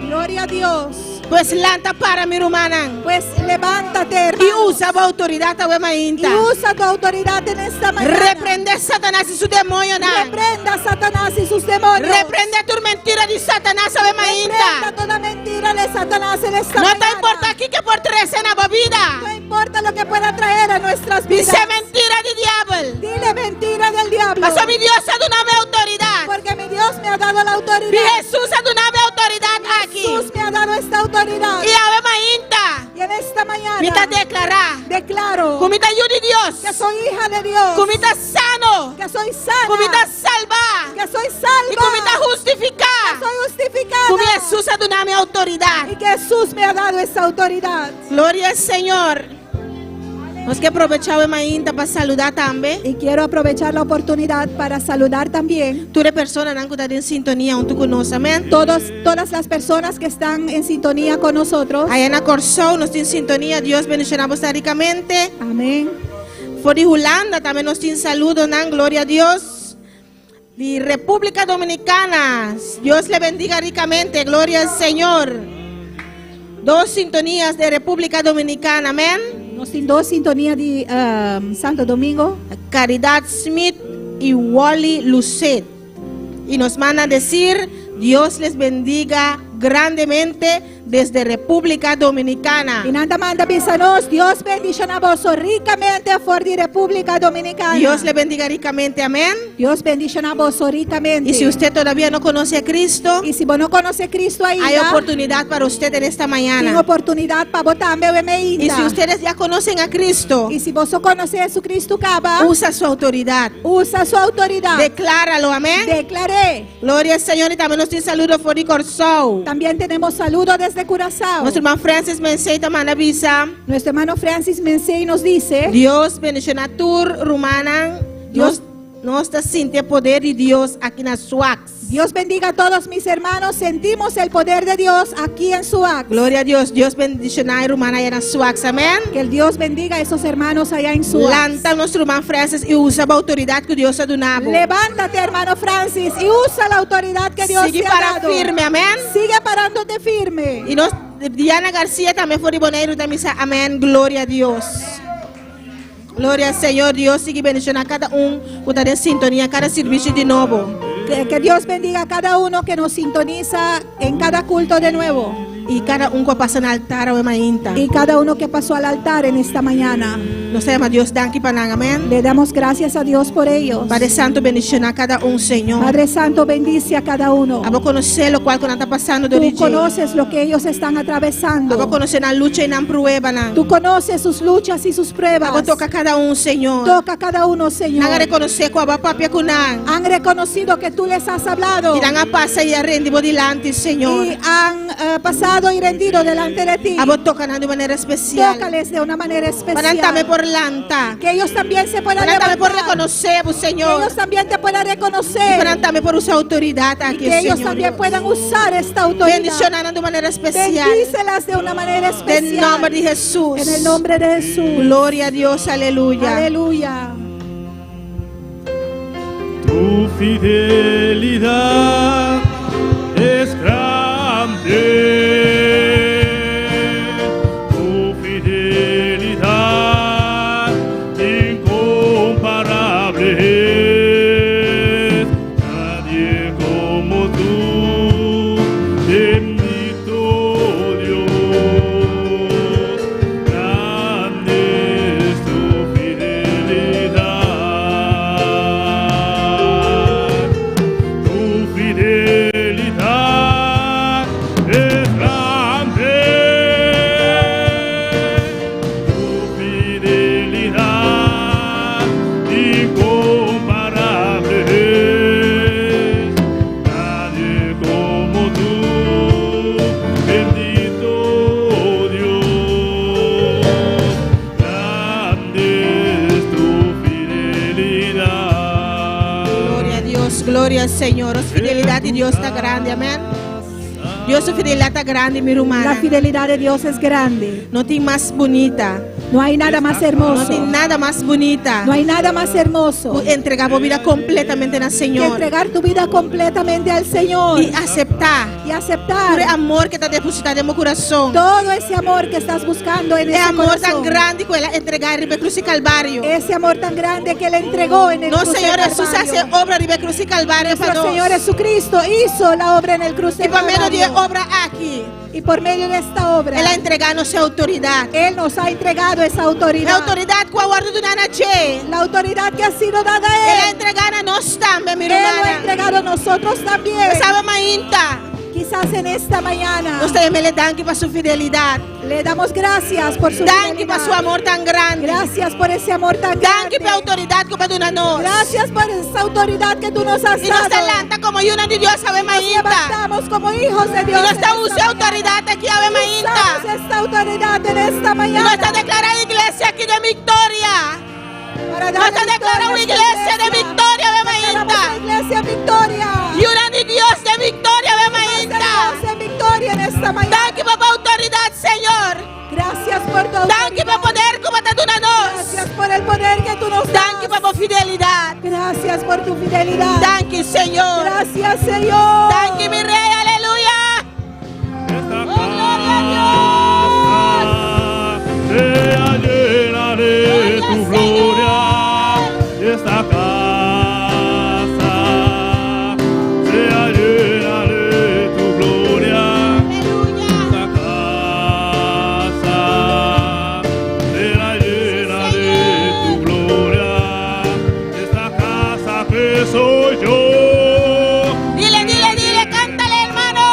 Gloria a Dios. Pues lanta para mi hermana. Pues levántate, Y hermano, usa la autoridad a ver y mainta. usa tu autoridad en esta mañana. Reprende a Satanás y su demonio. Reprenda a Satanás y sus demonios. Reprende tu mentira de Satanás a ver Reprenda mainta. toda mentira de Satanás en esta No mañana. te importa aquí que por 13 en la No vida. importa lo que pueda traer a nuestras vidas. Dice mentira de diablo. Dile mentira del diablo. Pasó mi Dios a donarme autoridad. Porque mi Dios me ha dado la autoridad. Mi Jesús a donarme autoridad aquí. Jesús me ha dado esta autoridad. Y a ver mainta. Y en esta mañana Mita declarar. declaro Comita ayuda de Dios. que soy hija de Dios. Comita sano. Que soy sana. Comita salva. Que soy salva. Y comita justificar. Que soy justificada. Como Jesús a donarme autoridad. Y que Jesús me ha dado esa autoridad. Gloria al Señor. Nós que aprovechar mainta para saludar também. Y quiero aprovechar la oportunidad para saludar también Toda persona que está en sintonía junto con nosotros, amén. todas las personas que están en sintonía con nosotros. Aí na Corsou, nós temos sintonia, Deus bendicionamos ricamente. Amén. For de Holanda também nós temos saludo, nan, glória a Deus. De República Dominicana, Deus le bendiga ricamente, glória ao Senhor. 2 sintonias de República Dominicana, amén. Nos tienen 2 sintonías de Santo Domingo. Caridad Smith y Wally Lucet. Y nos mandan decir, Dios les bendiga grandemente desde República Dominicana. Y nada manda pisanos, Dios bendiga a vos ricamente por de República Dominicana. Dios le bendiga ricamente, amén. Dios bendiga a vos ricamente. Y si usted todavía no conoce a Cristo, y si vos no conoces a Cristo ahí, hay oportunidad para usted en esta mañana. Hay oportunidad para vos también. Y si ustedes ya conocen a Cristo, y si vos conoces a Jesucristo, usa su autoridad. Usa su autoridad. Decláralo, amén. Declaré. Gloria al Señor. Y también nos tiene saludo por Corsou. También tenemos saludos desde Curazao. Nuestro hermano Francis Mensei también avisa. Nuestro hermano Francis Mensei nos dice: Dios bendiga a tur rumana. Dios nos está sintiendo poder de Dios aquí en Suax. Dios bendiga a todos mis hermanos. Sentimos el poder de Dios aquí en Suax. Gloria a Dios. Dios bendiga a rumana allá en Suax. Amén. Que el Dios bendiga a esos hermanos allá en Suax. Levanta nuestro hermano Francis y usa la autoridad que Dios ha dado. Levántate, hermano Francis, y usa la autoridad que Dios Sigue te ha para dado. firme, amén. Sigue parándote firme. Y nos, Diana García también fue de Boneiro también dice, amén, gloria a Dios. Gloria al Señor, Dios sigue bendiciendo a cada uno que está en sintonía, cada servicio de nuevo. Que Dios bendiga a cada uno que nos sintoniza en cada culto de nuevo. Y cada uno que pasa en el altar o mainta. Y cada uno que pasó al altar en esta mañana. Nos llama Dios danki panang, amén. Le damos gracias a Dios por ellos. Padre Santo, bendición a cada uno, Señor. Padre Santo, bendice a cada uno. Abo conocer lo cual está pasando de Tú origen. conoces lo que ellos están atravesando. Abo conocer la lucha y la prueba. Tú conoces sus luchas y sus pruebas. Abo toca a cada uno, Señor. Toca a cada uno, Señor. Han reconocer que papia kunan. Han reconocido que tú les has hablado. Y han pasado y rendido delante, Señor. Y han pasado y rendido delante de ti. Abo tocan de manera especial. Tócales de una manera especial. Parantame por lanta. Que ellos también se puedan Parantame levantar. por reconocer, Señor. Que ellos también te puedan reconocer. Y parantame por usar autoridad aquí, que ellos Señor. también puedan usar esta autoridad. Bendicionando de manera especial. Bendícelas de una manera especial. En el nombre de Jesús. En el nombre de Jesús. Gloria a Dios, aleluya. Aleluya. Tu fidelidad es grande. Tu fidelidad incomparable es. Nadie como tú, bendito Dios. Grande es tu fidelidad. Tu fidelidad es grande. Tu fidelidad incomparable es. Nadie como tú, bendito Dios. Grande es tu fidelidad. Gloria a Dios, gloria al Señor. Su fidelidad de Dios está grande, amén. Dios, su fidelidad está grande, mi La hermana. fidelidad de Dios es grande. No tiene más bonita. No hay nada más No hermoso. tiene nada más bonita. No hay nada más hermoso Entregar tu vida completamente al que Señor. entregar tu vida completamente al Señor Y aceptar y aceptar el amor que está depositado en mi corazón. todo ese amor que estás buscando en El ese amor tan corazón. grande que Él entregar en cruz y Calvario. Ese amor tan grande que Él entregó en el No, cruz del Señor Jesús hace Calvario. obra de cruz y Calvario para Nuestro nosotros. Señor Jesucristo hizo la obra en el cruz Y del por medio de Calvario. obra aquí, Y por medio de esta obra, Él ha entregado su autoridad. Él nos ha entregado esa La autoridad. autoridad que guardo de una noche. La autoridad que ha sido dada a Él ha Él. entregado a nos también, mi Él lo ha hermana. entregado a nosotros también. ¿Sabe, Mainta? Quizás en esta mañana Ustedes me le dan que para su fidelidad. le damos gracias por su Dan que fidelidad. para su amor tan grande. Gracias por ese amor tan Dan grande. que para autoridad que para una nos. Gracias por esa autoridad que tú nos has Y nos dado. levanta como una de Dios, ¿sabe, Nos Mainta? levantamos como hijos de Y Dios. nos en está esta usando mañana. autoridad aquí, ¿sabe, Usamos Mainta? esta autoridad en esta Y nos mañana. está declarando iglesia iglesia aquí de victoria. Bota declara una iglesia de victoria, Declaramos una iglesia victoria. y una de Dios de victoria, Dios en victoria en esta mañana. Danke por autoridad, Señor. Gracias por tu Danke por autoridad. poder como te donanos. Gracias por el poder que tú nos Danke das. por fidelidad. Gracias por tu fidelidad. Danke, Señor. Gracias, Señor. Danke, mi Rey, aleluya. Esta Oh, gloria a casa sea llena de tu gloria. Esta casa sea llena de tu gloria. Esta casa será llena de tu gloria. Esta casa que soy yo. Dile, dile, dile, cántale, hermano.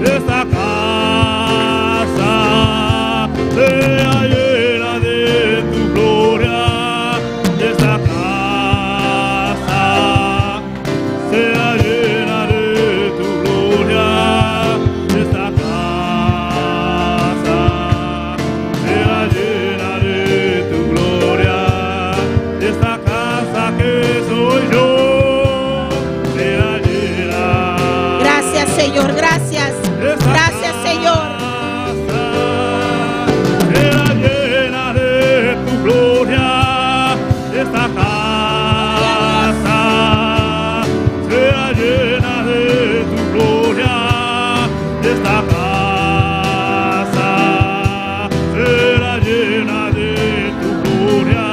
Esta casa sea llena de tu gloria. Esta casa sea llena de tu gloria. Esta casa sea llena de tu gloria. Esta casa que soy yo será llena. Gracias, Señor, gracias. Gracias, Señor. Será llena de tu gloria. Esta casa será llena de tu gloria. Esta casa será llena de tu gloria.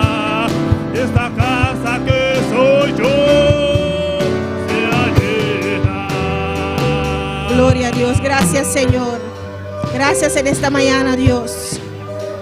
Esta casa que soy yo será llena. Gloria a Dios, gracias, Señor. Gracias en esta mañana, Dios.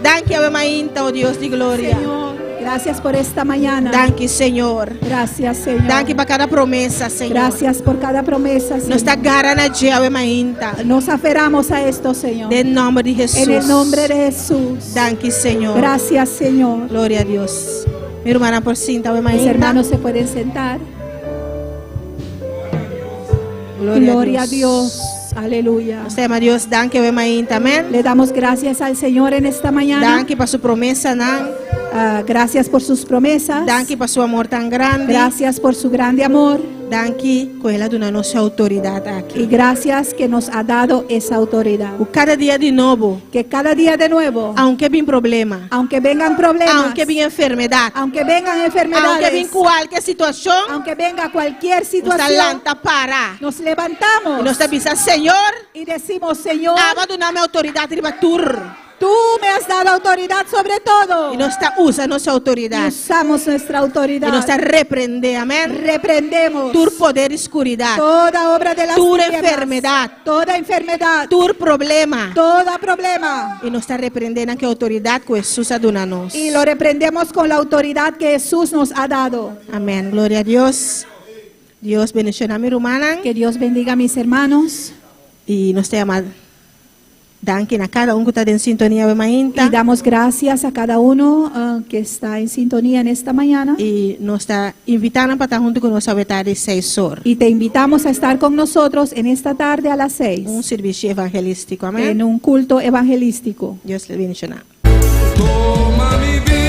Danke, Ave Mainta, oh Dios de gloria. Señor, gracias por esta mañana. Danke, Señor. Gracias, Señor. Danke para cada promesa, Señor. Gracias por cada promesa, Señor. Nos está garana de Ave Mainta. Nos aferramos a esto, Señor. En nombre de Jesús. En el nombre de Jesús. Danke, Señor. Gracias, Señor. Gloria a Dios. Mi hermana Porcinta, Ave Mis Mainta. hermanos se pueden sentar. Gloria a Dios. Aleluya. Nos llama Dios, danke, Ave Mainta. Amén. Le damos gracias al Señor en esta mañana. Danke para su promesa, nan. Gracias por sus promesas. Danke para su amor tan grande. Gracias por su grande amor. Danke, que ela dona nossa autoridade Y aqui. gracias que nos ha dado esa autoridad. Cada dia de novo, Que cada día de nuevo, aunque vem problema, aunque vengan problemas, aunque vem enfermidade, aunque vengan enfermedades, aunque vem qualquer situação, aunque venga cualquier nos situación, lanta para. nos levantamos E nos avisa, Senhor, y decimos, Señor, abandona minha autoridade riba tur. tú me has dado autoridad sobre todo. E nós usa nossa Y autoridade. usamos nuestra E autoridad. nós repreender, amém? Reprendemos Tur poder escuridade, toda obra de las tur tinieblas, enfermidade, toda enfermedad, tur problema. todo problema. E nós repreendendo que a autoridade que Jesus dona a nós. Y lo reprendemos con la autoridad que Jesús nos ha dado. Amém. Glória a Deus. Deus bendiga a minha irmã. Que Dios bendiga a mis hermanos. E nós temos danke a cada um que está em sintonia Ave Y Mainta. damos gracias a cada uno que está en sintonía en esta mañana. E nós está invitando para estar junto conosco a tarde 6 horas. Y te invitamos a estar con nosotros en esta tarde a las 6 Serviço evangelístico. Amém. en un culto evangelístico. Deus lhe bendiga. Toma mi vida.